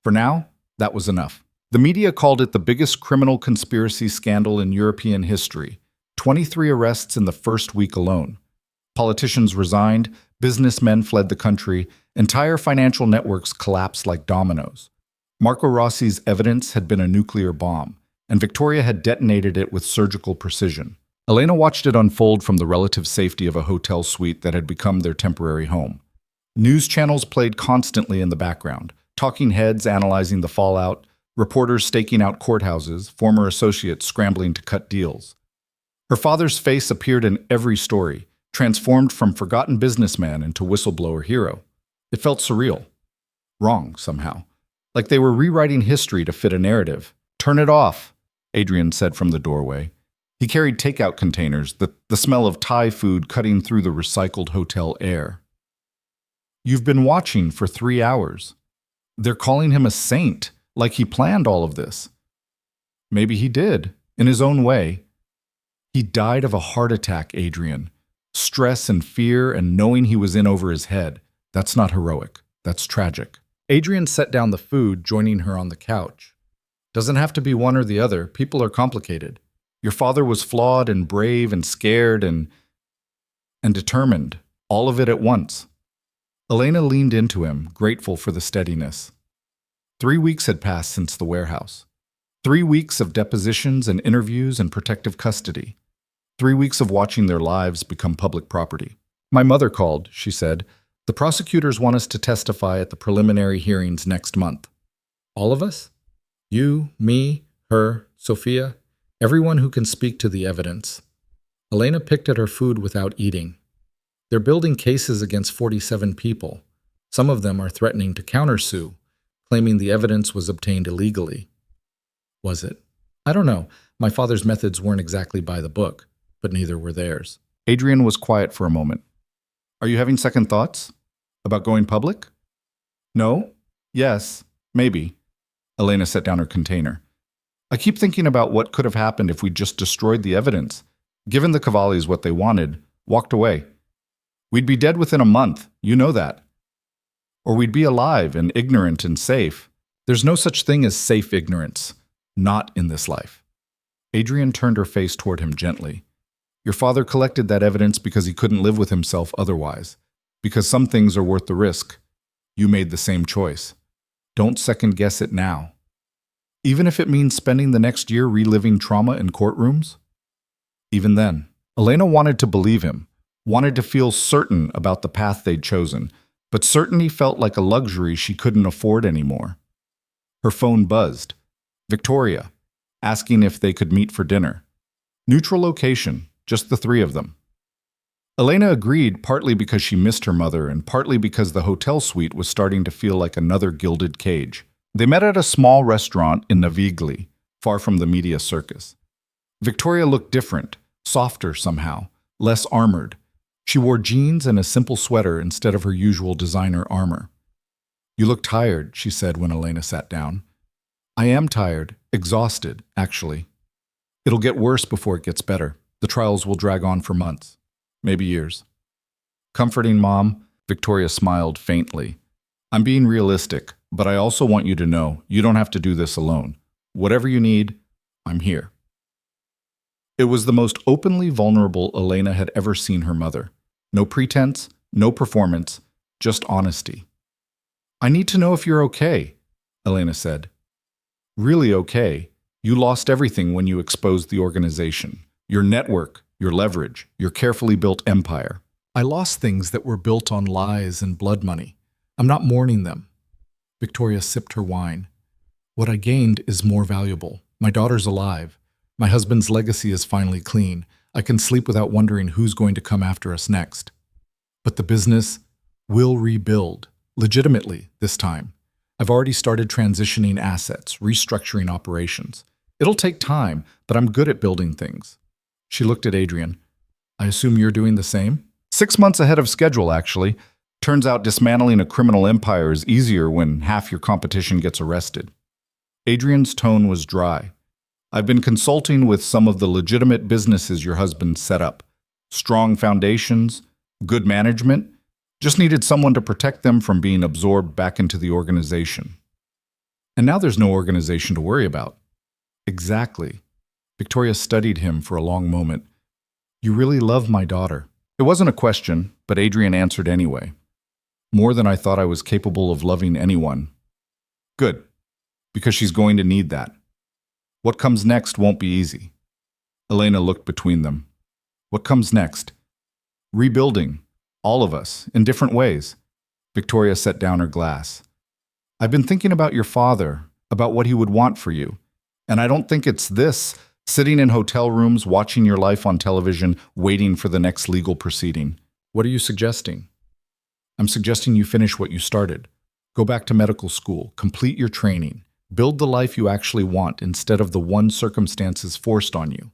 For now, that was enough. The media called it the biggest criminal conspiracy scandal in European history. 23 arrests in the first week alone. Politicians resigned, businessmen fled the country, entire financial networks collapsed like dominoes. Marco Rossi's evidence had been a nuclear bomb, and Victoria had detonated it with surgical precision. Elena watched it unfold from the relative safety of a hotel suite that had become their temporary home. News channels played constantly in the background, talking heads analyzing the fallout, reporters staking out courthouses, former associates scrambling to cut deals. Her father's face appeared in every story, transformed from forgotten businessman into whistleblower hero. It felt surreal. Wrong, somehow. Like they were rewriting history to fit a narrative. Turn it off, Adrian said from the doorway. He carried takeout containers, the smell of Thai food cutting through the recycled hotel air. You've been watching for 3 hours. They're calling him a saint, like he planned all of this. Maybe he did, in his own way. He died of a heart attack, Adrian. Stress and fear and knowing he was in over his head. That's not heroic. That's tragic. Adrian set down the food, joining her on the couch. Doesn't have to be one or the other. People are complicated. Your father was flawed and brave and scared and determined. All of it at once. Elena leaned into him, grateful for the steadiness. 3 weeks had passed since the warehouse. 3 weeks of depositions and interviews and protective custody. 3 weeks of watching their lives become public property. My mother called, she said. The prosecutors want us to testify at the preliminary hearings next month. All of us? You, me, her, Sophia, everyone who can speak to the evidence. Elena picked at her food without eating. They're building cases against 47 people. Some of them are threatening to countersue, claiming the evidence was obtained illegally. Was it? I don't know. My father's methods weren't exactly by the book, but neither were theirs. Adrian was quiet for a moment. Are you having second thoughts? About going public? No? Yes? Maybe. Elena set down her container. I keep thinking about what could have happened if we just destroyed the evidence, given the Cavallis what they wanted, walked away. We'd be dead within a month, you know that. Or we'd be alive and ignorant and safe. There's no such thing as safe ignorance. Not in this life. Adrian turned her face toward him gently. Your father collected that evidence because he couldn't live with himself otherwise. Because some things are worth the risk. You made the same choice. Don't second guess it now. Even if it means spending the next year reliving trauma in courtrooms? Even then, Elena wanted to believe him, wanted to feel certain about the path they'd chosen, but certainty felt like a luxury she couldn't afford anymore. Her phone buzzed. Victoria, asking if they could meet for dinner. Neutral location, just the three of them. Elena agreed, partly because she missed her mother and partly because the hotel suite was starting to feel like another gilded cage. They met at a small restaurant in Navigli, far from the media circus. Victoria looked different, softer somehow, less armored. She wore jeans and a simple sweater instead of her usual designer armor. You look tired, she said when Elena sat down. I am tired, exhausted, actually. It'll get worse before it gets better. The trials will drag on for months. Maybe years. Comforting, Mom, Victoria smiled faintly. I'm being realistic, but I also want you to know you don't have to do this alone. Whatever you need, I'm here. It was the most openly vulnerable Elena had ever seen her mother. No pretense, no performance, just honesty. I need to know if you're okay, Elena said. Really okay. You lost everything when you exposed the organization. Your network, your leverage, your carefully built empire. I lost things that were built on lies and blood money. I'm not mourning them. Victoria sipped her wine. What I gained is more valuable. My daughter's alive. My husband's legacy is finally clean. I can sleep without wondering who's going to come after us next. But the business will rebuild, legitimately this time. I've already started transitioning assets, restructuring operations. It'll take time, but I'm good at building things. She looked at Adrian. I assume you're doing the same? 6 months ahead of schedule, actually. Turns out dismantling a criminal empire is easier when half your competition gets arrested. Adrian's tone was dry. I've been consulting with some of the legitimate businesses your husband set up. Strong foundations, good management. Just needed someone to protect them from being absorbed back into the organization. And now there's no organization to worry about. Exactly. Victoria studied him for a long moment. You really love my daughter. It wasn't a question, but Adrian answered anyway. More than I thought I was capable of loving anyone. Good, because she's going to need that. What comes next won't be easy. Elena looked between them. What comes next? Rebuilding. All of us, in different ways. Victoria set down her glass. I've been thinking about your father, about what he would want for you. And I don't think it's this, sitting in hotel rooms, watching your life on television, waiting for the next legal proceeding. What are you suggesting? I'm suggesting you finish what you started. Go back to medical school, complete your training, build the life you actually want instead of the one circumstances forced on you.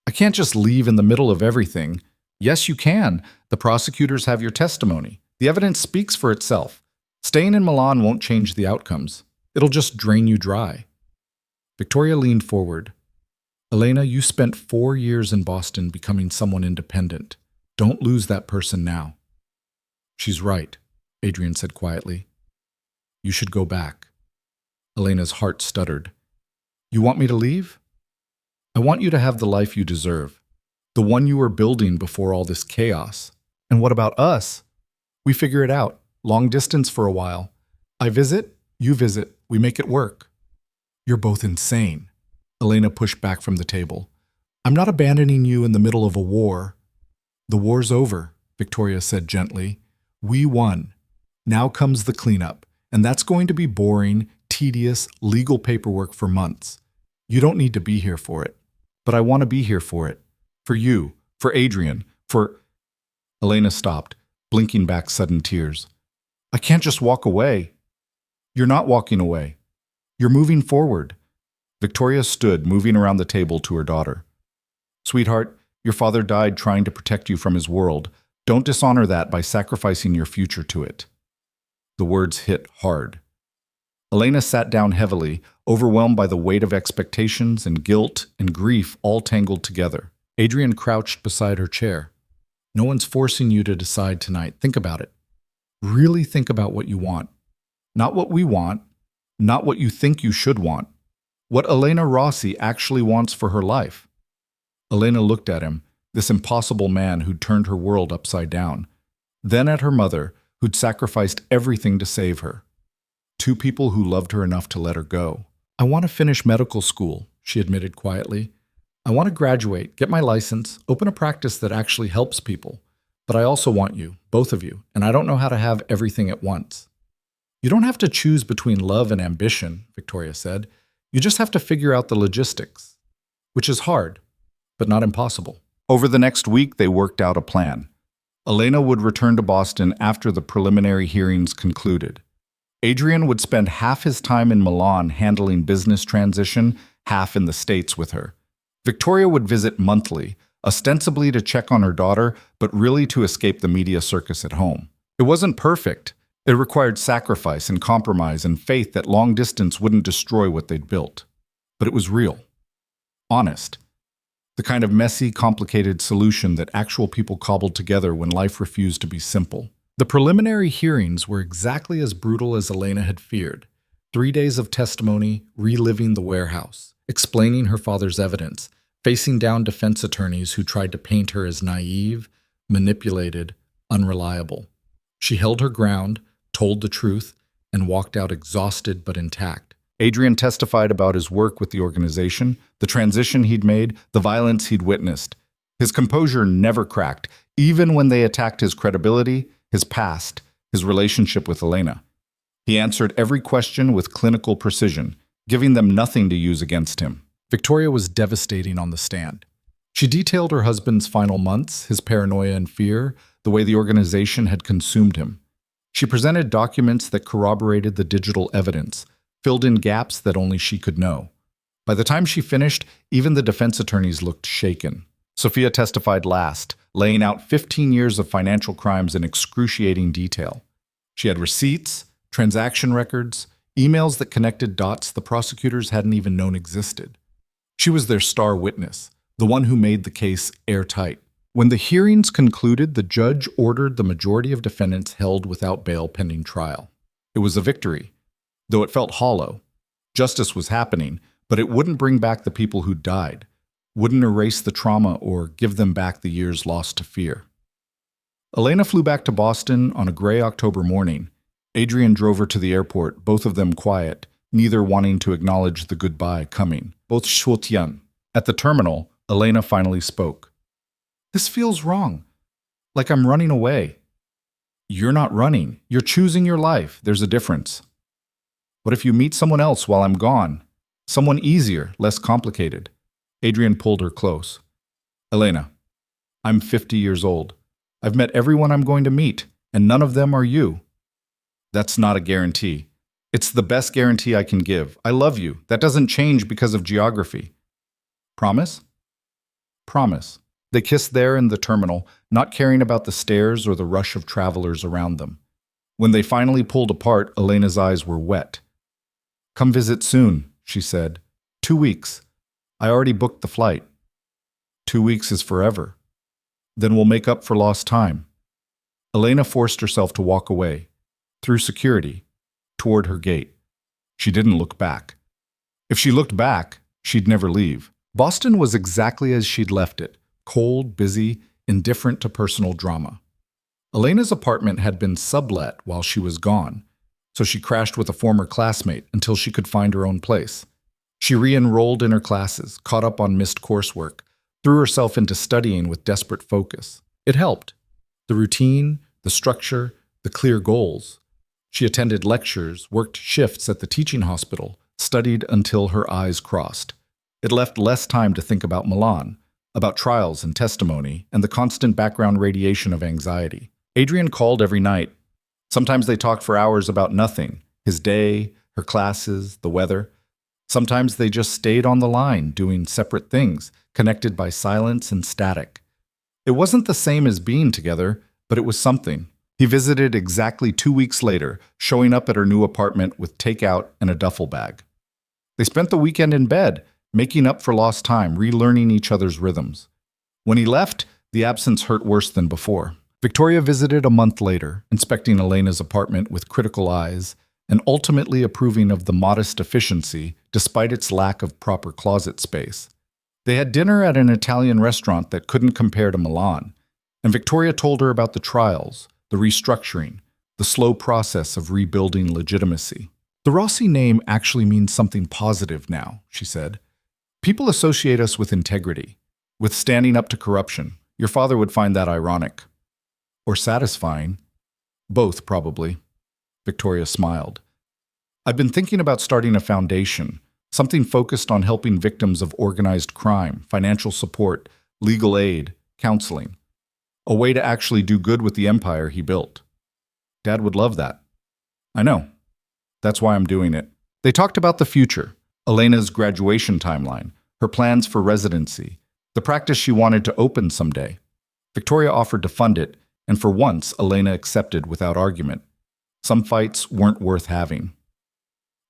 I can't just leave in the middle of everything. Yes, you can. The prosecutors have your testimony. The evidence speaks for itself. Staying in Milan won't change the outcomes. It'll just drain you dry. Victoria leaned forward. Elena, you spent 4 years in Boston becoming someone independent. Don't lose that person now. She's right, Adrian said quietly. You should go back. Elena's heart stuttered. You want me to leave? I want you to have the life you deserve. The one you were building before all this chaos. And what about us? We figure it out. Long distance for a while. I visit, you visit, we make it work. You're both insane. Elena pushed back from the table. I'm not abandoning you in the middle of a war. The war's over, Victoria said gently. We won. Now comes the cleanup, and that's going to be boring, tedious, legal paperwork for months. You don't need to be here for it, but I want to be here for it. For you, for Adrian, for... Elena stopped, blinking back sudden tears. I can't just walk away. You're not walking away. You're moving forward. Victoria stood, moving around the table to her daughter. Sweetheart, your father died trying to protect you from his world. Don't dishonor that by sacrificing your future to it. The words hit hard. Elena sat down heavily, overwhelmed by the weight of expectations and guilt and grief all tangled together. Adrian crouched beside her chair. No one's forcing you to decide tonight. Think about it. Really think about what you want. Not what we want, not what you think you should want. what Elena Rossi actually wants for her life. Elena looked at him, this impossible man who'd turned her world upside down. Then at her mother, who'd sacrificed everything to save her. Two people who loved her enough to let her go. I want to finish medical school, she admitted quietly. I want to graduate, get my license, open a practice that actually helps people. But I also want you, both of you, and I don't know how to have everything at once. You don't have to choose between love and ambition, Victoria said. You just have to figure out the logistics, which is hard, but not impossible. Over the next week, they worked out a plan. Elena would return to Boston after the preliminary hearings concluded. Adrian would spend half his time in Milan handling business transition, half in the States with her. Victoria would visit monthly, ostensibly to check on her daughter, but really to escape the media circus at home. It wasn't perfect. It required sacrifice and compromise and faith that long distance wouldn't destroy what they'd built. But it was real. Honest. The kind of messy, complicated solution that actual people cobbled together when life refused to be simple. The preliminary hearings were exactly as brutal as Elena had feared. 3 days of testimony, reliving the warehouse, explaining her father's evidence, facing down defense attorneys who tried to paint her as naive, manipulated, unreliable. She held her ground, told the truth, and walked out exhausted but intact. Adrian testified about his work with the organization, the transition he'd made, the violence he'd witnessed. His composure never cracked, even when they attacked his credibility, his past, his relationship with Elena. He answered every question with clinical precision, giving them nothing to use against him. Victoria was devastating on the stand. She detailed her husband's final months, his paranoia and fear, the way the organization had consumed him. She presented documents that corroborated the digital evidence, filled in gaps that only she could know. By the time she finished, even the defense attorneys looked shaken. Sophia testified last, laying out 15 years of financial crimes in excruciating detail. She had receipts, transaction records, emails that connected dots the prosecutors hadn't even known existed. She was their star witness, the one who made the case airtight. When the hearings concluded, the judge ordered the majority of defendants held without bail pending trial. It was a victory, though it felt hollow. Justice was happening, but it wouldn't bring back the people who died, wouldn't erase the trauma or give them back the years lost to fear. Elena flew back to Boston on a gray October morning. Adrian drove her to the airport, both of them quiet, neither wanting to acknowledge the goodbye coming. Both Shuotian. At the terminal, Elena finally spoke. This feels wrong. Like I'm running away. You're not running. You're choosing your life. There's a difference. What if you meet someone else while I'm gone? Someone easier, less complicated. Adrian pulled her close. Elena, I'm 50 years old. I've met everyone I'm going to meet, and none of them are you. That's not a guarantee. It's the best guarantee I can give. I love you. That doesn't change because of geography. Promise? Promise. They kissed there in the terminal, not caring about the stares or the rush of travelers around them. When they finally pulled apart, Elena's eyes were wet. Come visit soon, she said. 2 weeks. I already booked the flight. 2 weeks is forever. Then we'll make up for lost time. Elena forced herself to walk away, through security, toward her gate. She didn't look back. If she looked back, she'd never leave. Boston was exactly as she'd left it, cold, busy, indifferent to personal drama. Elena's apartment had been sublet while she was gone, so she crashed with a former classmate until she could find her own place. She re-enrolled in her classes, caught up on missed coursework, threw herself into studying with desperate focus. It helped. The routine, the structure, the clear goals. She attended lectures, worked shifts at the teaching hospital, studied until her eyes crossed. It left less time to think about Milan, about trials and testimony, and the constant background radiation of anxiety. Adrian called every night. Sometimes they talked for hours about nothing, his day, her classes, the weather. Sometimes they just stayed on the line, doing separate things, connected by silence and static. It wasn't the same as being together, but it was something. He visited exactly 2 weeks later, showing up at her new apartment with takeout and a duffel bag. They spent the weekend in bed, making up for lost time, relearning each other's rhythms. When he left, the absence hurt worse than before. Victoria visited a month later, inspecting Elena's apartment with critical eyes and ultimately approving of the modest efficiency despite its lack of proper closet space. They had dinner at an Italian restaurant that couldn't compare to Milan, and Victoria told her about the trials, the restructuring, the slow process of rebuilding legitimacy. The Rossi name actually means something positive now, she said. People associate us with integrity, with standing up to corruption. Your father would find that ironic. Or satisfying. Both, probably. Victoria smiled. I've been thinking about starting a foundation, something focused on helping victims of organized crime, financial support, legal aid, counseling. A way to actually do good with the empire he built. Dad would love that. I know. That's why I'm doing it. They talked about the future, Elena's graduation timeline, her plans for residency, the practice she wanted to open someday. Victoria offered to fund it, and for once, Elena accepted without argument. Some fights weren't worth having.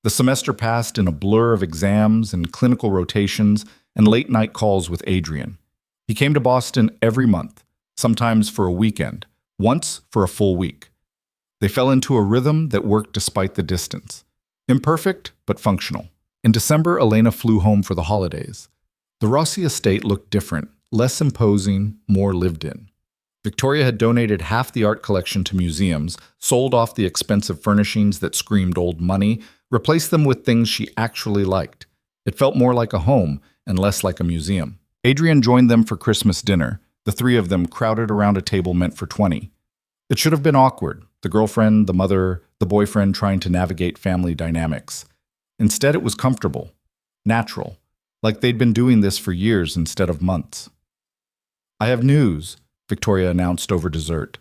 The semester passed in a blur of exams and clinical rotations and late-night calls with Adrian. He came to Boston every month, sometimes for a weekend, once for a full week. They fell into a rhythm that worked despite the distance. Imperfect, but functional. In December, Elena flew home for the holidays. The Rossi estate looked different, less imposing, more lived in. Victoria had donated half the art collection to museums, sold off the expensive furnishings that screamed old money, replaced them with things she actually liked. It felt more like a home and less like a museum. Adrian joined them for Christmas dinner. The three of them crowded around a table meant for 20. It should have been awkward, the girlfriend, the mother, the boyfriend trying to navigate family dynamics. Instead, it was comfortable, natural, like they'd been doing this for years instead of months. I have news, Victoria announced over dessert.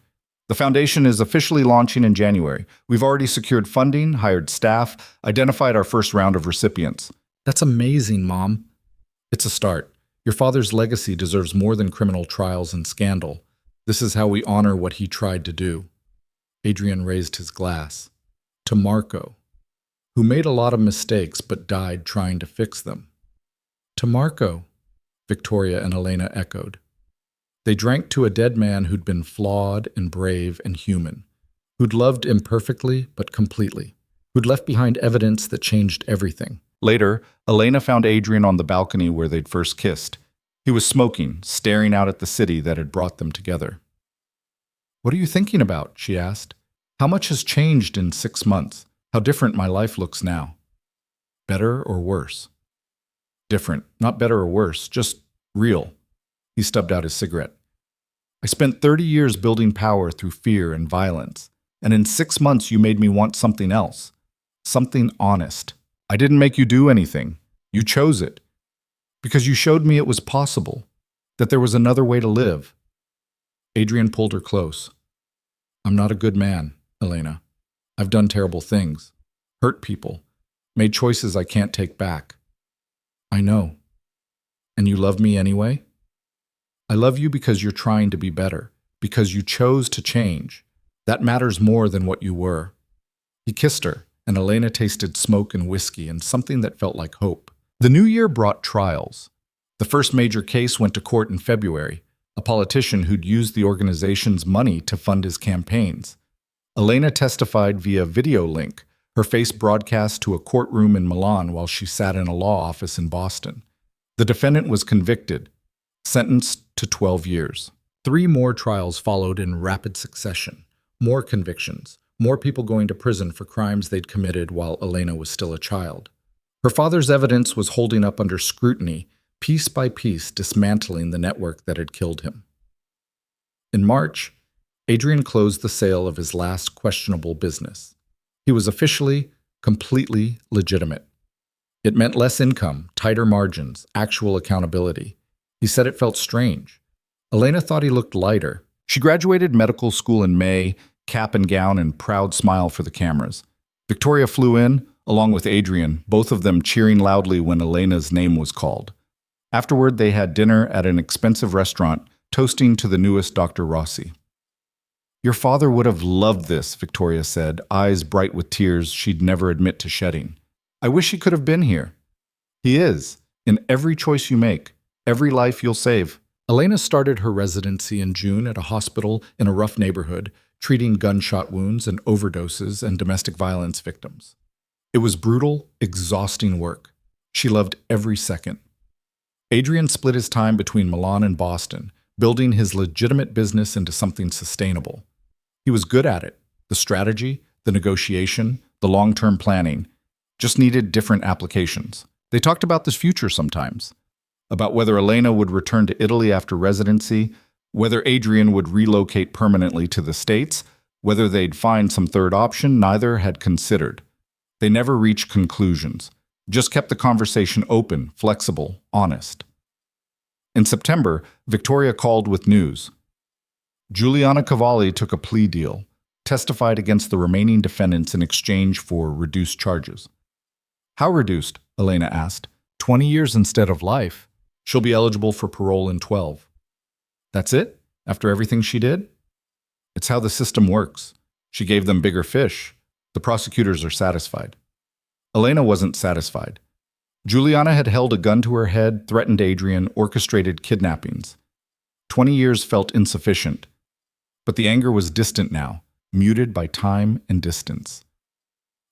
The foundation is officially launching in January. We've already secured funding, hired staff, identified our first round of recipients. That's amazing, Mom. It's a start. Your father's legacy deserves more than criminal trials and scandal. This is how we honor what he tried to do. Adrian raised his glass. To Marco, who made a lot of mistakes but died trying to fix them. To Marco, Victoria and Elena echoed. They drank to a dead man who'd been flawed and brave and human, who'd loved imperfectly but completely, who'd left behind evidence that changed everything. Later, Elena found Adrian on the balcony where they'd first kissed. He was smoking, staring out at the city that had brought them together. What are you thinking about? She asked. How much has changed in 6 months? How different my life looks now. Better or worse? Different. Not better or worse, just real. He stubbed out his cigarette. I spent 30 years building power through fear and violence, and in 6 months you made me want something else. Something honest. I didn't make you do anything. You chose it. Because you showed me it was possible, that there was another way to live. Adrian pulled her close. I'm not a good man, Elena. I've done terrible things, hurt people, made choices I can't take back. I know. And you love me anyway? I love you because you're trying to be better, because you chose to change. That matters more than what you were. He kissed her, and Elena tasted smoke and whiskey and something that felt like hope. The new year brought trials. The first major case went to court in February, a politician who'd used the organization's money to fund his campaigns. Elena testified via video link, her face broadcast to a courtroom in Milan while she sat in a law office in Boston. The defendant was convicted, sentenced to 12 years. 3 more trials followed in rapid succession. More convictions, more people going to prison for crimes they'd committed while Elena was still a child. Her father's evidence was holding up under scrutiny, piece by piece dismantling the network that had killed him. In March, Adrian closed the sale of his last questionable business. He was officially, completely legitimate. It meant less income, tighter margins, actual accountability. He said it felt strange. Elena thought he looked lighter. She graduated medical school in May, cap and gown and proud smile for the cameras. Victoria flew in, along with Adrian, both of them cheering loudly when Elena's name was called. Afterward, they had dinner at an expensive restaurant, toasting to the newest Dr. Rossi. Your father would have loved this, Victoria said, eyes bright with tears she'd never admit to shedding. I wish he could have been here. He is, in every choice you make, every life you'll save. Elena started her residency in June at a hospital in a rough neighborhood, treating gunshot wounds and overdoses and domestic violence victims. It was brutal, exhausting work. She loved every second. Adrian split his time between Milan and Boston, building his legitimate business into something sustainable. He was good at it. The strategy, the negotiation, the long-term planning just needed different applications. They talked about the future sometimes, about whether Elena would return to Italy after residency, whether Adrian would relocate permanently to the States, whether they'd find some third option neither had considered. They never reached conclusions, just kept the conversation open, flexible, honest. In September, Victoria called with news. Giuliana Cavalli took a plea deal, testified against the remaining defendants in exchange for reduced charges. How reduced? Elena asked. 20 years instead of life. She'll be eligible for parole in 12. That's it? After everything she did? It's how the system works. She gave them bigger fish. The prosecutors are satisfied. Elena wasn't satisfied. Giuliana had held a gun to her head, threatened Adrian, orchestrated kidnappings. 20 years felt insufficient. But the anger was distant now, muted by time and distance.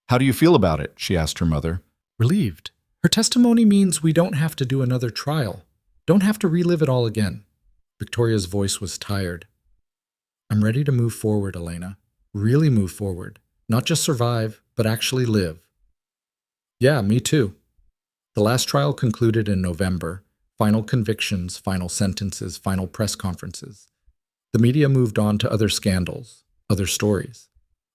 How do you feel about it? She asked her mother. Relieved. Her testimony means we don't have to do another trial. Don't have to relive it all again. Victoria's voice was tired. I'm ready to move forward, Elena. Really move forward. Not just survive, but actually live. Yeah, me too. The last trial concluded in November. Final convictions, final sentences, final press conferences. The media moved on to other scandals, other stories.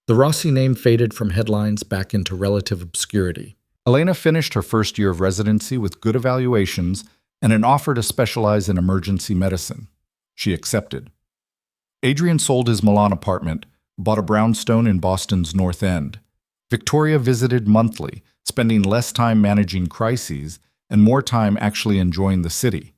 The Rossi name faded from headlines back into relative obscurity. Elena finished her first year of residency with good evaluations and an offer to specialize in emergency medicine. She accepted. Adrian sold his Milan apartment, bought a brownstone in Boston's North End. Victoria visited monthly, spending less time managing crises and more time actually enjoying the city.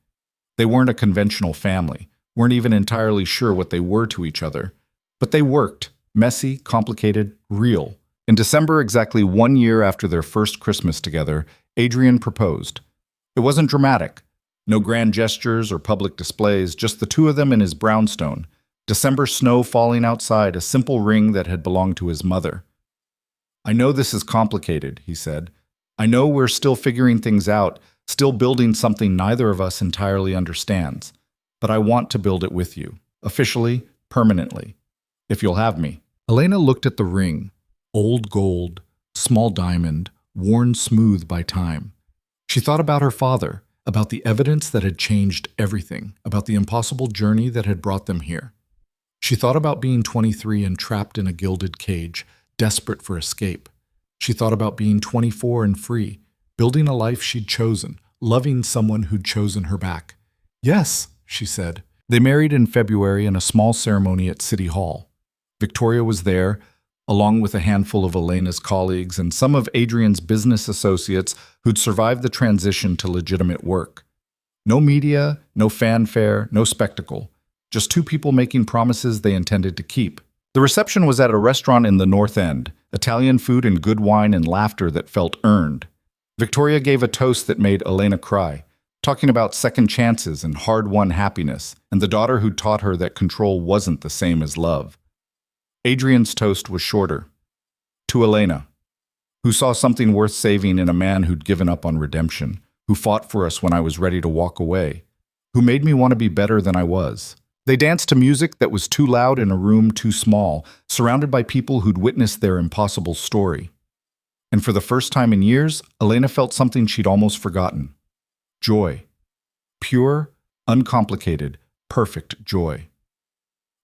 They weren't a conventional family, weren't even entirely sure what they were to each other. But they worked, messy, complicated, real. In December, exactly 1 year after their first Christmas together, Adrian proposed. It wasn't dramatic. No grand gestures or public displays, just the two of them in his brownstone. December snow falling outside, a simple ring that had belonged to his mother. I know this is complicated, he said. I know we're still figuring things out, still building something neither of us entirely understands. But I want to build it with you, officially, permanently, if you'll have me. Elena looked at the ring. Old gold, small diamond, worn smooth by time. She thought about her father, about the evidence that had changed everything, about the impossible journey that had brought them here. She thought about being 23 and trapped in a gilded cage, desperate for escape. She thought about being 24 and free, building a life she'd chosen, loving someone who'd chosen her back. Yes, she said. They married in February in a small ceremony at City Hall. Victoria was there, along with a handful of Elena's colleagues and some of Adrian's business associates who'd survived the transition to legitimate work. No media, no fanfare, no spectacle. Just two people making promises they intended to keep. The reception was at a restaurant in the North End, Italian food and good wine and laughter that felt earned. Victoria gave a toast that made Elena cry, talking about second chances and hard-won happiness, and the daughter who taught her that control wasn't the same as love. Adrian's toast was shorter. To Elena, who saw something worth saving in a man who'd given up on redemption, who fought for us when I was ready to walk away, who made me want to be better than I was. They danced to music that was too loud in a room too small, surrounded by people who'd witnessed their impossible story. And for the first time in years, Elena felt something she'd almost forgotten. Joy. Pure, uncomplicated, perfect joy.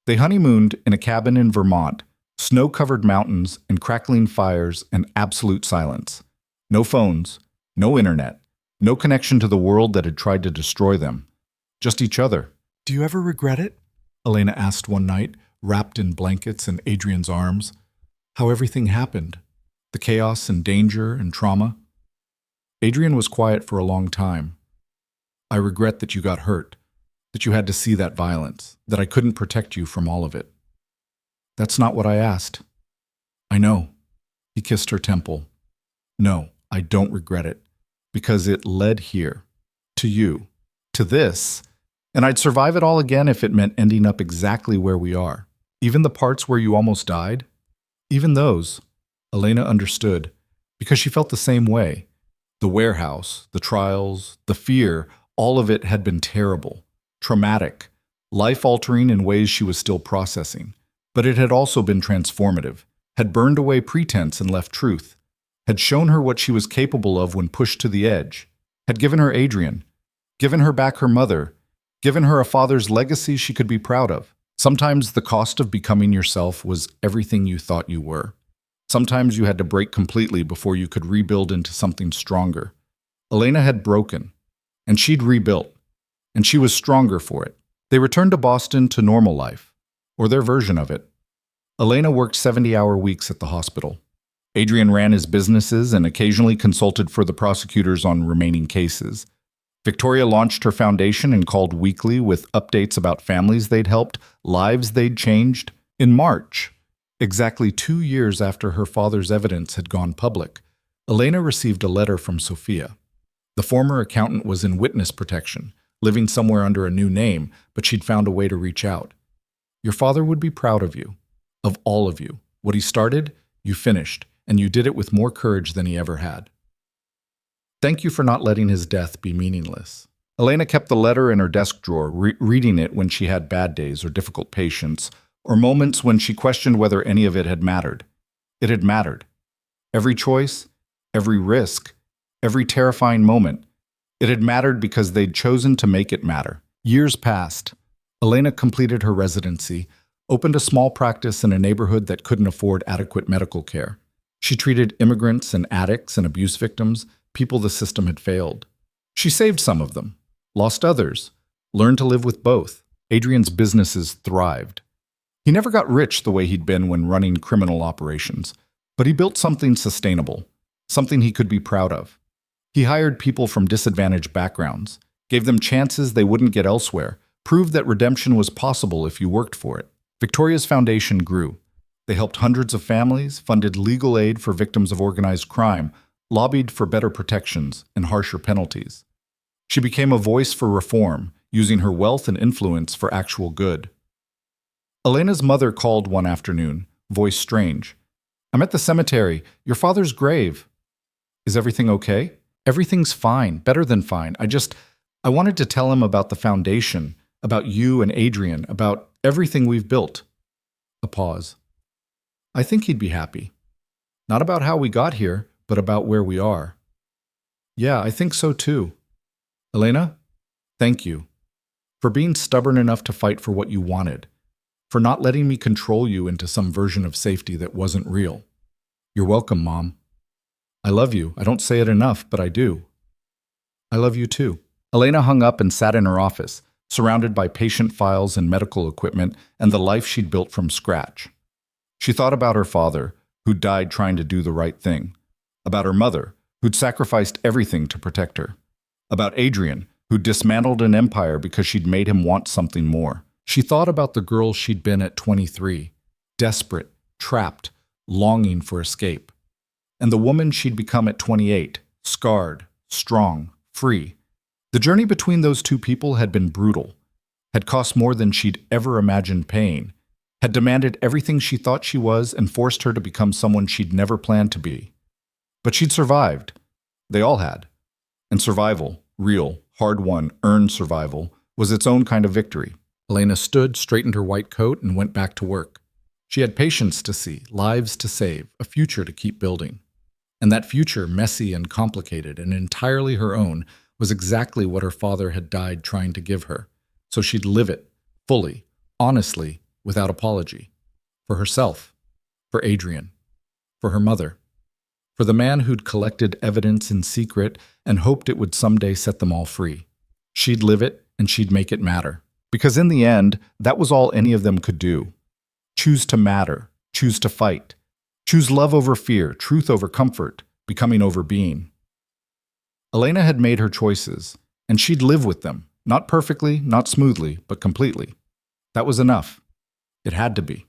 They honeymooned in a cabin in Vermont, snow-covered mountains and crackling fires and absolute silence. No phones, no internet, no connection to the world that had tried to destroy them. Just each other. Do you ever regret it? Elena asked one night, wrapped in blankets in Adrian's arms. How everything happened. The chaos and danger and trauma. Adrian was quiet for a long time. I regret that you got hurt, that you had to see that violence, that I couldn't protect you from all of it. That's not what I asked. I know. He kissed her temple. No, I don't regret it, because it led here, to you, to this, and I'd survive it all again if it meant ending up exactly where we are. Even the parts where you almost died, even those, Elena understood, because she felt the same way. The warehouse, the trials, the fear, all of it had been terrible, traumatic, life-altering in ways she was still processing. But it had also been transformative, had burned away pretense and left truth, had shown her what she was capable of when pushed to the edge, had given her Adrian, given her back her mother, given her a father's legacy she could be proud of. Sometimes the cost of becoming yourself was everything you thought you were. Sometimes you had to break completely before you could rebuild into something stronger. Elena had broken, and she'd rebuilt, and she was stronger for it. They returned to Boston to normal life, or their version of it. Elena worked 70-hour weeks at the hospital. Adrian ran his businesses and occasionally consulted for the prosecutors on remaining cases. Victoria launched her foundation and called weekly with updates about families they'd helped, lives they'd changed. In March, exactly 2 years after her father's evidence had gone public, Elena received a letter from Sophia. The former accountant was in witness protection, living somewhere under a new name, but she'd found a way to reach out. Your father would be proud of you, of all of you. What he started, you finished, and you did it with more courage than he ever had. Thank you for not letting his death be meaningless. Elena kept the letter in her desk drawer, reading it when she had bad days or difficult patients, or moments when she questioned whether any of it had mattered. It had mattered. Every choice, every risk, every terrifying moment. It had mattered because they'd chosen to make it matter. Years passed. Elena completed her residency, opened a small practice in a neighborhood that couldn't afford adequate medical care. She treated immigrants and addicts and abuse victims, people the system had failed. She saved some of them, lost others, learned to live with both. Adrian's businesses thrived. He never got rich the way he'd been when running criminal operations, but he built something sustainable, something he could be proud of. He hired people from disadvantaged backgrounds, gave them chances they wouldn't get elsewhere, proved that redemption was possible if you worked for it. Victoria's foundation grew. They helped hundreds of families, funded legal aid for victims of organized crime, lobbied for better protections and harsher penalties. She became a voice for reform, using her wealth and influence for actual good. Elena's mother called one afternoon, voice strange. I'm at the cemetery. Your father's grave. Is everything okay? Everything's fine, better than fine. I wanted to tell him about the foundation, about you and Adrian, about everything we've built. A pause. I think he'd be happy. Not about how we got here, but about where we are. Yeah, I think so too. Elena, thank you for being stubborn enough to fight for what you wanted, for not letting me control you into some version of safety that wasn't real. You're welcome, Mom. I love you. I don't say it enough, but I do. I love you too. Elena hung up and sat in her office, surrounded by patient files and medical equipment and the life she'd built from scratch. She thought about her father, who'd died trying to do the right thing, about her mother, who'd sacrificed everything to protect her, about Adrian, who'd dismantled an empire because she'd made him want something more. She thought about the girl she'd been at 23, desperate, trapped, longing for escape, and the woman she'd become at 28, scarred, strong, free. The journey between those two people had been brutal, had cost more than she'd ever imagined paying, had demanded everything she thought she was and forced her to become someone she'd never planned to be. But she'd survived. They all had. And survival, real, hard-won, earned survival, was its own kind of victory. Elena stood, straightened her white coat, and went back to work. She had patients to see, lives to save, a future to keep building. And that future, messy and complicated and entirely her own, was exactly what her father had died trying to give her. So she'd live it, fully, honestly, without apology. For herself, for Adrian, for her mother, for the man who'd collected evidence in secret and hoped it would someday set them all free. She'd live it, and she'd make it matter. Because in the end, that was all any of them could do. Choose to matter, choose to fight, choose love over fear, truth over comfort, becoming over being. Elena had made her choices, and she'd live with them, not perfectly, not smoothly, but completely. That was enough. It had to be.